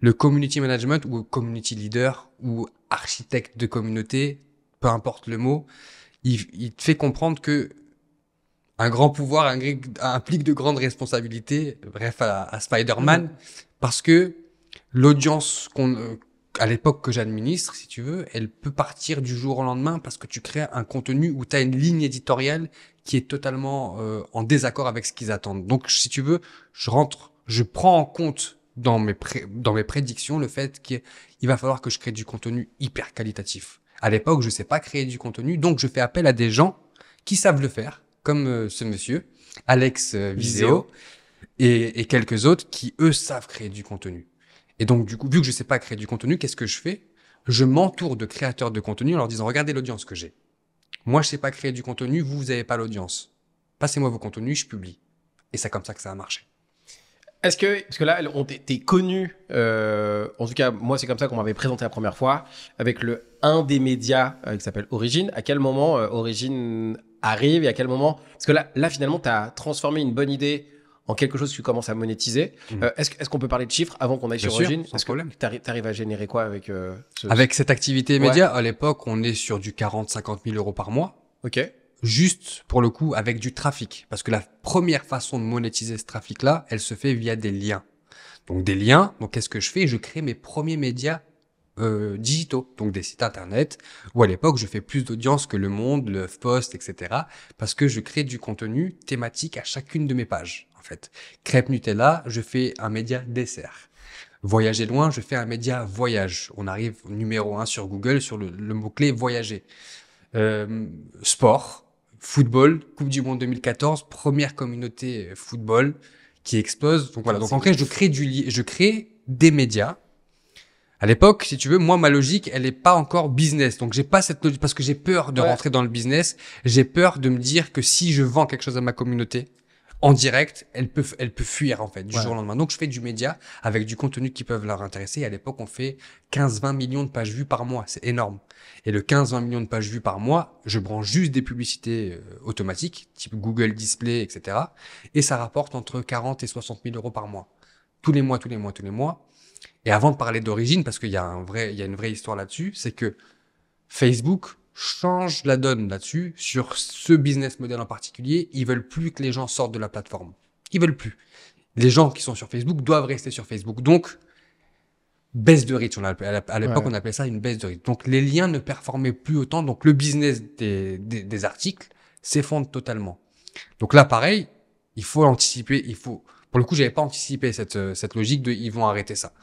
Le community management ou community leader ou architecte de communauté, peu importe le mot, il te fait comprendre que un grand pouvoir implique de grandes responsabilités, bref, à Spider-Man, parce que l'audience à l'époque que j'administre, si tu veux, elle peut partir du jour au lendemain parce que tu crées un contenu où tu as une ligne éditoriale qui est totalement en désaccord avec ce qu'ils attendent. Donc, si tu veux, je prends en compte dans mes prédictions le fait qu'il va falloir que je crée du contenu hyper qualitatif. À l'époque, je sais pas créer du contenu, donc je fais appel à des gens qui savent le faire, comme ce monsieur, Alex Viseo, et quelques autres qui, eux, savent créer du contenu. Et donc, du coup, vu que je sais pas créer du contenu, qu'est-ce que je fais? Je m'entoure de créateurs de contenu en leur disant, regardez l'audience que j'ai. Moi, je sais pas créer du contenu, vous avez pas l'audience. Passez-moi vos contenus, je publie. Et c'est comme ça que ça a marché. Parce que là, t'es connu, en tout cas, moi, c'est comme ça qu'on m'avait présenté la première fois, avec un des médias qui s'appelle Origine. À quel moment Origine arrive et à quel moment... Parce que là finalement, t'as transformé une bonne idée en quelque chose que tu commences à monétiser. Est-ce qu'on peut parler de chiffres avant qu'on aille sur Origine? Sans problème. T'arrives à générer quoi avec Avec cette activité média, à l'époque, on est sur du 40-50 000 euros par mois. Ok. Juste, pour le coup, avec du trafic. Parce que la première façon de monétiser ce trafic-là, elle se fait via des liens. Donc des liens, donc qu'est-ce que je fais? Je crée mes premiers médias digitaux, donc des sites internet, où à l'époque, je fais plus d'audience que Le Monde, le HuffPost, etc. Parce que je crée du contenu thématique à chacune de mes pages, en fait. Crêpe Nutella, je fais un média dessert. Voyager loin, je fais un média voyage. On arrive au numéro 1 sur Google sur le mot-clé voyager. Sport, football, Coupe du Monde 2014, première communauté football qui explose. Donc voilà. Donc en fait, je crée des médias. À l'époque, si tu veux, moi, ma logique, elle est pas encore business. Donc j'ai pas cette logique parce que j'ai peur de rentrer dans le business. J'ai peur de me dire que si je vends quelque chose à ma communauté, en direct, elle peut fuir, en fait, du jour au lendemain. Donc, je fais du média avec du contenu qui peuvent leur intéresser. Et à l'époque, on fait 15-20 millions de pages vues par mois. C'est énorme. Et le 15-20 millions de pages vues par mois, je branche juste des publicités automatiques, type Google Display, etc. Et ça rapporte entre 40 et 60 000 euros par mois. Tous les mois. Et avant de parler d'Origine, parce qu'il y a une vraie histoire là-dessus, c'est que Facebook change la donne là-dessus, sur ce business model en particulier. Ils veulent plus que les gens sortent de la plateforme. Ils veulent plus. Les gens qui sont sur Facebook doivent rester sur Facebook. Donc, baisse de reach. À l'époque, on appelait ça une baisse de reach. Donc, les liens ne performaient plus autant. Donc, le business des articles s'effondre totalement. Donc là, pareil, il faut anticiper. Pour le coup, j'avais pas anticipé cette logique de ils vont arrêter ça.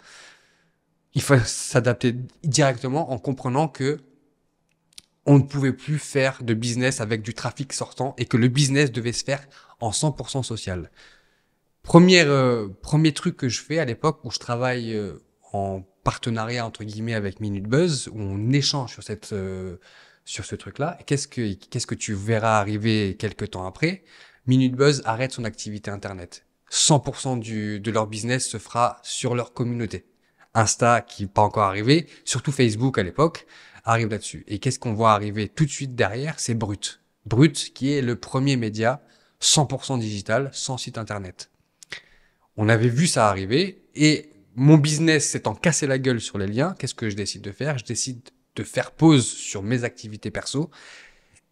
Il faut s'adapter directement en comprenant que on ne pouvait plus faire de business avec du trafic sortant et que le business devait se faire en 100% social. Premier truc que je fais à l'époque où je travaille en partenariat entre guillemets avec Minute Buzz, où on échange sur ce truc-là. Qu'est-ce que tu verras arriver quelques temps après? Minute Buzz arrête son activité internet. 100% de leur business se fera sur leur communauté. Insta, qui n'est pas encore arrivé, surtout Facebook à l'époque, arrive là-dessus. Et qu'est-ce qu'on voit arriver tout de suite derrière? C'est Brut. Brut, qui est le premier média 100% digital, sans site internet. On avait vu ça arriver et mon business s'étant cassé la gueule sur les liens, qu'est-ce que je décide de faire? Je décide de faire pause sur mes activités perso.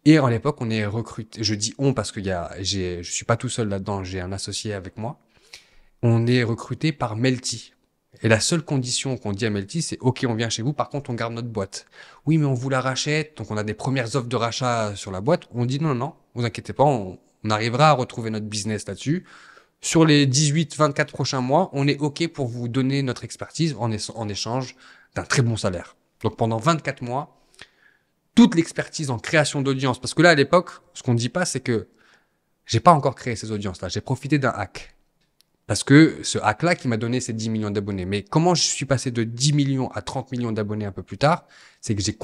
Et à l'époque, on est recruté. Je dis on parce que je suis pas tout seul là-dedans, j'ai un associé avec moi. On est recruté par Melty. Et la seule condition qu'on dit à Melty, c'est OK, on vient chez vous, par contre, on garde notre boîte. Oui, mais on vous la rachète. Donc, on a des premières offres de rachat sur la boîte. On dit non, vous inquiétez pas, on arrivera à retrouver notre business là-dessus. Sur les 18-24 prochains mois, on est OK pour vous donner notre expertise en échange d'un très bon salaire. Donc, pendant 24 mois, toute l'expertise en création d'audience. Parce que là, à l'époque, ce qu'on ne dit pas, c'est que j'ai pas encore créé ces audiences-là. J'ai profité d'un hack. Parce que ce hack-là qui m'a donné ces 10 millions d'abonnés. Mais comment je suis passé de 10 millions à 30 millions d'abonnés un peu plus tard? C'est que j'ai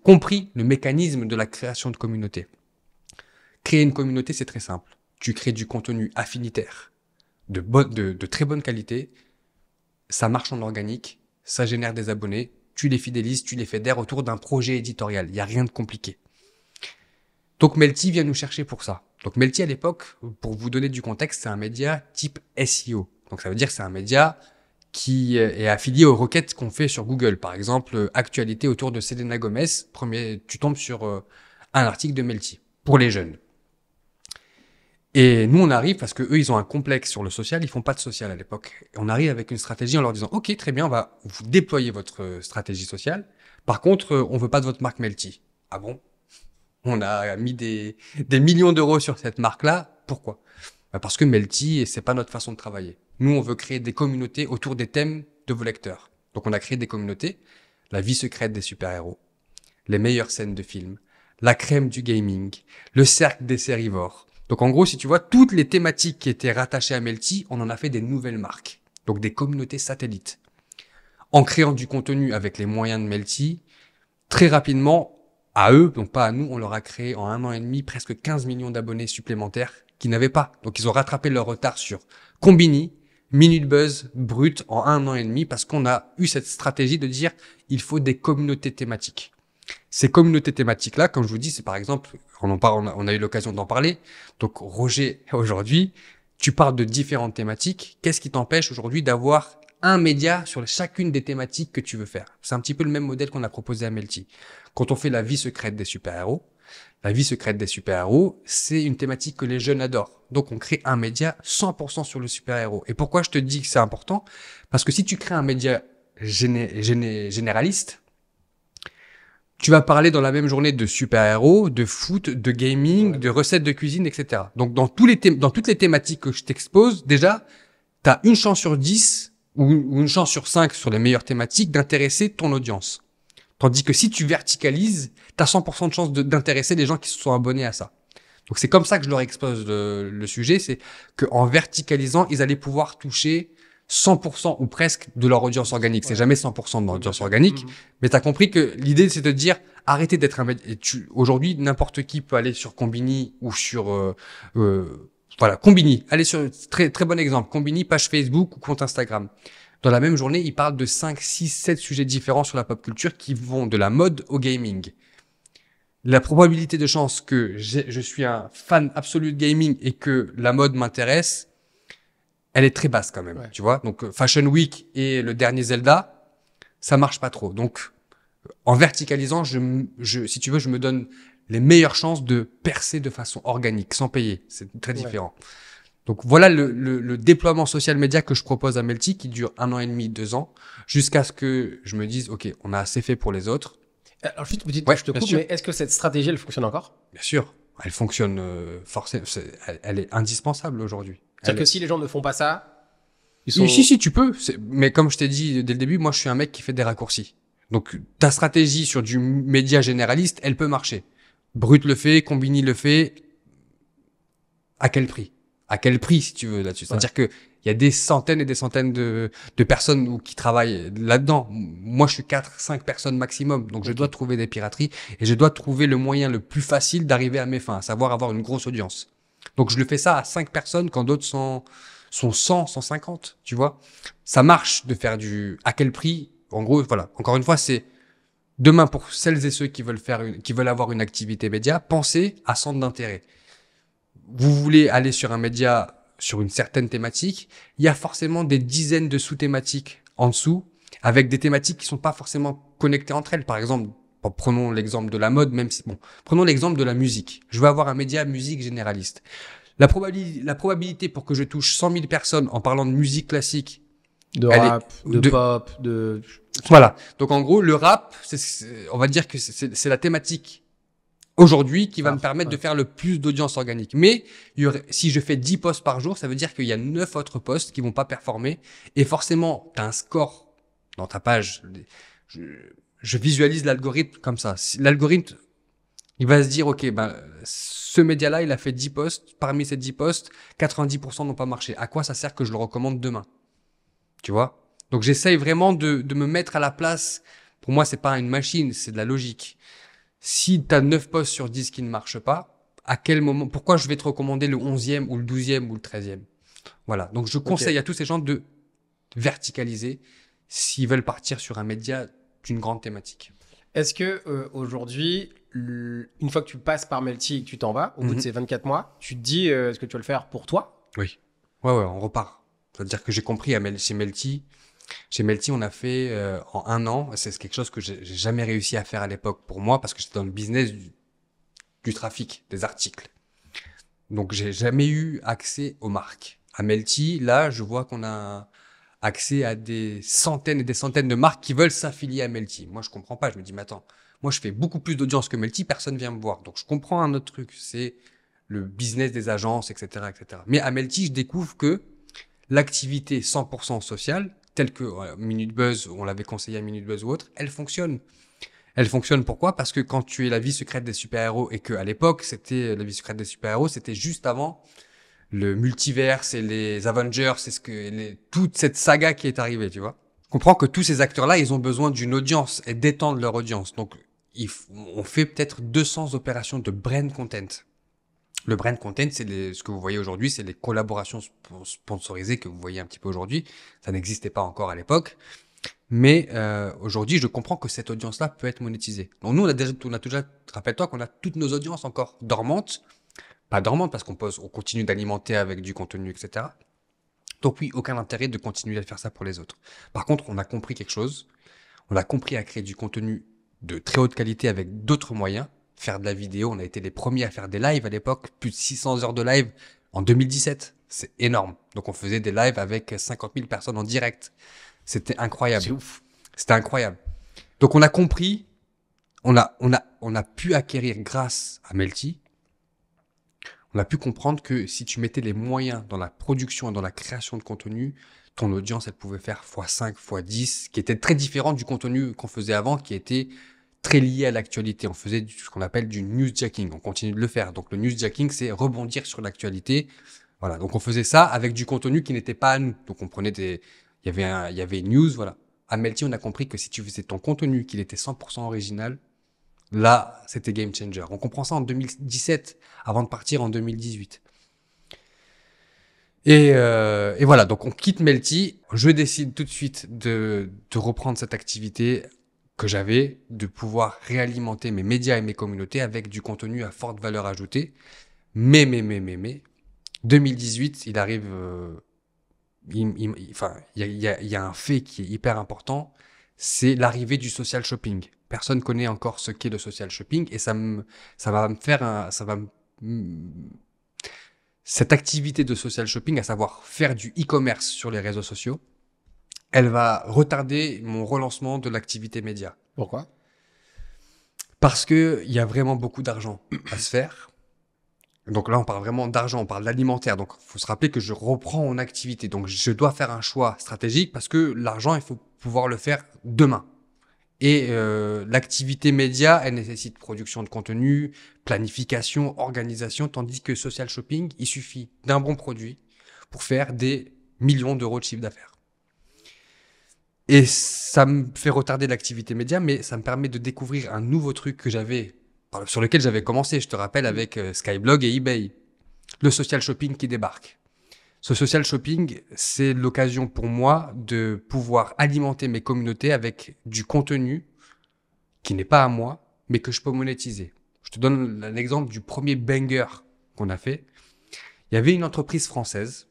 compris le mécanisme de la création de communauté. Créer une communauté, c'est très simple. Tu crées du contenu affinitaire, de très bonne qualité. Ça marche en organique. Ça génère des abonnés. Tu les fidélises, tu les fédères autour d'un projet éditorial. Il n'y a rien de compliqué. Donc Melty vient nous chercher pour ça. Donc Melty à l'époque, pour vous donner du contexte, c'est un média type SEO. Donc ça veut dire que c'est un média qui est affilié aux requêtes qu'on fait sur Google. Par exemple, actualité autour de Selena Gomez, tu tombes sur un article de Melty pour les jeunes. Et nous, on arrive parce que eux, ils ont un complexe sur le social, ils font pas de social à l'époque. Et on arrive avec une stratégie en leur disant, OK, très bien, on va vous déployer votre stratégie sociale. Par contre, on veut pas de votre marque Melty. Ah bon? On a mis des millions d'euros sur cette marque-là. Pourquoi? Parce que Melty, c'est pas notre façon de travailler. Nous, on veut créer des communautés autour des thèmes de vos lecteurs. Donc, on a créé des communautés. La vie secrète des super-héros, les meilleures scènes de films, la crème du gaming, le cercle des sérivores. Donc, en gros, si tu vois, toutes les thématiques qui étaient rattachées à Melty, on en a fait des nouvelles marques. Donc, des communautés satellites. En créant du contenu avec les moyens de Melty, très rapidement, à eux, donc pas à nous, on leur a créé en 1 an et demi presque 15 millions d'abonnés supplémentaires qu'ils n'avaient pas. Donc, ils ont rattrapé leur retard sur Combini, Minute Buzz, Brut en 1 an et demi parce qu'on a eu cette stratégie de dire il faut des communautés thématiques. Ces communautés thématiques-là, comme je vous dis, c'est par exemple, on a eu l'occasion d'en parler. Donc, Roger, aujourd'hui, tu parles de différentes thématiques. Qu'est-ce qui t'empêche aujourd'hui d'avoir un média sur chacune des thématiques que tu veux faire? C'est un petit peu le même modèle qu'on a proposé à Melty. Quand on fait la vie secrète des super-héros, c'est une thématique que les jeunes adorent. Donc, on crée un média 100% sur le super-héros. Et pourquoi je te dis que c'est important? Parce que si tu crées un média généraliste, tu vas parler dans la même journée de super-héros, de foot, de gaming, de recettes de cuisine, etc. Donc, dans toutes les thématiques que je t'expose, déjà, tu as une chance sur 10 ou une chance sur 5 sur les meilleures thématiques d'intéresser ton audience. Tandis que si tu verticalises, tu as 100% de chance d'intéresser les gens qui se sont abonnés à ça. Donc, c'est comme ça que je leur expose le sujet. C'est qu'en verticalisant, ils allaient pouvoir toucher 100% ou presque de leur audience organique. C'est jamais 100% de leur audience organique. Mais tu as compris que l'idée, c'est de dire, arrêtez d'être un média. Aujourd'hui, n'importe qui peut aller sur Combini ou sur, Combini. Allez sur, très bon exemple. Combini, page Facebook ou compte Instagram. Dans la même journée, ils parlent de 5, 6, 7 sujets différents sur la pop culture qui vont de la mode au gaming. La probabilité de chance que je suis un fan absolu de gaming et que la mode m'intéresse, elle est très basse quand même, tu vois. Donc, Fashion Week et le dernier Zelda, ça marche pas trop. Donc, en verticalisant, si tu veux, je me donne les meilleures chances de percer de façon organique, sans payer. C'est très différent. Donc voilà le déploiement social média que je propose à Melty qui dure 1 an et demi, 2 ans, jusqu'à ce que je me dise, OK, on a assez fait pour les autres. Alors juste petite, je te coupe, mais est-ce que cette stratégie, elle fonctionne encore? Bien sûr, elle fonctionne forcément, elle est indispensable aujourd'hui. C'est-à-dire que si les gens ne font pas ça, ils sont... Si, tu peux. Mais comme je t'ai dit dès le début, moi je suis un mec qui fait des raccourcis. Donc ta stratégie sur du média généraliste, elle peut marcher. Brut le fait, Combini le fait. À quel prix? À quel prix, si tu veux, là-dessus. C'est-à-dire que il y a des centaines et des centaines de personnes qui travaillent là-dedans. Moi, je suis 4-5 personnes maximum. Donc, je dois trouver des pirateries et je dois trouver le moyen le plus facile d'arriver à mes fins, à savoir avoir une grosse audience. Donc, je le fais ça à 5 personnes quand d'autres sont sont 100, 150, tu vois. Ça marche de faire à quel prix? En gros, voilà. Encore une fois, c'est demain pour celles et ceux qui veulent avoir une activité média, pensez à centre d'intérêt. Vous voulez aller sur un média sur une certaine thématique, il y a forcément des dizaines de sous-thématiques en dessous avec des thématiques qui sont pas forcément connectées entre elles. Par exemple, prenons l'exemple de la mode, prenons l'exemple de la musique. Je veux avoir un média musique généraliste. La probabilité pour que je touche 100 000 personnes en parlant de musique classique, de rap, de pop, Voilà. Donc, en gros, le rap, on va dire que c'est la thématique aujourd'hui qui va me permettre de faire le plus d'audience organique. Mais si je fais 10 posts par jour, ça veut dire qu'il y a 9 autres posts qui vont pas performer. Et forcément, tu as un score dans ta page. Je visualise l'algorithme comme ça. L'algorithme, il va se dire, OK, ce média-là, il a fait 10 posts. Parmi ces 10 posts, 90% n'ont pas marché. À quoi ça sert que je le recommande demain? Tu vois? Donc, j'essaye vraiment de me mettre à la place. Pour moi, c'est pas une machine, c'est de la logique. Si tu as 9 posts sur 10 qui ne marchent pas, à quel moment, pourquoi je vais te recommander le 11e ou le 12e ou le 13e? Voilà. Donc, je conseille à tous ces gens de verticaliser s'ils veulent partir sur un média d'une grande thématique. Est-ce que aujourd'hui, une fois que tu passes par Melty et que tu t'en vas, au bout de ces 24 mois, tu te dis, est-ce que tu vas le faire pour toi? Oui. Ouais, on repart. C'est-à-dire que j'ai compris chez Melty, on a fait en 1 an, c'est quelque chose que j'ai jamais réussi à faire à l'époque pour moi parce que j'étais dans le business du trafic, des articles. Donc, j'ai jamais eu accès aux marques. À Melty, là, je vois qu'on a accès à des centaines et des centaines de marques qui veulent s'affilier à Melty. Moi, je comprends pas. Je me dis, mais attends, moi, je fais beaucoup plus d'audience que Melty, personne vient me voir. Donc, je comprends un autre truc, c'est le business des agences, etc., etc. Mais à Melty, je découvre que l'activité 100% sociale, telle que Minute Buzz, on l'avait conseillé à Minute Buzz ou autre, elle fonctionne. Elle fonctionne pourquoi? Parce que quand tu es la vie secrète des super-héros et que à l'époque, c'était la vie secrète des super-héros, c'était juste avant le multiverse et les Avengers, c'est toute cette saga qui est arrivée, tu vois. Je comprends que tous ces acteurs-là, ils ont besoin d'une audience et d'étendre leur audience. Donc, on fait peut-être 200 opérations de brand content. Le brand content, c'est ce que vous voyez aujourd'hui, c'est les collaborations sponsorisées que vous voyez un petit peu aujourd'hui. Ça n'existait pas encore à l'époque. Mais aujourd'hui, je comprends que cette audience-là peut être monétisée. Donc nous, on a déjà, rappelle-toi qu'on a toutes nos audiences encore dormantes. Pas dormantes parce qu'on continue d'alimenter avec du contenu, etc. Donc oui, aucun intérêt de continuer à faire ça pour les autres. Par contre, on a compris quelque chose. On a compris à créer du contenu de très haute qualité avec d'autres moyens. Faire de la vidéo, on a été les premiers à faire des lives à l'époque, plus de 600 heures de live en 2017. C'est énorme. Donc on faisait des lives avec 50 000 personnes en direct. C'était incroyable. C'est ouf. C'était incroyable. Donc on a compris, on a pu acquérir grâce à Melty, on a pu comprendre que si tu mettais les moyens dans la production et dans la création de contenu, ton audience, elle pouvait faire x5, x10, qui était très différent du contenu qu'on faisait avant, qui était très lié à l'actualité. On faisait ce qu'on appelle du newsjacking. On continue de le faire. Donc, le newsjacking, c'est rebondir sur l'actualité. Voilà. Donc, on faisait ça avec du contenu qui n'était pas à nous. Donc, on prenait il y avait une news, voilà. À Melty, on a compris que si tu faisais ton contenu, qu'il était 100% original, là, c'était game changer. On comprend ça en 2017, avant de partir en 2018. Et voilà, donc on quitte Melty. Je décide tout de suite de reprendre cette activité que j'avais, de pouvoir réalimenter mes médias et mes communautés avec du contenu à forte valeur ajoutée. Mais, 2018, il arrive, il y a un fait qui est hyper important, c'est l'arrivée du social shopping. Personne connaît encore ce qu'est le social shopping et cette activité de social shopping, à savoir faire du e-commerce sur les réseaux sociaux, elle va retarder mon relancement de l'activité média. Pourquoi? Parce que il y a vraiment beaucoup d'argent à se faire. Donc là, on parle vraiment d'argent, on parle d'alimentaire. Donc, il faut se rappeler que je reprends en activité. Donc, je dois faire un choix stratégique parce que l'argent, il faut pouvoir le faire demain. Et l'activité média, elle nécessite production de contenu, planification, organisation, tandis que social shopping, il suffit d'un bon produit pour faire des millions d'euros de chiffre d'affaires. Et ça me fait retarder l'activité média, mais ça me permet de découvrir un nouveau truc sur lequel j'avais commencé, je te rappelle, avec Skyblog et eBay. Le social shopping qui débarque. Ce social shopping, c'est l'occasion pour moi de pouvoir alimenter mes communautés avec du contenu qui n'est pas à moi, mais que je peux monétiser. Je te donne l'exemple du premier banger qu'on a fait. Il y avait une entreprise française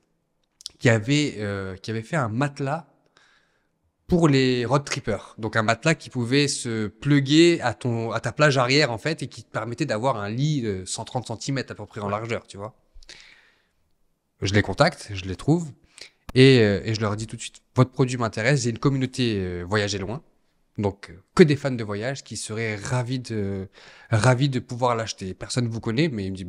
qui avait fait un matelas pour les road trippers. Donc un matelas qui pouvait se plugger à ta plage arrière en fait et qui te permettait d'avoir un lit de 130 cm à peu près en largeur, tu vois. Je les contacte, je les trouve et je leur dis tout de suite, votre produit m'intéresse, j'ai une communauté voyager loin. Donc, que des fans de voyage qui seraient ravis de pouvoir l'acheter. Personne ne vous connaît, mais il me dit,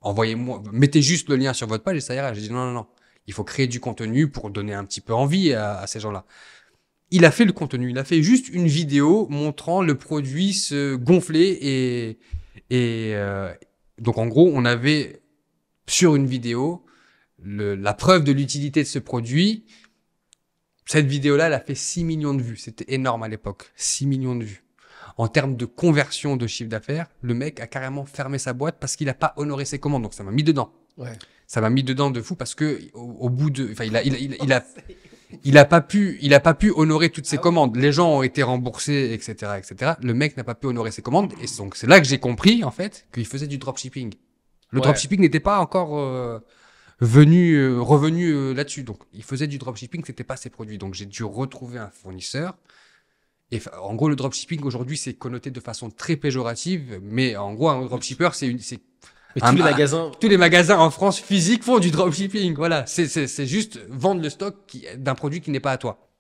envoyez-moi, mettez juste le lien sur votre page et ça ira. J'ai dit, non. Il faut créer du contenu pour donner un petit peu envie à ces gens-là. Il a fait le contenu. Il a fait juste une vidéo montrant le produit se gonfler donc, en gros, on avait sur une vidéo la preuve de l'utilité de ce produit. Cette vidéo-là, elle a fait 6 millions de vues. C'était énorme à l'époque. 6 millions de vues. En termes de conversion de chiffre d'affaires, le mec a carrément fermé sa boîte parce qu'il n'a pas honoré ses commandes. Donc, ça m'a mis dedans. Ouais. Ça m'a mis dedans de fou parce que au bout de, enfin, il a pas pu honorer toutes ses commandes. Les gens ont été remboursés, etc. Le mec n'a pas pu honorer ses commandes. Et donc, c'est là que j'ai compris, en fait, qu'il faisait du dropshipping. Le dropshipping n'était pas encore, revenu là-dessus. Donc, il faisait du dropshipping, c'était pas ses produits. Donc, j'ai dû retrouver un fournisseur. Et en gros, le dropshipping aujourd'hui, c'est connoté de façon très péjorative. Mais en gros, un dropshipper, tous les magasins en France physiques font du dropshipping. Voilà, c'est juste vendre le stock d'un produit qui n'est pas à toi.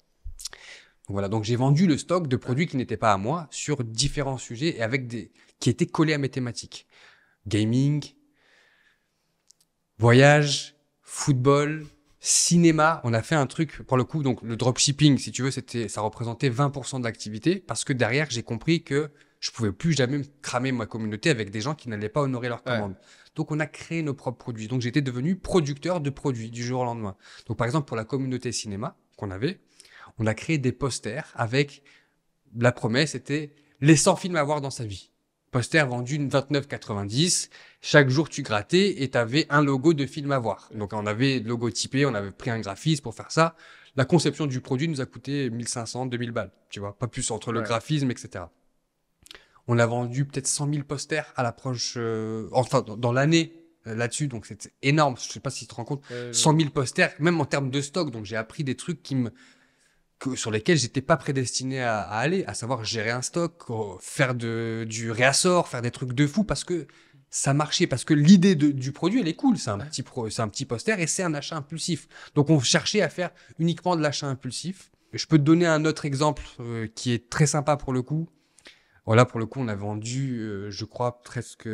Donc, voilà, donc j'ai vendu le stock de produits qui n'étaient pas à moi sur différents sujets et qui étaient collés à mes thématiques. Gaming, voyage, football, cinéma. On a fait un truc, pour le coup, donc le dropshipping, si tu veux, ça représentait 20% de l'activité parce que derrière, j'ai compris que je pouvais plus jamais cramer ma communauté avec des gens qui n'allaient pas honorer leurs commandes. Donc, on a créé nos propres produits. Donc, j'étais devenu producteur de produits du jour au lendemain. Donc, par exemple, pour la communauté cinéma qu'on avait, on a créé des posters avec la promesse, c'était les 100 films à voir dans sa vie. Poster vendu 29,90. Chaque jour, tu grattais et tu avais un logo de film à voir. Donc, on avait logotypé, on avait pris un graphiste pour faire ça. La conception du produit nous a coûté 1500, 2000 balles. Tu vois, pas plus entre le graphisme, etc. On a vendu peut-être 100 000 posters à l'approche, dans l'année là-dessus. Donc, c'était énorme. Je sais pas si tu te rends compte. 100 000 posters, même en termes de stock. Donc, j'ai appris des trucs sur lesquels j'étais pas prédestiné à aller, à savoir gérer un stock, faire du réassort, faire des trucs de fou parce que ça marchait, parce que l'idée du produit, elle est cool. C'est un petit poster et c'est un achat impulsif. Donc, on cherchait à faire uniquement de l'achat impulsif. Je peux te donner un autre exemple qui est très sympa pour le coup. Voilà, pour le coup, on a vendu, je crois, presque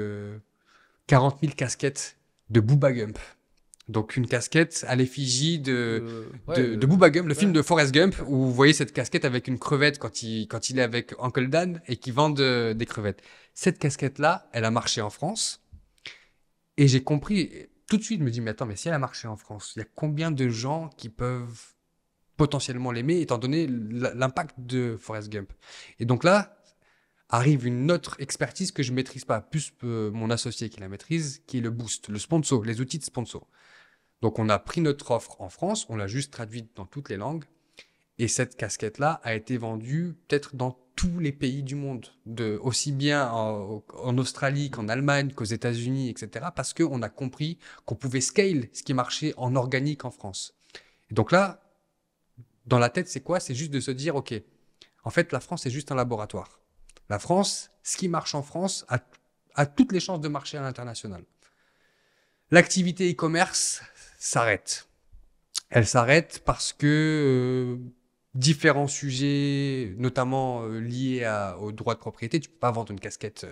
40 000 casquettes de Booba Gump. Donc, une casquette à l'effigie de Booba Gump, le film de Forrest Gump, où vous voyez cette casquette avec une crevette quand il est avec Uncle Dan et qui vend des crevettes. Cette casquette-là, elle a marché en France. Et j'ai compris, tout de suite, je me dis, mais attends, mais si elle a marché en France, il y a combien de gens qui peuvent potentiellement l'aimer, étant donné l'impact de Forrest Gump? Et donc là, arrive une autre expertise que je maîtrise pas, plus mon associé qui la maîtrise, qui est le boost, le sponsor, les outils de sponsor. Donc, on a pris notre offre en France, on l'a juste traduite dans toutes les langues. Et cette casquette-là a été vendue peut-être dans tous les pays du monde, aussi bien en Australie qu'en Allemagne, qu'aux États-Unis, etc. Parce qu'on a compris qu'on pouvait scale ce qui marchait en organique en France. Et donc là, dans la tête, c'est quoi? C'est juste de se dire, OK, en fait, la France est juste un laboratoire. La France, ce qui marche en France a toutes les chances de marcher à l'international. L'activité e-commerce s'arrête. Elle s'arrête parce que différents sujets, notamment liés aux droits de propriété, tu peux pas vendre une casquette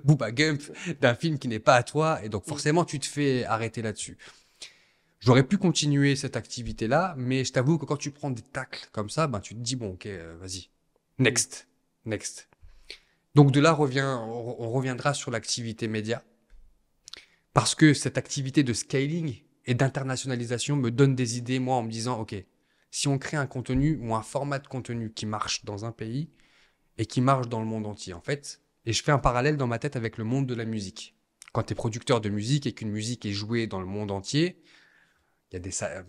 Booba Gump d'un film qui n'est pas à toi, et donc forcément tu te fais arrêter là-dessus. J'aurais pu continuer cette activité-là, mais je t'avoue que quand tu prends des tacles comme ça, ben tu te dis bon, ok, vas-y, next. Donc de là on reviendra sur l'activité média, parce que cette activité de scaling et d'internationalisation me donne des idées, moi, en me disant, OK, si on crée un contenu ou un format de contenu qui marche dans un pays et qui marche dans le monde entier, en fait, et je fais un parallèle dans ma tête avec le monde de la musique. Quand tu es producteur de musique et qu'une musique est jouée dans le monde entier, Il y a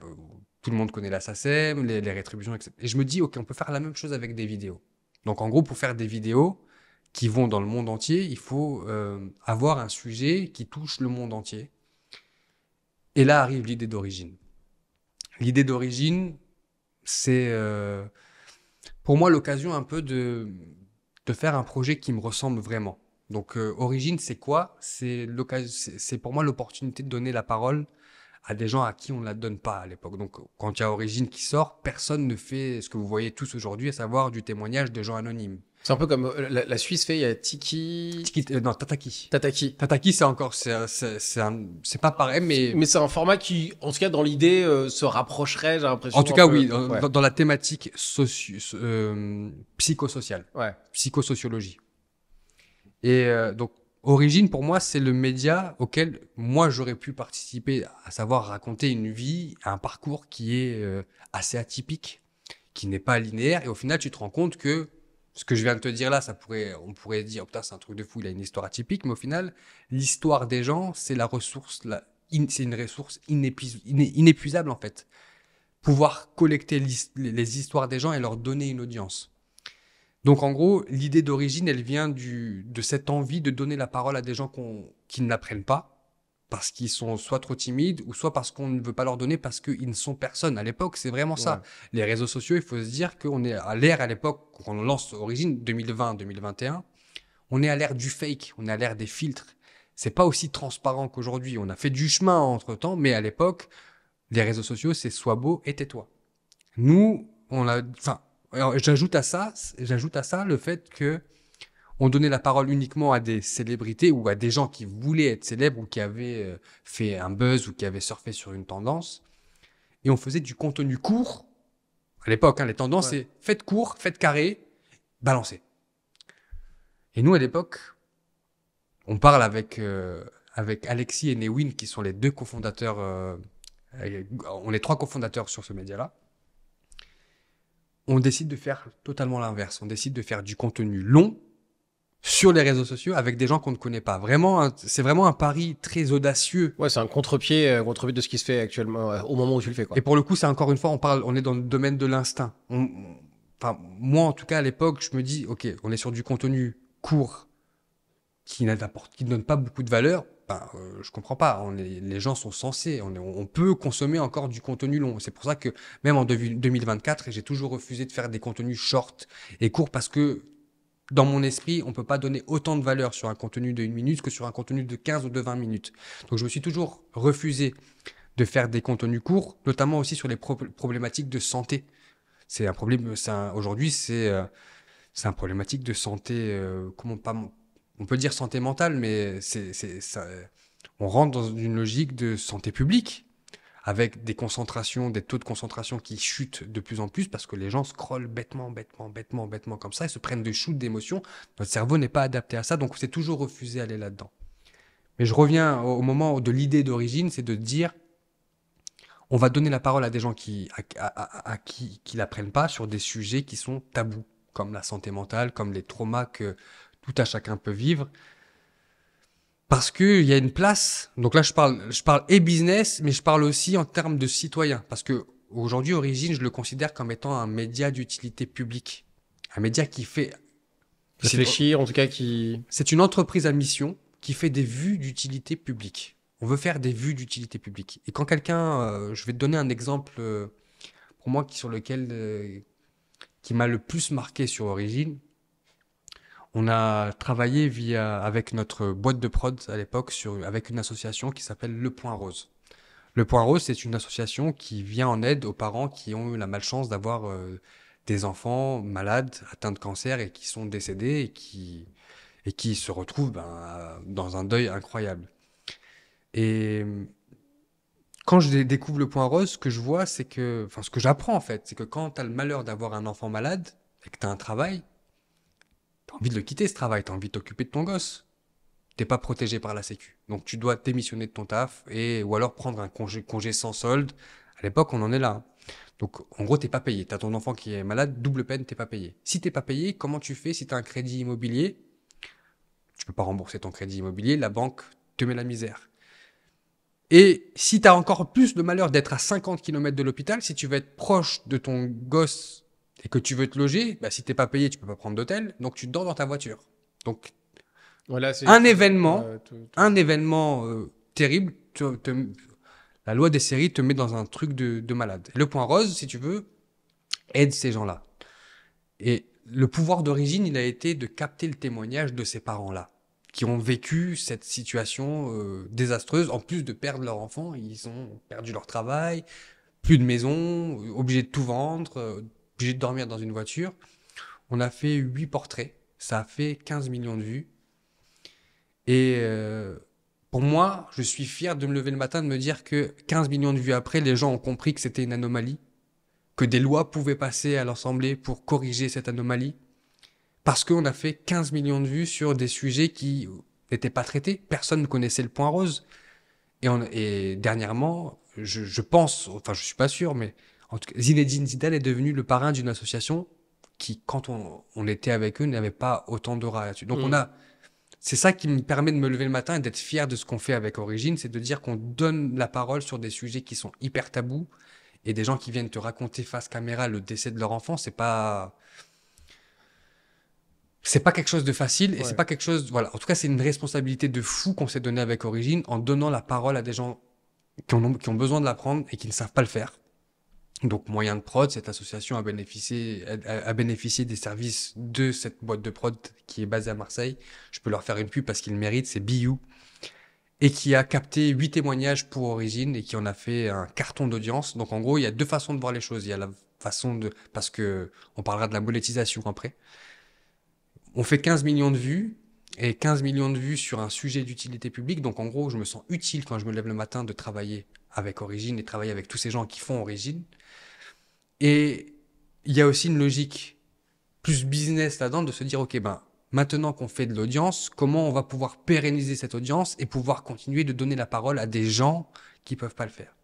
tout le monde connaît la SACEM, les rétributions, etc. Et je me dis, OK, on peut faire la même chose avec des vidéos. Donc, en gros, pour faire des vidéos qui vont dans le monde entier, il faut avoir un sujet qui touche le monde entier. Et là arrive l'idée d'origine. L'idée d'origine, c'est pour moi l'occasion un peu de faire un projet qui me ressemble vraiment. Donc, origine, c'est quoi? C'est pour moi l'opportunité de donner la parole à des gens à qui on ne la donne pas à l'époque. Donc, quand il y a Origine qui sort, personne ne fait ce que vous voyez tous aujourd'hui, à savoir du témoignage de gens anonymes. C'est un peu comme la Suisse fait, il y a Non, Tataki. Tataki. Tataki, c'est encore, c'est pas pareil, mais. Mais c'est un format qui, en tout cas, dans l'idée, se rapprocherait, j'ai l'impression. En tout cas, peu... oui, ouais. dans la thématique psychosociale, Ouais. psychosociologie. Et donc, Origine, pour moi, c'est le média auquel moi, j'aurais pu participer, à savoir raconter une vie, un parcours qui est assez atypique, qui n'est pas linéaire. Et au final, tu te rends compte que ce que je viens de te dire là, on pourrait dire, putain, c'est un truc de fou, il a une histoire atypique. Mais au final, l'histoire des gens, c'est c'est une ressource inépuisable, en fait. Pouvoir collecter les histoires des gens et leur donner une audience. Donc, en gros, l'idée d'origine, elle vient de cette envie de donner la parole à des gens qui ne l'apprennent pas, parce qu'ils sont soit trop timides, ou soit parce qu'on ne veut pas leur donner parce qu'ils ne sont personne. À l'époque, c'est vraiment ça. Ouais. Les réseaux sociaux, il faut se dire qu'on est à l'ère, à l'époque, quand on lance Origine, 2020-2021, on est à l'ère du fake, on est à l'ère des filtres. C'est pas aussi transparent qu'aujourd'hui. On a fait du chemin entre-temps, mais à l'époque, les réseaux sociaux, c'est sois beau et tais-toi. Nous, alors, j'ajoute à ça le fait que on donnait la parole uniquement à des célébrités ou à des gens qui voulaient être célèbres ou qui avaient fait un buzz ou qui avaient surfé sur une tendance. Et on faisait du contenu court. À l'époque, les tendances, c'est faites court, faites carré, balancez. Et nous, à l'époque, on parle avec Alexis et Newin, qui sont les deux cofondateurs. On est 3 cofondateurs sur ce média-là. On décide de faire totalement l'inverse. On décide de faire du contenu long sur les réseaux sociaux avec des gens qu'on ne connaît pas. C'est vraiment un pari très audacieux. Ouais, c'est un contre-pied de ce qui se fait actuellement au moment où tu le fais, quoi. Et pour le coup, c'est encore une fois, on est dans le domaine de l'instinct. Enfin, moi, en tout cas, à l'époque, je me dis, OK, on est sur du contenu court qui ne donne pas beaucoup de valeur. Je comprends pas. Les gens sont censés. On peut consommer encore du contenu long. C'est pour ça que même en 2024, j'ai toujours refusé de faire des contenus short et courts parce que dans mon esprit, on peut pas donner autant de valeur sur un contenu de 1 minute que sur un contenu de 15 ou de 20 minutes. Donc, je me suis toujours refusé de faire des contenus courts, notamment aussi sur les problématiques de santé. C'est un problème. Aujourd'hui, c'est un problématique de santé. On peut dire santé mentale, mais on rentre dans une logique de santé publique avec des taux de concentration qui chutent de plus en plus parce que les gens scrollent bêtement comme ça et se prennent des shoots d'émotions. Notre cerveau n'est pas adapté à ça, donc on s'est toujours refusé d'aller là-dedans. Mais je reviens au moment de l'idée d'origine, c'est de dire on va donner la parole à des gens qui l'apprennent pas sur des sujets qui sont tabous, comme la santé mentale, comme les traumas que tout à chacun peut vivre. Parce qu'il y a une place. Donc là, je parle et business, mais je parle aussi en termes de citoyen. Parce que aujourd'hui, Origine, je le considère comme étant un média d'utilité publique. Un média qui fait réfléchir, en tout cas, qui. C'est une entreprise à mission qui fait des vues d'utilité publique. On veut faire des vues d'utilité publique. Et quand quelqu'un, je vais te donner un exemple pour moi qui m'a le plus marqué sur Origine. On a travaillé avec notre boîte de prod à l'époque avec une association qui s'appelle Le Point Rose. Le Point Rose, c'est une association qui vient en aide aux parents qui ont eu la malchance d'avoir des enfants malades, atteints de cancer et qui sont décédés et qui se retrouvent dans un deuil incroyable. Et quand je découvre Le Point Rose, ce que je vois, ce que j'apprends en fait, c'est que quand tu as le malheur d'avoir un enfant malade et que tu as un travail, t'as envie de le quitter ce travail, t'as envie de t'occuper de ton gosse. T'es pas protégé par la sécu. Donc tu dois démissionner de ton taf ou alors prendre un congé sans solde. À l'époque, on en est là. Donc en gros, t'es pas payé. T'as ton enfant qui est malade, double peine, t'es pas payé. Si t'es pas payé, comment tu fais si t'as un crédit immobilier? Tu peux pas rembourser ton crédit immobilier, la banque te met la misère. Et si tu as encore plus de malheur d'être à 50 km de l'hôpital, si tu veux être proche de ton gosse et que tu veux te loger, bah, si t'es pas payé, tu peux pas prendre d'hôtel, donc tu dors dans ta voiture. Donc, Voilà, un événement terrible, la loi des séries te met dans un truc de malade. Et le point rose, si tu veux, aide ces gens-là. Et le pouvoir d'origine, il a été de capter le témoignage de ces parents-là, qui ont vécu cette situation désastreuse. En plus de perdre leur enfant, ils ont perdu leur travail, plus de maison, obligés de tout vendre, obligés de dormir dans une voiture. On a fait 8 portraits, ça a fait 15 millions de vues. Et pour moi, je suis fier de me lever le matin, de me dire que 15 millions de vues après, les gens ont compris que c'était une anomalie, que des lois pouvaient passer à l'Assemblée pour corriger cette anomalie, parce qu'on a fait 15 millions de vues sur des sujets qui n'étaient pas traités. Personne ne connaissait le point rose. Et dernièrement, je pense, enfin je suis pas sûr, mais en tout cas, Zinedine Zidane est devenu le parrain d'une association qui, quand on était avec eux, n'avait pas autant d'aura là-dessus. Donc c'est ça qui me permet de me lever le matin et d'être fier de ce qu'on fait avec Origine, c'est de dire qu'on donne la parole sur des sujets qui sont hyper tabous, et des gens qui viennent te raconter face caméra le décès de leur enfant, c'est pas quelque chose de facile, et c'est pas quelque chose, voilà. En tout cas, c'est une responsabilité de fou qu'on s'est donné avec Origine, en donnant la parole à des gens qui ont besoin de l'apprendre et qui ne savent pas le faire. Donc, Moyen de Prod, cette association a bénéficié des services de cette boîte de prod qui est basée à Marseille. Je peux leur faire une pub parce qu'ils le méritent, c'est BU. Et qui a capté 8 témoignages pour Origine et qui en a fait un carton d'audience. Donc, en gros, il y a 2 façons de voir les choses. Il y a la façon parce que on parlera de la monétisation après. On fait 15 millions de vues. Et 15 millions de vues sur un sujet d'utilité publique. Donc, en gros, je me sens utile quand je me lève le matin de travailler avec Origine et travailler avec tous ces gens qui font Origine. Et il y a aussi une logique plus business là-dedans de se dire, OK, maintenant qu'on fait de l'audience, comment on va pouvoir pérenniser cette audience et pouvoir continuer de donner la parole à des gens qui peuvent pas le faire.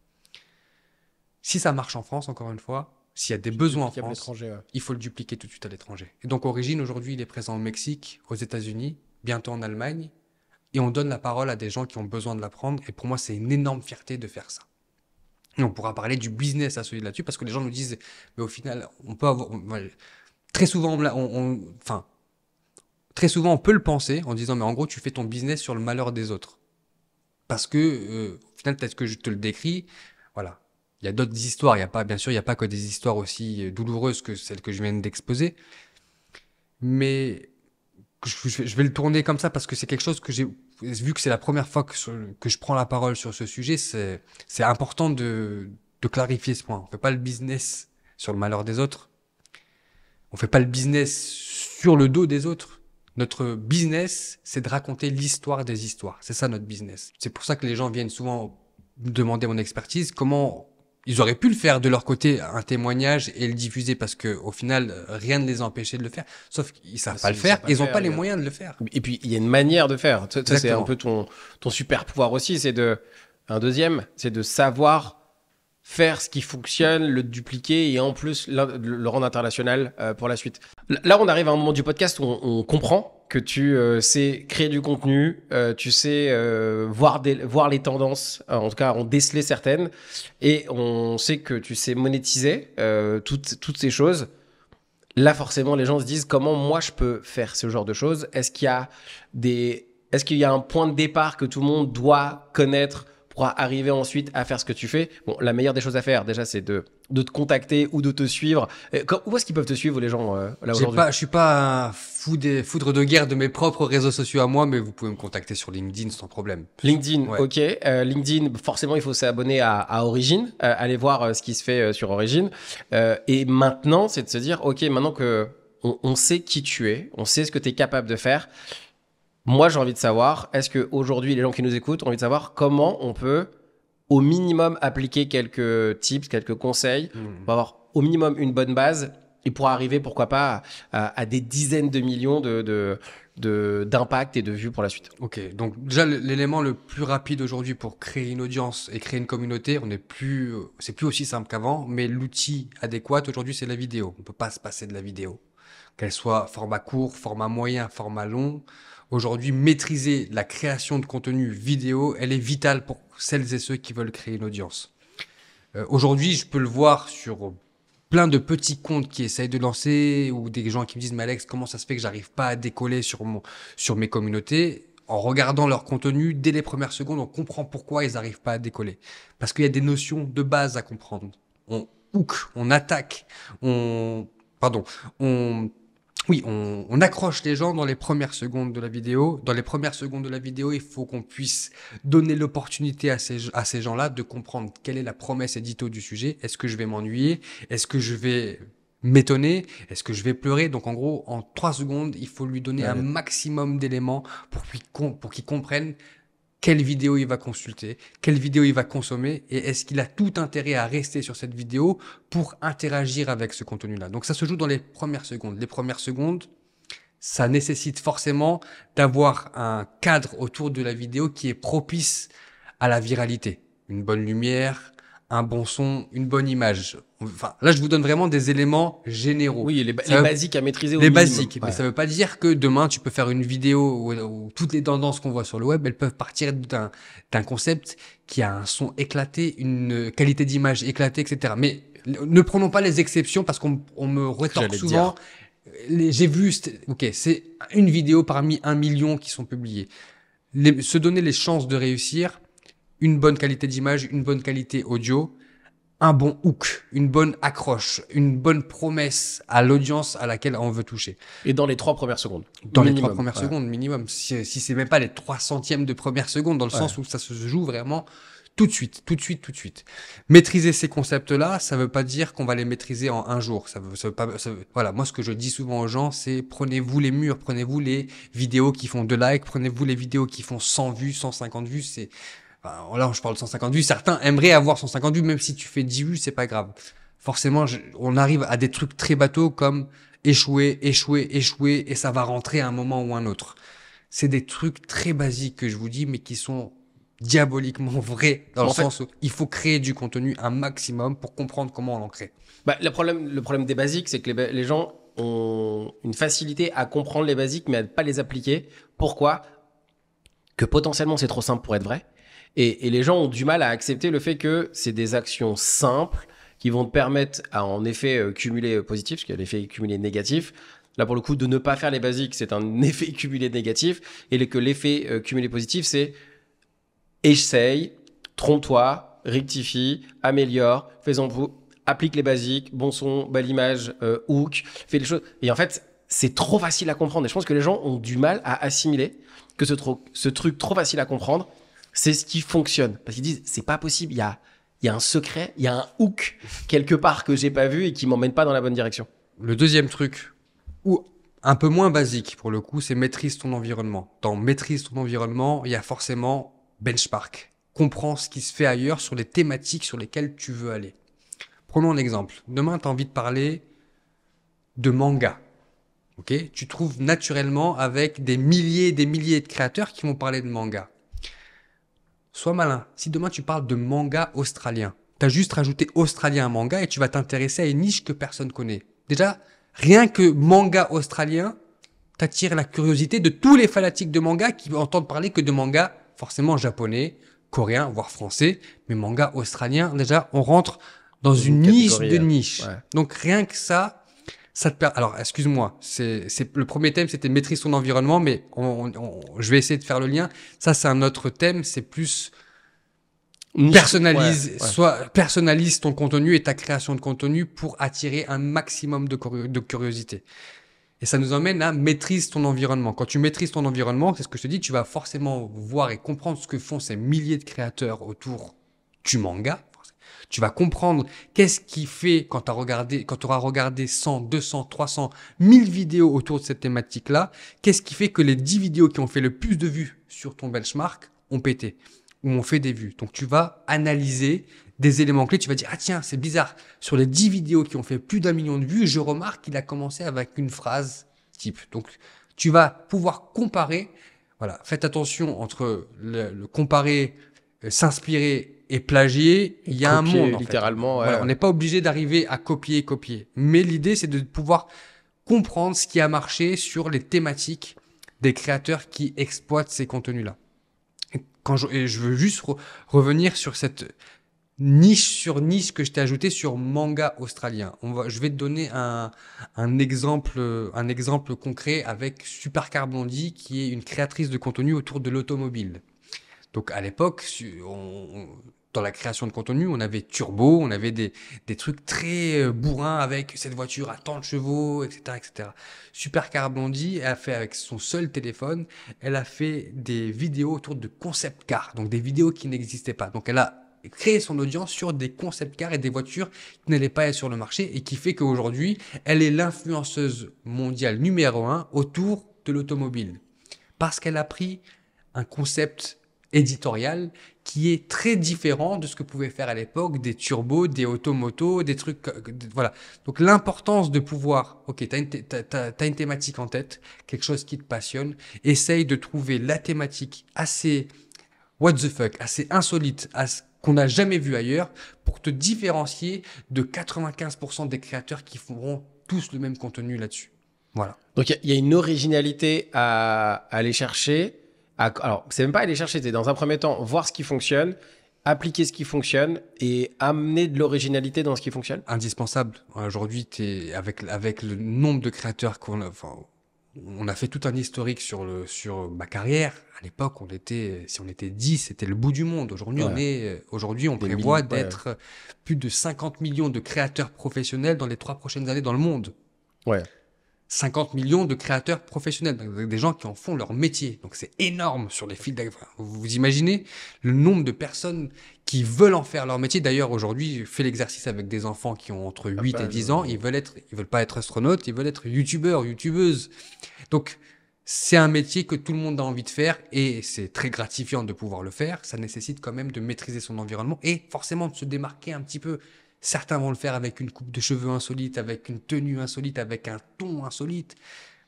Si ça marche en France, encore une fois, s'il y a des besoins en France, il faut le dupliquer tout de suite à l'étranger. Et donc, Origine, aujourd'hui, il est présent au Mexique, aux États-Unis, bientôt en Allemagne, et on donne la parole à des gens qui ont besoin de l'apprendre. Et pour moi, c'est une énorme fierté de faire ça. Et on pourra parler du business associé là-dessus, parce que les gens nous disent, mais au final, on peut avoir, très souvent, très souvent, on peut le penser en disant, mais en gros, tu fais ton business sur le malheur des autres. Parce que, au final, peut-être que je te le décris, voilà. Il y a d'autres histoires, bien sûr, il n'y a pas que des histoires aussi douloureuses que celles que je viens d'exposer. Mais je vais le tourner comme ça parce que c'est quelque chose que vu que c'est la première fois que je prends la parole sur ce sujet, c'est important de clarifier ce point. On fait pas le business sur le malheur des autres. On fait pas le business sur le dos des autres. Notre business, c'est de raconter l'histoire des histoires. C'est ça notre business. C'est pour ça que les gens viennent souvent me demander mon expertise. Comment ils auraient pu le faire de leur côté, un témoignage, et le diffuser, parce que au final, rien ne les a empêchés de le faire. Sauf qu'ils savent pas le faire, ils ont pas les moyens de le faire. Et puis, il y a une manière de faire. Ça, c'est un peu ton super pouvoir aussi. Un deuxième, c'est de savoir faire ce qui fonctionne, le dupliquer et en plus le rendre international pour la suite. Là, on arrive à un moment du podcast où on comprend que tu sais créer du contenu, tu sais voir les tendances, en tout cas en déceler certaines, et on sait que tu sais monétiser toutes ces choses. Là, forcément, les gens se disent comment moi je peux faire ce genre de choses. Est-ce qu'il y a un point de départ que tout le monde doit connaître pour arriver ensuite à faire ce que tu fais? Bon, la meilleure des choses à faire, déjà, c'est de te contacter ou de te suivre. Où est-ce qu'ils peuvent te suivre, les gens, là, aujourd'hui? Je suis pas un foudre de guerre de mes propres réseaux sociaux à moi, mais vous pouvez me contacter sur LinkedIn sans problème. LinkedIn, ouais. Ok. LinkedIn, forcément, il faut s'abonner à Origine, aller voir ce qui se fait sur Origine. Et maintenant, c'est de se dire, ok, maintenant que on sait qui tu es, on sait ce que tu es capable de faire. Moi, j'ai envie de savoir, est-ce qu'aujourd'hui, les gens qui nous écoutent ont envie de savoir comment on peut, au minimum, appliquer quelques tips, quelques conseils pour avoir au minimum une bonne base et pour arriver, pourquoi pas, à des dizaines de millions d'impact et de vues pour la suite. Ok, donc déjà, l'élément le plus rapide aujourd'hui pour créer une audience et créer une communauté, c'est plus aussi simple qu'avant, mais l'outil adéquat aujourd'hui, c'est la vidéo. On peut pas se passer de la vidéo. Qu'elle soit format court, format moyen, format long. Aujourd'hui, maîtriser la création de contenu vidéo, elle est vitale pour celles et ceux qui veulent créer une audience. Aujourd'hui, je peux le voir sur plein de petits comptes qui essayent de lancer ou des gens qui me disent « Mais Alex, comment ça se fait que j'arrive pas à décoller sur mes communautés ?» En regardant leur contenu, dès les premières secondes, on comprend pourquoi ils n'arrivent pas à décoller. Parce qu'il y a des notions de base à comprendre. On hook, on attaque, on accroche les gens dans les premières secondes de la vidéo. Dans les premières secondes de la vidéo, il faut qu'on puisse donner l'opportunité à ces gens-là de comprendre quelle est la promesse édito du sujet. Est-ce que je vais m'ennuyer? Est-ce que je vais m'étonner? Est-ce que je vais pleurer? Donc en gros, en 3 secondes, il faut lui donner un maximum d'éléments pour qu'il comprenne quelle vidéo il va consulter, quelle vidéo il va consommer et est-ce qu'il a tout intérêt à rester sur cette vidéo pour interagir avec ce contenu-là. Donc ça se joue dans les premières secondes. Les premières secondes, ça nécessite forcément d'avoir un cadre autour de la vidéo qui est propice à la viralité. Une bonne lumière, un bon son, une bonne image. Enfin, là, je vous donne vraiment des éléments généraux. Oui, les basiques à maîtriser au minimum. minimum. Les basiques, mais ça veut pas dire que demain, tu peux faire une vidéo où toutes les tendances qu'on voit sur le web, elles peuvent partir d'un concept qui a un son éclaté, une qualité d'image éclatée, etc. Mais ne prenons pas les exceptions parce qu'on me rétorque souvent. J'ai vu, c'est une vidéo parmi 1 million qui sont publiées. Se donner les chances de réussir, une bonne qualité d'image, une bonne qualité audio, un bon hook, une bonne accroche, une bonne promesse à l'audience à laquelle on veut toucher. Et dans les 3 premières secondes. Dans les 3 premières secondes minimum. Si c'est même pas les 3 centièmes de première seconde, dans le sens où ça se joue vraiment tout de suite. Maîtriser ces concepts-là, ça veut pas dire qu'on va les maîtriser en un jour. Voilà. Moi, ce que je dis souvent aux gens, c'est prenez-vous les murs, prenez-vous les vidéos qui font 2 likes, prenez-vous les vidéos qui font 100 vues, 150 vues, là, je parle de 150 vues. Certains aimeraient avoir 150 vues, même si tu fais 10 vues, c'est pas grave. Forcément, on arrive à des trucs très bateaux comme échouer, et ça va rentrer à un moment ou un autre. C'est des trucs très basiques que je vous dis, mais qui sont diaboliquement vrais dans le sens où il faut créer du contenu un maximum pour comprendre comment on en crée. Le problème des basiques, c'est que les gens ont une facilité à comprendre les basiques, mais à ne pas les appliquer. Pourquoi? Que potentiellement, c'est trop simple pour être vrai. Et les gens ont du mal à accepter le fait que c'est des actions simples qui vont te permettre à en effet cumuler positif, parce qu'il y a l'effet cumulé négatif. Là, pour le coup, de ne pas faire les basiques, c'est un effet cumulé négatif. Et que l'effet cumulé positif, c'est essaye, trompe-toi, rectifie, améliore, applique les basiques, bon son, belle image, hook, fais les choses. Et en fait, c'est trop facile à comprendre. Et je pense que les gens ont du mal à assimiler que ce truc trop facile à comprendre, c'est ce qui fonctionne. Parce qu'ils disent, c'est pas possible, il y a un secret, il y a un hook quelque part que j'ai pas vu et qui m'emmène pas dans la bonne direction. Le deuxième truc, ou un peu moins basique pour le coup, c'est maîtrise ton environnement. Dans maîtrise ton environnement, il y a forcément benchmark. Comprends ce qui se fait ailleurs sur les thématiques sur lesquelles tu veux aller. Prenons un exemple. Demain, tu as envie de parler de manga. Okay, tu trouves naturellement avec des milliers et des milliers de créateurs qui vont parler de manga. Sois malin. Si demain tu parles de manga australien, tu as juste rajouté australien à manga et tu vas t'intéresser à une niche que personne connaît. Déjà, rien que manga australien t'attire la curiosité de tous les fanatiques de manga qui entendent parler que de manga forcément japonais, coréen, voire français, mais manga australien, déjà, on rentre dans une niche de niche. Ouais. Donc rien que ça te permet. Alors, excuse-moi, le premier thème, c'était maîtrise ton environnement, mais je vais essayer de faire le lien. Ça, c'est un autre thème, c'est plus personnalise ton contenu et ta création de contenu pour attirer un maximum de curiosité. Et ça nous emmène à maîtrise ton environnement. Quand tu maîtrises ton environnement, c'est ce que je te dis, tu vas forcément voir et comprendre ce que font ces milliers de créateurs autour du manga. Tu vas comprendre qu'est-ce qui fait quand tu auras regardé 100, 200, 300, 1000 vidéos autour de cette thématique-là, qu'est-ce qui fait que les 10 vidéos qui ont fait le plus de vues sur ton benchmark ont pété ou ont fait des vues. Donc, tu vas analyser des éléments clés. Tu vas dire, ah tiens, c'est bizarre. Sur les 10 vidéos qui ont fait plus d'1 million de vues, je remarque qu'il a commencé avec une phrase type. Donc, tu vas pouvoir comparer. Voilà. Faites attention entre le comparer, s'inspirer et plagier, il y a copier, un monde. Littéralement, voilà, on n'est pas obligé d'arriver à copier. Mais l'idée, c'est de pouvoir comprendre ce qui a marché sur les thématiques des créateurs qui exploitent ces contenus-là. Et je veux juste revenir sur cette niche sur niche que je t'ai ajouté sur manga australien. Je vais te donner un exemple concret avec Supercar Blondie, qui est une créatrice de contenu autour de l'automobile. Donc à l'époque, dans la création de contenu, on avait Turbo, on avait des trucs très bourrins avec cette voiture à tant de chevaux, etc., etc. Supercar Blondie a fait avec son seul téléphone, elle a fait des vidéos autour de concept cars, donc des vidéos qui n'existaient pas. Donc elle a créé son audience sur des concept cars et des voitures qui n'allaient pas être sur le marché et qui fait qu'aujourd'hui, elle est l'influenceuse mondiale numéro 1 autour de l'automobile. Parce qu'elle a pris un concept éditorial qui est très différent de ce que pouvaient faire à l'époque des turbos, des automotos, des trucs, voilà. Donc l'importance de pouvoir, ok, t'as une thématique en tête, quelque chose qui te passionne, essaye de trouver la thématique assez what the fuck, assez insolite, qu'on n'a jamais vu ailleurs, pour te différencier de 95% des créateurs qui feront tous le même contenu là-dessus. Voilà. Donc il y a une originalité à aller chercher. Alors, c'est même pas aller chercher, c'est dans un premier temps voir ce qui fonctionne, appliquer ce qui fonctionne et amener de l'originalité dans ce qui fonctionne. Indispensable. Aujourd'hui, avec le nombre de créateurs on a fait tout un historique sur ma carrière. À l'époque, si on était 10, c'était le bout du monde. Aujourd'hui, on prévoit d'être plus de 50 millions de créateurs professionnels dans les 3 prochaines années dans le monde. Ouais. 50 millions de créateurs professionnels, donc des gens qui en font leur métier. Donc c'est énorme sur les fils d'actualité. Vous imaginez le nombre de personnes qui veulent en faire leur métier. D'ailleurs, aujourd'hui, je fais l'exercice avec des enfants qui ont entre 8 et 10 ans. Ils veulent pas être astronautes, ils veulent être youtubeurs, youtubeuses. Donc, c'est un métier que tout le monde a envie de faire et c'est très gratifiant de pouvoir le faire. Ça nécessite quand même de maîtriser son environnement et forcément de se démarquer un petit peu. Certains vont le faire avec une coupe de cheveux insolite, avec une tenue insolite, avec un ton insolite.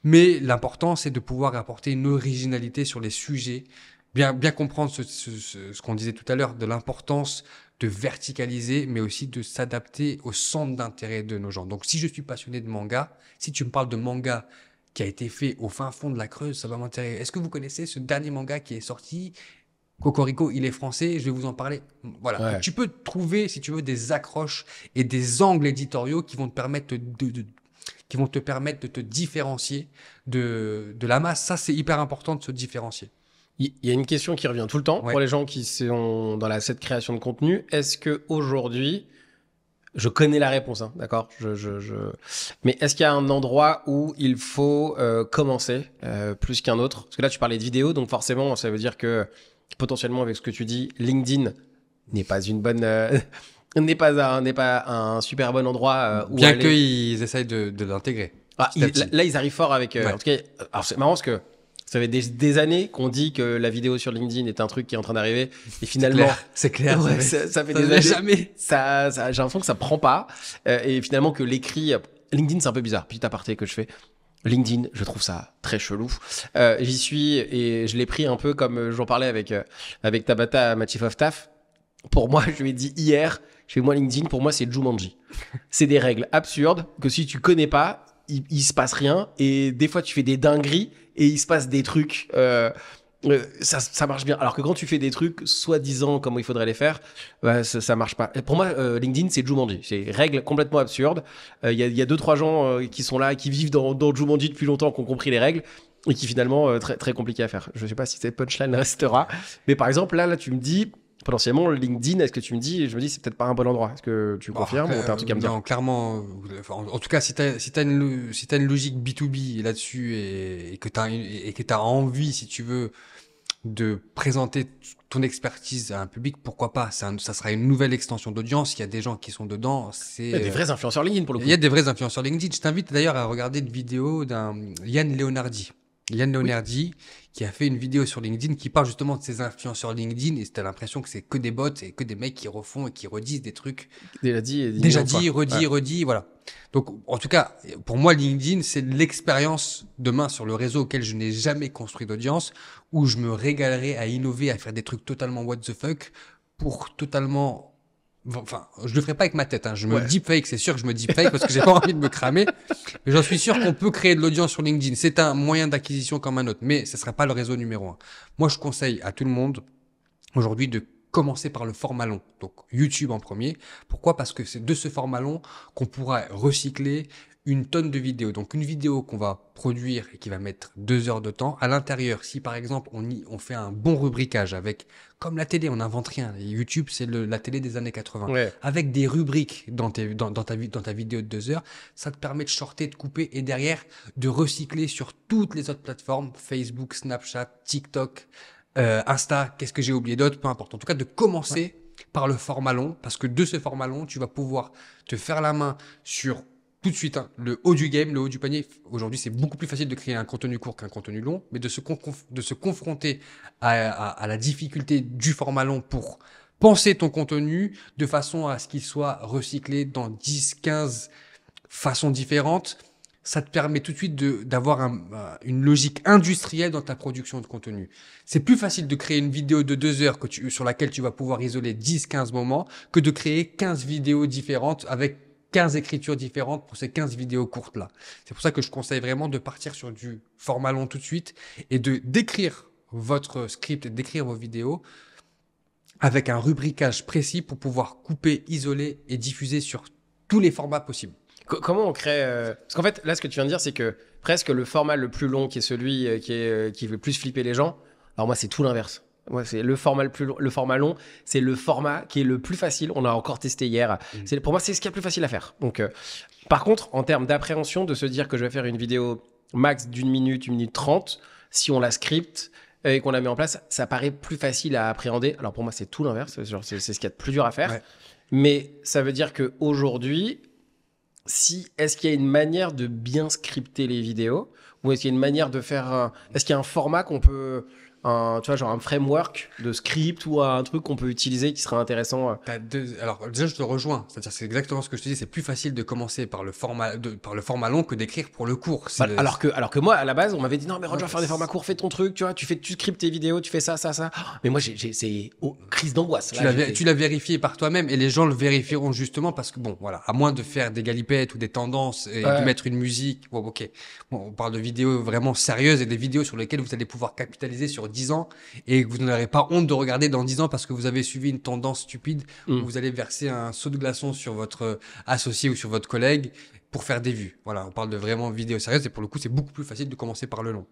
Mais l'important, c'est de pouvoir apporter une originalité sur les sujets. Bien comprendre ce qu'on disait tout à l'heure, de l'importance de verticaliser, mais aussi de s'adapter au centre d'intérêt de nos gens. Donc, si je suis passionné de manga, si tu me parles de manga qui a été fait au fin fond de la Creuse, ça va m'intéresser. Est-ce que vous connaissez ce dernier manga qui est sorti ? Cocorico, il est français, je vais vous en parler. Voilà. Ouais. Donc, tu peux trouver, si tu veux, des accroches et des angles éditoriaux qui vont te permettre de te différencier de la masse. Ça, c'est hyper important de se différencier. Il y a une question qui revient tout le temps pour les gens qui sont dans cette création de contenu. Est-ce que aujourd'hui, je connais la réponse, hein, d'accord, mais est-ce qu'il y a un endroit où il faut commencer plus qu'un autre? Parce que là, tu parlais de vidéo, donc forcément, ça veut dire que potentiellement, avec ce que tu dis, LinkedIn n'est pas une bonne, n'est pas un super bon endroit où bien aller. qu'ils essayent de l'intégrer. Ah, là, ils arrivent fort avec. En tout cas, alors c'est marrant parce que ça fait des années qu'on dit que la vidéo sur LinkedIn est un truc qui est en train d'arriver et finalement, c'est clair. Ouais, ça fait des années. Jamais. J'ai l'impression que ça prend pas et finalement que l'écrit LinkedIn, c'est un peu bizarre. Petit aparté que je fais. LinkedIn, je trouve ça très chelou. J'y suis et je l'ai pris un peu comme j'en parlais avec Tabata, ma chief of staff. Pour moi, je lui ai dit hier, moi LinkedIn, pour moi c'est Jumanji. C'est des règles absurdes que si tu connais pas, il se passe rien et des fois tu fais des dingueries et il se passe des trucs. Ça marche bien. Alors que quand tu fais des trucs soi-disant comme il faudrait les faire, ça marche pas. Et pour moi, LinkedIn, c'est Jumanji. C'est règles complètement absurdes. Il y a 2-3 gens qui sont là, qui vivent dans Jumanji depuis longtemps, qui ont compris les règles et qui finalement très très compliqué à faire. Je sais pas si cette punchline restera, mais par exemple là tu me dis potentiellement LinkedIn. Est-ce que tu me dis, je me dis c'est peut-être pas un bon endroit. Est-ce que tu confirmes ou t'as un truc à me dire? Non, clairement. En tout cas, si t'as une logique B2B là-dessus et que t'as envie, si tu veux, de présenter ton expertise à un public, pourquoi pas? Ça sera une nouvelle extension d'audience. Il y a des gens qui sont dedans. Il y a des vrais influenceurs LinkedIn pour le coup. Il y a des vrais influenceurs LinkedIn. Je t'invite d'ailleurs à regarder une vidéo d'un Yann Leonardi. Oui. Qui a fait une vidéo sur LinkedIn qui parle justement de ces influenceurs LinkedIn et t'as l'impression que c'est que des bots et que des mecs qui refont et qui redisent des trucs déjà dit, redit, voilà. Donc en tout cas, pour moi LinkedIn, c'est l'expérience demain sur le réseau auquel je n'ai jamais construit d'audience, où je me régalerai à innover, à faire des trucs totalement what the fuck pour totalement... Enfin, je le ferai pas avec ma tête, hein. Je me deepfake, c'est sûr que je me deepfake parce que j'ai pas envie de me cramer. Mais j'en suis sûr qu'on peut créer de l'audience sur LinkedIn. C'est un moyen d'acquisition comme un autre, mais ce ne sera pas le réseau numéro 1. Moi, je conseille à tout le monde aujourd'hui de commencer par le format long. Donc, YouTube en premier. Pourquoi? Parce que c'est de ce format long qu'on pourra recycler une tonne de vidéos. Donc, une vidéo qu'on va produire et qui va mettre 2 heures de temps. À l'intérieur, si par exemple, on fait un bon rubricage avec, comme la télé, on n'invente rien. Et YouTube, c'est la télé des années 80. Ouais. Avec des rubriques dans ta vidéo de 2 heures, ça te permet de shorter, de couper et derrière, de recycler sur toutes les autres plateformes, Facebook, Snapchat, TikTok, Insta, qu'est-ce que j'ai oublié d'autre, peu importe. En tout cas, de commencer par le format long, parce que de ce format long, tu vas pouvoir te faire la main sur tout de suite le haut du game, le haut du panier. Aujourd'hui, c'est beaucoup plus facile de créer un contenu court qu'un contenu long, mais de se confronter à la difficulté du format long pour penser ton contenu de façon à ce qu'il soit recyclé dans 10, 15 façons différentes. Ça te permet tout de suite d'avoir une logique industrielle dans ta production de contenu. C'est plus facile de créer une vidéo de 2 heures sur laquelle tu vas pouvoir isoler 10, 15 moments que de créer 15 vidéos différentes avec 15 écritures différentes pour ces 15 vidéos courtes-là. C'est pour ça que je conseille vraiment de partir sur du format long tout de suite et d'écrire votre script, d'écrire vos vidéos avec un rubricage précis pour pouvoir couper, isoler et diffuser sur tous les formats possibles. Comment on crée Parce qu'en fait, là, ce que tu viens de dire, c'est que presque le format le plus long, qui est celui qui veut plus flipper les gens, alors moi, c'est tout l'inverse. Moi, c'est le format le plus long, le format long, c'est le format qui est le plus facile. On a encore testé hier. Pour moi, c'est ce qui est le plus facile à faire. Donc, par contre, en termes d'appréhension, de se dire que je vais faire une vidéo max d'1 minute, 1 minute 30, si on la script et qu'on la met en place, ça paraît plus facile à appréhender. Alors pour moi, c'est tout l'inverse. C'est ce qu'il y a de plus dur à faire. Ouais. Mais ça veut dire qu'aujourd'hui, est-ce qu'il y a une manière de bien scripter les vidéos, ou est-ce qu'il y a une manière de faire est-ce qu'il y a un format qu'on peut, tu vois, genre un framework de script ou un truc qu'on peut utiliser qui serait intéressant? Alors déjà, je te rejoins. C'est-à-dire, c'est exactement ce que je te dis. C'est plus facile de commencer par le format long que d'écrire pour le court. Alors que moi, à la base, on m'avait dit non, mais Roger, faire des formats courts, fais ton truc, tu vois, tu scriptes tes vidéos, tu fais ça. Mais moi, c'est crise d'angoisse. Tu l'as vérifié par toi-même et les gens le vérifieront justement parce que bon, voilà, à moins de faire des galipettes ou des tendances et de mettre une musique. Bon, ok. Bon, on parle de vidéos vraiment sérieuses et des vidéos sur lesquelles vous allez pouvoir capitaliser sur 10 ans et que vous n'aurez pas honte de regarder dans 10 ans parce que vous avez suivi une tendance stupide où vous allez verser un seau de glaçon sur votre associé ou sur votre collègue pour faire des vues. Voilà, on parle de vraiment vidéos sérieuses et pour le coup, c'est beaucoup plus facile de commencer par le long.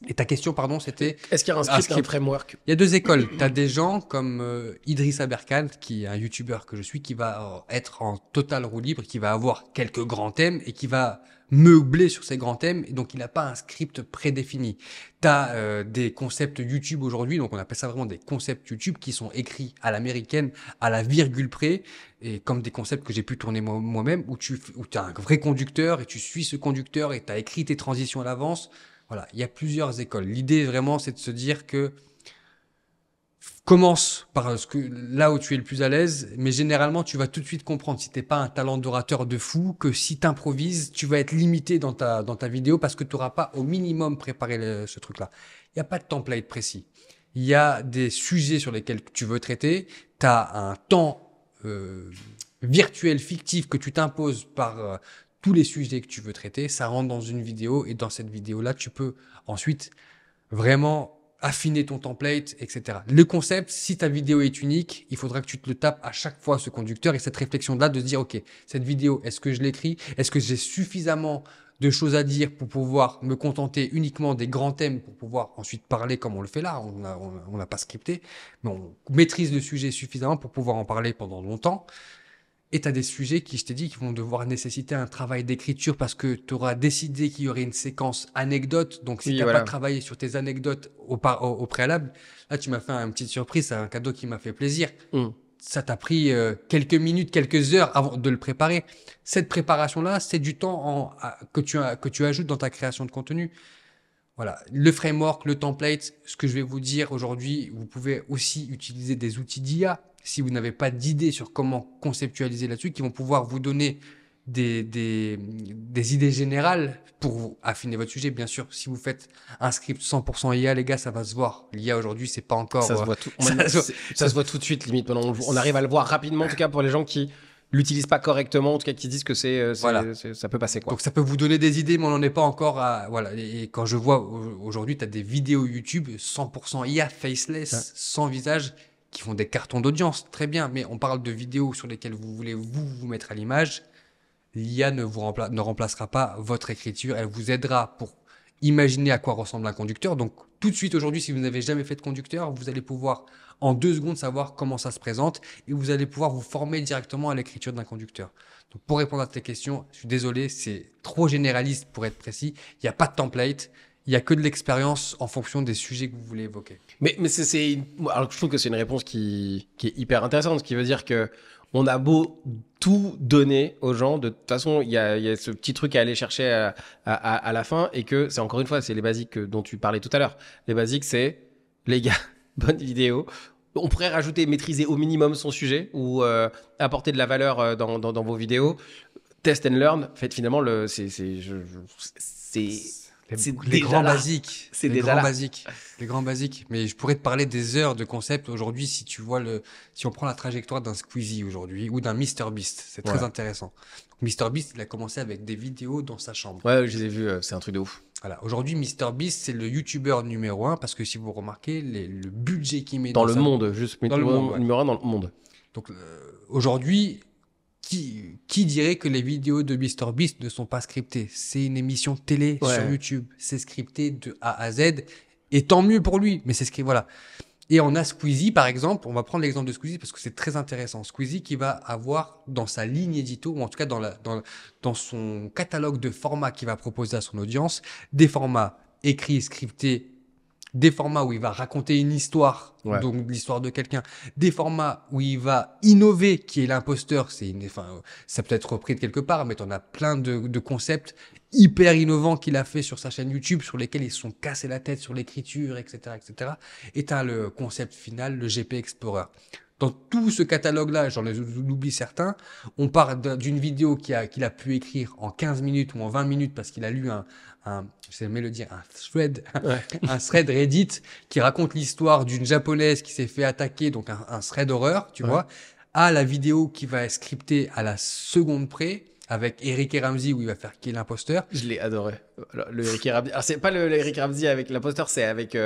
Et ta question, pardon, c'était... Est-ce qu'il y a un script, un framework? Il y a 2 écoles. Tu as des gens comme Idriss Aberkan, qui est un youtubeur que je suis, qui va être en total roue libre, qui va avoir quelques grands thèmes et qui va meubler sur ces grands thèmes. Et donc, il n'a pas un script prédéfini. Tu as des concepts YouTube aujourd'hui, donc on appelle ça vraiment des concepts YouTube qui sont écrits à l'américaine, à la virgule près, et comme des concepts que j'ai pu tourner moi-même, où tu as un vrai conducteur et tu suis ce conducteur et tu as écrit tes transitions à l'avance. Voilà, il y a plusieurs écoles. L'idée vraiment, c'est de se dire que commence par là où tu es le plus à l'aise, mais généralement, tu vas tout de suite comprendre si t'es pas un talent d'orateur de fou, que si t'improvises, tu vas être limité dans ta vidéo parce que tu n'auras pas au minimum préparé ce truc-là. Il n'y a pas de template précis. Il y a des sujets sur lesquels tu veux traiter. Tu as un temps virtuel, fictif que tu t'imposes par tous les sujets que tu veux traiter. Ça rentre dans une vidéo et dans cette vidéo-là, tu peux ensuite vraiment affiner ton template, etc. Le concept, si ta vidéo est unique, il faudra que tu te le tapes à chaque fois, ce conducteur, et cette réflexion-là de se dire, OK, cette vidéo, est-ce que je l'écris? Est-ce que j'ai suffisamment de choses à dire pour pouvoir me contenter uniquement des grands thèmes pour pouvoir ensuite parler comme on le fait là? On n'a pas scripté, mais on maîtrise le sujet suffisamment pour pouvoir en parler pendant longtemps. Et tu as des sujets qui, je t'ai dit, qui vont devoir nécessiter un travail d'écriture parce que tu auras décidé qu'il y aurait une séquence anecdote. Donc, si tu n'as pas travaillé sur tes anecdotes au préalable, là, tu m'as fait une petite surprise, c'est un cadeau qui m'a fait plaisir. Ça t'a pris quelques minutes, quelques heures avant de le préparer. Cette préparation-là, c'est du temps que tu ajoutes dans ta création de contenu. Voilà, le framework, le template, ce que je vais vous dire aujourd'hui, vous pouvez aussi utiliser des outils d'IA si vous n'avez pas d'idée sur comment conceptualiser là-dessus, qui vont pouvoir vous donner des idées générales pour affiner votre sujet. Bien sûr, si vous faites un script 100% IA, les gars, ça va se voir. L'IA aujourd'hui, c'est pas encore... Ça se voit tout. Ça se voit tout de suite, limite. On arrive à le voir rapidement, en tout cas pour les gens qui l'utilisent pas correctement, en tout cas qui disent que Voilà. ça peut passer quoi. Donc ça peut vous donner des idées, mais on n'en est pas encore à... Voilà. Et quand je vois aujourd'hui, tu as des vidéos YouTube 100% IA, faceless, sans visage, qui font des cartons d'audience. Très bien, mais on parle de vidéos sur lesquelles vous voulez vous mettre à l'image. L'IA ne remplacera pas votre écriture. Elle vous aidera pour imaginer à quoi ressemble un conducteur. Donc tout de suite aujourd'hui, si vous n'avez jamais fait de conducteur, vous allez pouvoir en 2 secondes savoir comment ça se présente et vous allez pouvoir vous former directement à l'écriture d'un conducteur. Donc pour répondre à tes questions, je suis désolé, c'est trop généraliste pour être précis. Il n'y a pas de template. Il n'y a que de l'expérience en fonction des sujets que vous voulez évoquer. Mais alors je trouve que c'est une réponse qui est hyper intéressante, ce qui veut dire que on a beau tout donner aux gens, de toute façon, il y a ce petit truc à aller chercher à la fin, et que c'est encore une fois, c'est les basiques dont tu parlais tout à l'heure. Les basiques, c'est, les gars, bonne vidéo. On pourrait rajouter maîtriser au minimum son sujet ou apporter de la valeur dans vos vidéos. Test and learn. En fait, finalement, Les grands basiques. C'est les déjà grands là. basiques. Les grands basiques. Mais je pourrais te parler des heures de concept aujourd'hui si tu vois si on prend la trajectoire d'un Squeezie aujourd'hui ou d'un MrBeast. C'est très intéressant. MrBeast, il a commencé avec des vidéos dans sa chambre. Ouais, je les ai vus. C'est un truc de ouf. Voilà. Aujourd'hui, MrBeast, c'est le YouTuber numéro 1 parce que si vous remarquez, le budget qu'il met Dans le monde, juste dans le monde, numéro 1 dans le monde. Donc, aujourd'hui, qui dirait que les vidéos de MrBeast ne sont pas scriptées? C'est une émission télé sur YouTube. C'est scripté de A à Z. Et tant mieux pour lui. Mais c'est voilà. Et on a Squeezie, par exemple. On va prendre l'exemple de Squeezie parce que c'est très intéressant. Squeezie qui va avoir dans sa ligne édito, ou en tout cas dans son catalogue de formats qu'il va proposer à son audience, des formats écrits, scriptés, des formats où il va raconter une histoire, donc l'histoire de quelqu'un, des formats où il va innover, qui est l'imposteur, ça peut être repris de quelque part, mais on a plein de concepts hyper innovants qu'il a fait sur sa chaîne YouTube, sur lesquels ils se sont cassés la tête sur l'écriture, etc., etc. Et t'as le concept final, le GP Explorer. Dans tout ce catalogue-là, j'en oublie certains, on part d'une vidéo qu'il a pu écrire en 15 minutes ou en 20 minutes parce qu'il a lu je sais jamais le dire, un thread Reddit qui raconte l'histoire d'une japonaise qui s'est fait attaquer, donc un thread horreur, tu vois, à la vidéo qui va être scriptée à la seconde près avec Eric et Ramsey où il va faire qui est l'imposteur. Je l'ai adoré. Le Eric et Ramsey. Alors c'est pas le Eric et Ramsey avec l'imposteur, c'est avec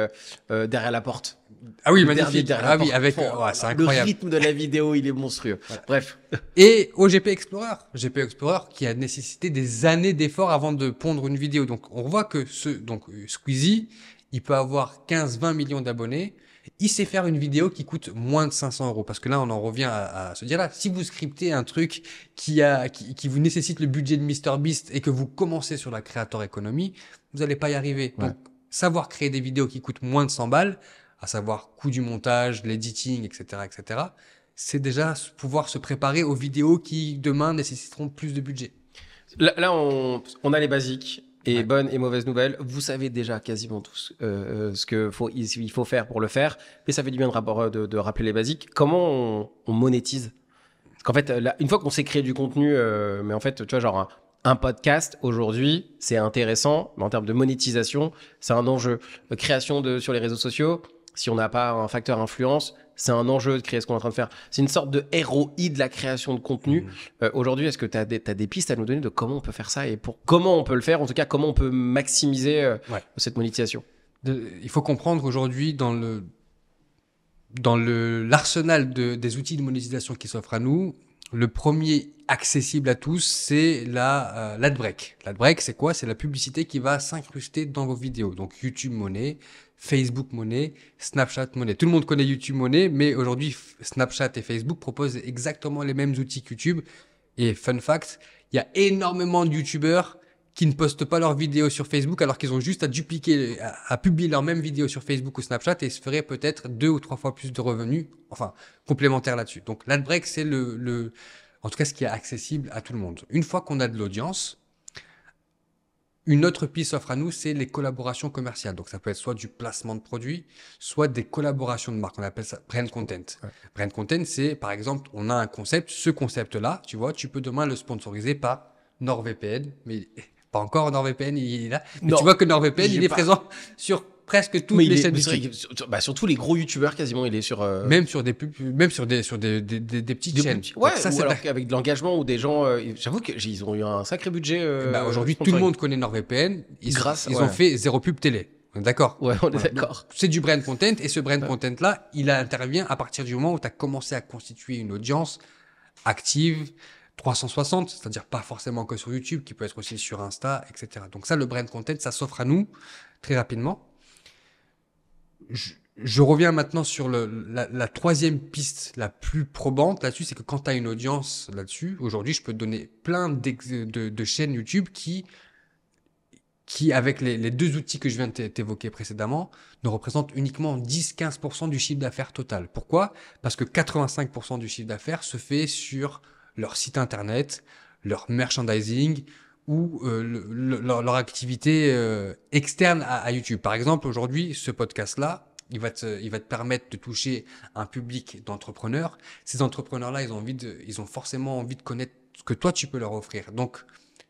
derrière la porte. Ah oui, Le magnifique. derrière la porte. Avec, c'est incroyable. Le rythme de la vidéo, il est monstrueux. Bref. Et au GP Explorer qui a nécessité des années d'efforts avant de pondre une vidéo. Donc on voit que Squeezie, il peut avoir 15-20 millions d'abonnés. Il sait faire une vidéo qui coûte moins de 500 €. Parce que là, on en revient à se dire là, si vous scriptez un truc qui vous nécessite le budget de MrBeast et que vous commencez sur la creator economy, vous n'allez pas y arriver. Donc, savoir créer des vidéos qui coûtent moins de 100 balles, à savoir coût du montage, l'editing, etc., c'est déjà pouvoir se préparer aux vidéos qui, demain, nécessiteront plus de budget. Là on a les basiques. Et bonnes et mauvaises nouvelles, vous savez déjà quasiment tous ce qu'il faut faire pour le faire, mais ça fait du bien de rappeler les basiques. Comment on monétise? Parce qu'en fait, là, une fois qu'on sait créer du contenu, mais en fait, tu vois, genre un podcast aujourd'hui, c'est intéressant, mais en termes de monétisation, c'est un enjeu. Création sur les réseaux sociaux, si on n'a pas un facteur influence, c'est un enjeu de créer ce qu'on est en train de faire. C'est une sorte de ROI de la création de contenu. Aujourd'hui, est-ce que tu as des pistes à nous donner de comment on peut faire ça et comment on peut le faire, en tout cas, comment on peut maximiser cette monétisation? Il faut comprendre aujourd'hui dans l'arsenal des outils de monétisation qui s'offrent à nous, le premier accessible à tous, c'est l'adbreak. L'adbreak, c'est quoi? C'est la publicité qui va s'incruster dans vos vidéos. Donc YouTube Money, Facebook Money, Snapchat Money. Tout le monde connaît YouTube Money, mais aujourd'hui, Snapchat et Facebook proposent exactement les mêmes outils que YouTube. Et fun fact, il y a énormément de YouTubeurs qui ne postent pas leurs vidéos sur Facebook alors qu'ils ont juste à publier leurs mêmes vidéos sur Facebook ou Snapchat et se feraient peut-être 2 ou 3 fois plus de revenus, enfin, complémentaires là-dessus. Donc, l'adbreak, c'est en tout cas, ce qui est accessible à tout le monde. Une fois qu'on a de l'audience, une autre piste s'offre à nous, c'est les collaborations commerciales. Donc, ça peut être soit du placement de produits, soit des collaborations de marques. On appelle ça brand content. Brand content, c'est, par exemple, on a un concept. Ce concept-là, tu vois, tu peux demain le sponsoriser par NordVPN, mais pas encore NordVPN, il est là. Mais tu vois que NordVPN, il est présent sur presque toutes Mais les chaînes YouTube. Surtout les gros youtubeurs, quasiment, il est sur. Même sur des petites chaînes. Ouais, Donc ça, ou c'est alors avec de l'engagement ou des gens. J'avoue qu'ils ont eu un sacré budget. aujourd'hui, tout le monde connaît NordVPN. Ils ont fait 0 pub télé. On est d'accord? Ouais, on est Voilà. d'accord. Donc, c'est du brand content et ce brand content-là, il intervient à partir du moment où tu as commencé à constituer une audience active, 360, c'est-à-dire pas forcément que sur YouTube, qui peut être aussi sur Insta, etc. Donc ça, le brand content, ça s'offre à nous très rapidement. Je reviens maintenant sur la troisième piste la plus probante là-dessus, c'est que quand tu as une audience là-dessus, aujourd'hui, je peux te donner plein de chaînes YouTube qui avec les deux outils que je viens de t'évoquer précédemment, ne représentent uniquement 10-15% du chiffre d'affaires total. Pourquoi? Parce que 85% du chiffre d'affaires se fait sur leur site internet, leur merchandising ou leur activité externe à YouTube. Par exemple, aujourd'hui, ce podcast-là, il va te permettre de toucher un public d'entrepreneurs. Ces entrepreneurs-là, ils ont forcément envie de connaître ce que toi, tu peux leur offrir. Donc,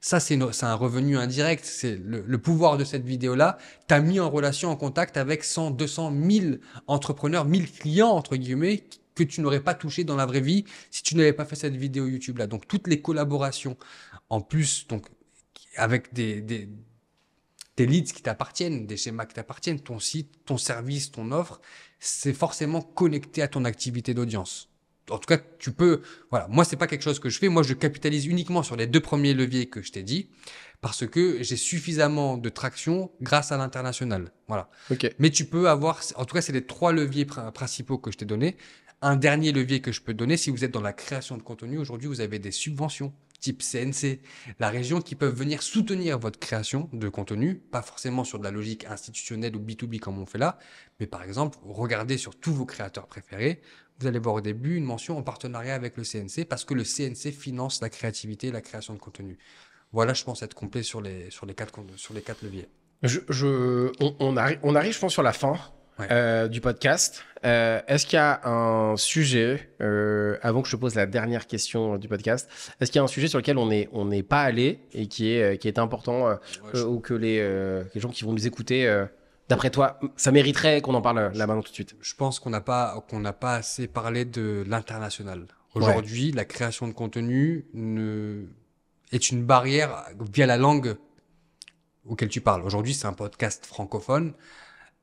ça, c'est un revenu indirect. C'est le pouvoir de cette vidéo-là. T'as mis en relation, en contact avec 100, 200, 1000 entrepreneurs, 1000 clients, entre guillemets, que tu n'aurais pas touché dans la vraie vie si tu n'avais pas fait cette vidéo YouTube-là. Donc, toutes les collaborations, en plus, donc, avec des leads qui t'appartiennent, des schémas qui t'appartiennent, ton site, ton service, ton offre, c'est forcément connecté à ton activité d'audience. En tout cas, tu peux, voilà. Moi, c'est pas quelque chose que je fais. Moi, je capitalise uniquement sur les deux premiers leviers que je t'ai dit parce que j'ai suffisamment de traction grâce à l'international. Voilà. Ok. Mais tu peux avoir, en tout cas, c'est les trois leviers principaux que je t'ai donnés. Un dernier levier que je peux te donner, si vous êtes dans la création de contenu, aujourd'hui, vous avez des subventions type CNC, la région qui peuvent venir soutenir votre création de contenu, pas forcément sur de la logique institutionnelle ou B2B comme on fait là, mais par exemple, regardez sur tous vos créateurs préférés, vous allez voir au début une mention en partenariat avec le CNC parce que le CNC finance la créativité et la création de contenu. Voilà, je pense être complet sur les quatre leviers. On arrive, je pense, sur la fin du podcast. Est-ce qu'il y a un sujet, avant que je te pose la dernière question du podcast, est-ce qu'il y a un sujet sur lequel on n'est pas allé et qui est important ou que les gens qui vont nous écouter, d'après toi, ça mériterait qu'on en parle là maintenant tout de suite? Je pense qu'on n'a pas assez parlé de l'international. Aujourd'hui, la création de contenu est une barrière via la langue auquel tu parles. Aujourd'hui, c'est un podcast francophone.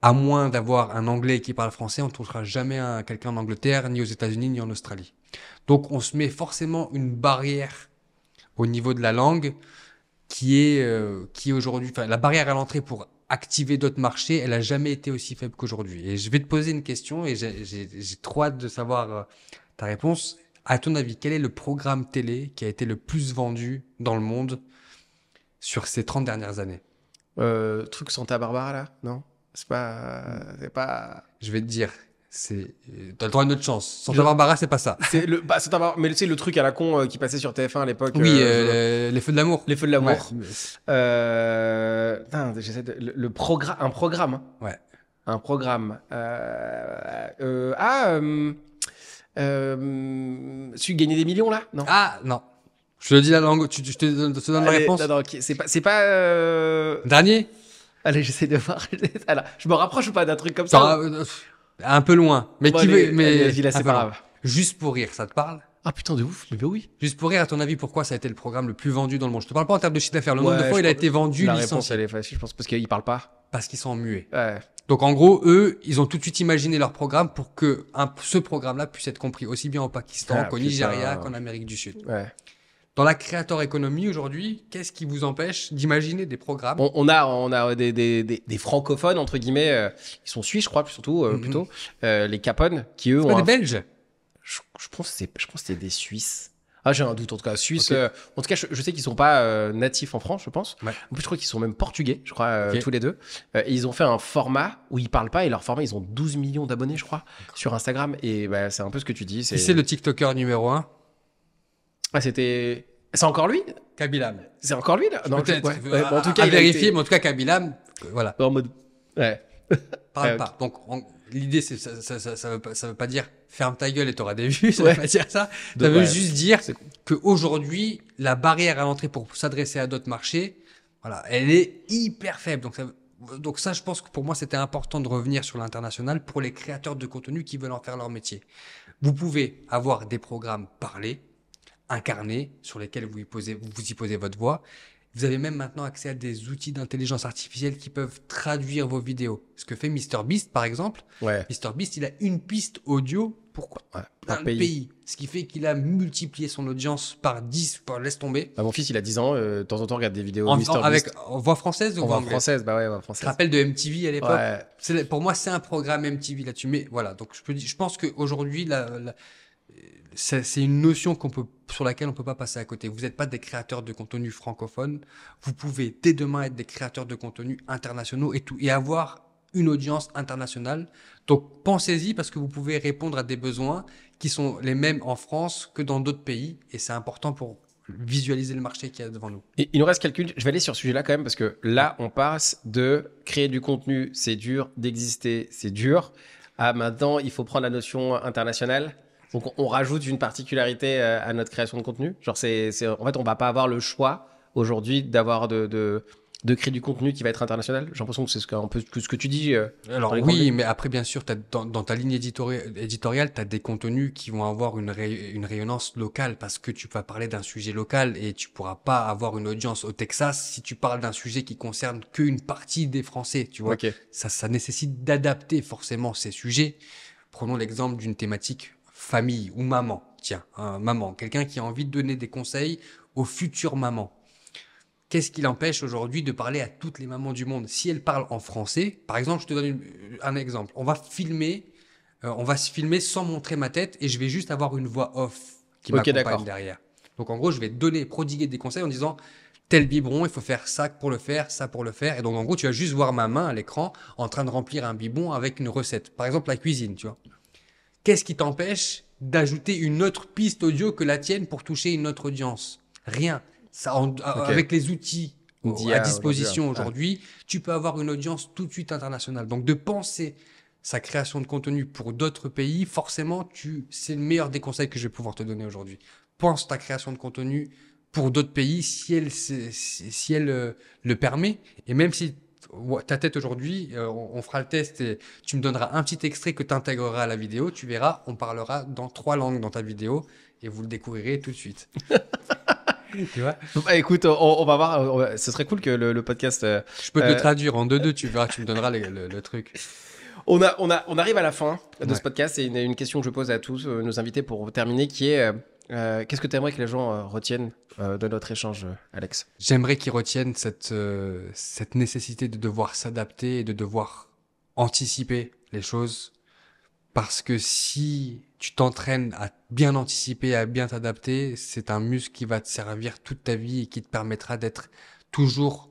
À moins d'avoir un Anglais qui parle français, on ne trouvera jamais quelqu'un en Angleterre, ni aux États-Unis, ni en Australie. Donc, on se met forcément une barrière au niveau de la langue qui est aujourd'hui, enfin, la barrière à l'entrée pour activer d'autres marchés, elle a jamais été aussi faible qu'aujourd'hui. Et je vais te poser une question et j'ai trop hâte de savoir ta réponse. À ton avis, quel est le programme télé qui a été le plus vendu dans le monde sur ces 30 dernières années? Truc Santa Barbara, là? Non? C'est pas... Je vais te dire, t'as le droit à une autre chance. Santa Barbara, c'est pas ça. C'est Santa Barbara, mais tu sais, le truc à la con qui passait sur TF1 à l'époque. Oui, les Feux de l'amour. Les Feux de l'amour. Ouais. J'essaie un programme. Hein. Ouais. Un programme. Celui qui gagnait des millions, là? Non. Ah, non. Je te dis la langue, je te donne la réponse. Non, okay. C'est pas Dernier? Allez, j'essaie de voir. Alors, je me rapproche ou pas d'un truc comme ça? Un peu loin. Mais bon, qui veut, mais là, c'est pas grave. Juste pour rire, ça te parle? Ah putain, de ouf. Mais oui. Juste pour rire, à ton avis, pourquoi ça a été le programme le plus vendu dans le monde? Je te parle pas en termes de chiffre d'affaires. Le nombre de fois il a été vendu, la licencié. réponse, elle est facile, je pense, parce qu'ils parlent pas. Parce qu'ils sont muets. Ouais. Donc, en gros, eux, ils ont tout de suite imaginé leur programme pour que ce programme-là puisse être compris aussi bien au Pakistan qu'au Nigeria qu'en Amérique du Sud. Ouais. Dans la creator economy aujourd'hui, qu'est-ce qui vous empêche d'imaginer des programmes? On a des francophones, entre guillemets, ils sont suisses, je crois, surtout, plutôt, les Capone, qui eux ont. Pas des Belges? Je pense que c'est des Suisses. Ah, j'ai un doute, en tout cas. Suisse, okay. En tout cas, je sais qu'ils sont pas natifs en France, je pense. Ouais. En plus, je crois qu'ils sont même portugais, je crois, tous les deux. Et ils ont fait un format où ils parlent pas, et leur format, ils ont 12 millions d'abonnés, je crois, sur Instagram. Et bah, c'est un peu ce que tu dis. Qui c'est le TikToker numéro 1? Ah, c'est encore lui? Kabilam. C'est encore lui, là? Non, peut-être. Ouais, en tout cas, à vérifier, mais en tout cas, Kabilam, voilà. En mode. Ouais. Parle pas. Donc, l'idée, c'est, ça veut pas dire ferme ta gueule et t'auras des vues, ça veut pas dire ça. Ça veut juste dire qu'aujourd'hui, la barrière à l'entrée pour s'adresser à d'autres marchés, voilà, elle est hyper faible. Donc, Donc ça, je pense que pour moi, c'était important de revenir sur l'international pour les créateurs de contenu qui veulent en faire leur métier. Vous pouvez avoir des programmes parlés, incarnés, sur lesquels vous y posez votre voix. Vous avez même maintenant accès à des outils d'intelligence artificielle qui peuvent traduire vos vidéos. Ce que fait MrBeast, par exemple. Ouais. MrBeast, il a une piste audio pour plein de pays. Ce qui fait qu'il a multiplié son audience par 10. Laisse tomber. Mon fils, il a 10 ans. De temps en temps, regarde des vidéos avec voix française ou en voix voix anglaise? française, bah ouais, voix Tu française. te rappelles de MTV à l'époque? Ouais. Pour moi, c'est un programme MTV là-dessus. Mais voilà, donc je pense qu'aujourd'hui, c'est une notion sur laquelle on peut pas passer à côté. Vous n'êtes pas des créateurs de contenu francophones. Vous pouvez dès demain être des créateurs de contenu internationaux et avoir une audience internationale. Donc pensez-y parce que vous pouvez répondre à des besoins qui sont les mêmes en France que dans d'autres pays. Et c'est important pour visualiser le marché qu'il y a devant nous. Et il nous reste quelques... Je vais aller sur ce sujet-là quand même parce que là, on passe de créer du contenu, c'est dur, d'exister, c'est dur, à maintenant, il faut prendre la notion internationale. Donc, on rajoute une particularité à notre création de contenu. Genre, en fait, on va pas avoir le choix aujourd'hui d'avoir de créer du contenu qui va être international. J'ai l'impression que c'est un peu ce que tu dis. Alors oui, mais après, bien sûr, dans ta ligne éditoriale, tu as des contenus qui vont avoir une rayonnance locale parce que tu vas parler d'un sujet local et tu pourras pas avoir une audience au Texas si tu parles d'un sujet qui concerne qu'une partie des Français, tu vois. Okay. Ça nécessite d'adapter forcément ces sujets. Prenons l'exemple d'une thématique famille ou maman. Tiens, maman, quelqu'un qui a envie de donner des conseils aux futures mamans. Qu'est-ce qui l'empêche aujourd'hui de parler à toutes les mamans du monde? Si elle parle en français, par exemple, je te donne un exemple. On va se filmer sans montrer ma tête et je vais juste avoir une voix off qui m'accompagne derrière. Donc en gros, je vais prodiguer des conseils en disant tel biberon, il faut faire ça pour le faire, ça pour le faire. Et donc en gros, tu vas juste voir ma main à l'écran en train de remplir un biberon avec une recette. Par exemple, la cuisine, tu vois. Qu'est-ce qui t'empêche d'ajouter une autre piste audio que la tienne pour toucher une autre audience? Rien. Avec les outils à disposition aujourd'hui, tu peux avoir une audience tout de suite internationale. Donc, de penser sa création de contenu pour d'autres pays, forcément, c'est le meilleur des conseils que je vais pouvoir te donner aujourd'hui. Pense ta création de contenu pour d'autres pays si elle le permet. Et même si ta tête aujourd'hui, on fera le test et tu me donneras un petit extrait que tu intégreras à la vidéo. Tu verras, on parlera dans 3 langues dans ta vidéo et vous le découvrirez tout de suite. Tu vois, écoute, on va voir. Ce serait cool que le podcast. Je peux te le traduire en 2-2. Tu verras, tu me donneras le truc. On arrive à la fin de ce podcast et une question que je pose à tous nos invités pour terminer, qui est qu'est-ce que tu aimerais que les gens retiennent de notre échange, Alex? J'aimerais qu'ils retiennent cette nécessité de devoir s'adapter et de devoir anticiper les choses. Parce que si tu t'entraînes à bien anticiper, à bien t'adapter, c'est un muscle qui va te servir toute ta vie et qui te permettra d'être toujours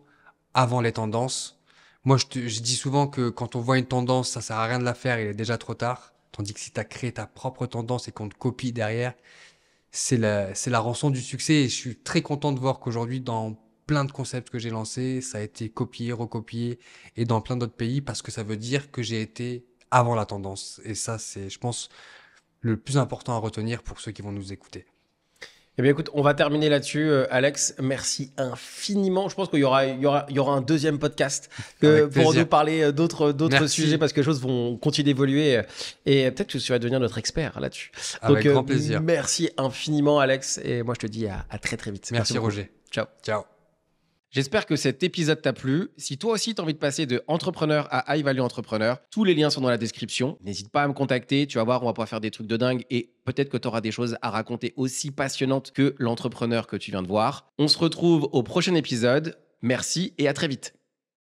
avant les tendances. Moi, je dis souvent que quand on voit une tendance, ça sert à rien de la faire, il est déjà trop tard. Tandis que si tu as créé ta propre tendance et qu'on te copie derrière, c'est la rançon du succès. Et je suis très content de voir qu'aujourd'hui, dans plein de concepts que j'ai lancés, ça a été copié, recopié et dans plein d'autres pays parce que ça veut dire que j'ai été avant la tendance. Et ça, c'est, je pense, le plus important à retenir pour ceux qui vont nous écouter. Eh bien, écoute, on va terminer là-dessus. Alex, merci infiniment. Je pense qu'il y aura un deuxième podcast pour nous parler d'autres sujets parce que les choses vont continuer d'évoluer et peut-être que tu vas devenir notre expert là-dessus. Avec grand plaisir. Merci infiniment, Alex. Et moi, je te dis à très, très vite. Merci Roger. Ciao. Ciao. J'espère que cet épisode t'a plu. Si toi aussi tu as envie de passer de entrepreneur à high value entrepreneur, tous les liens sont dans la description. N'hésite pas à me contacter. Tu vas voir, on va pouvoir faire des trucs de dingue et peut-être que tu auras des choses à raconter aussi passionnantes que l'entrepreneur que tu viens de voir. On se retrouve au prochain épisode. Merci et à très vite.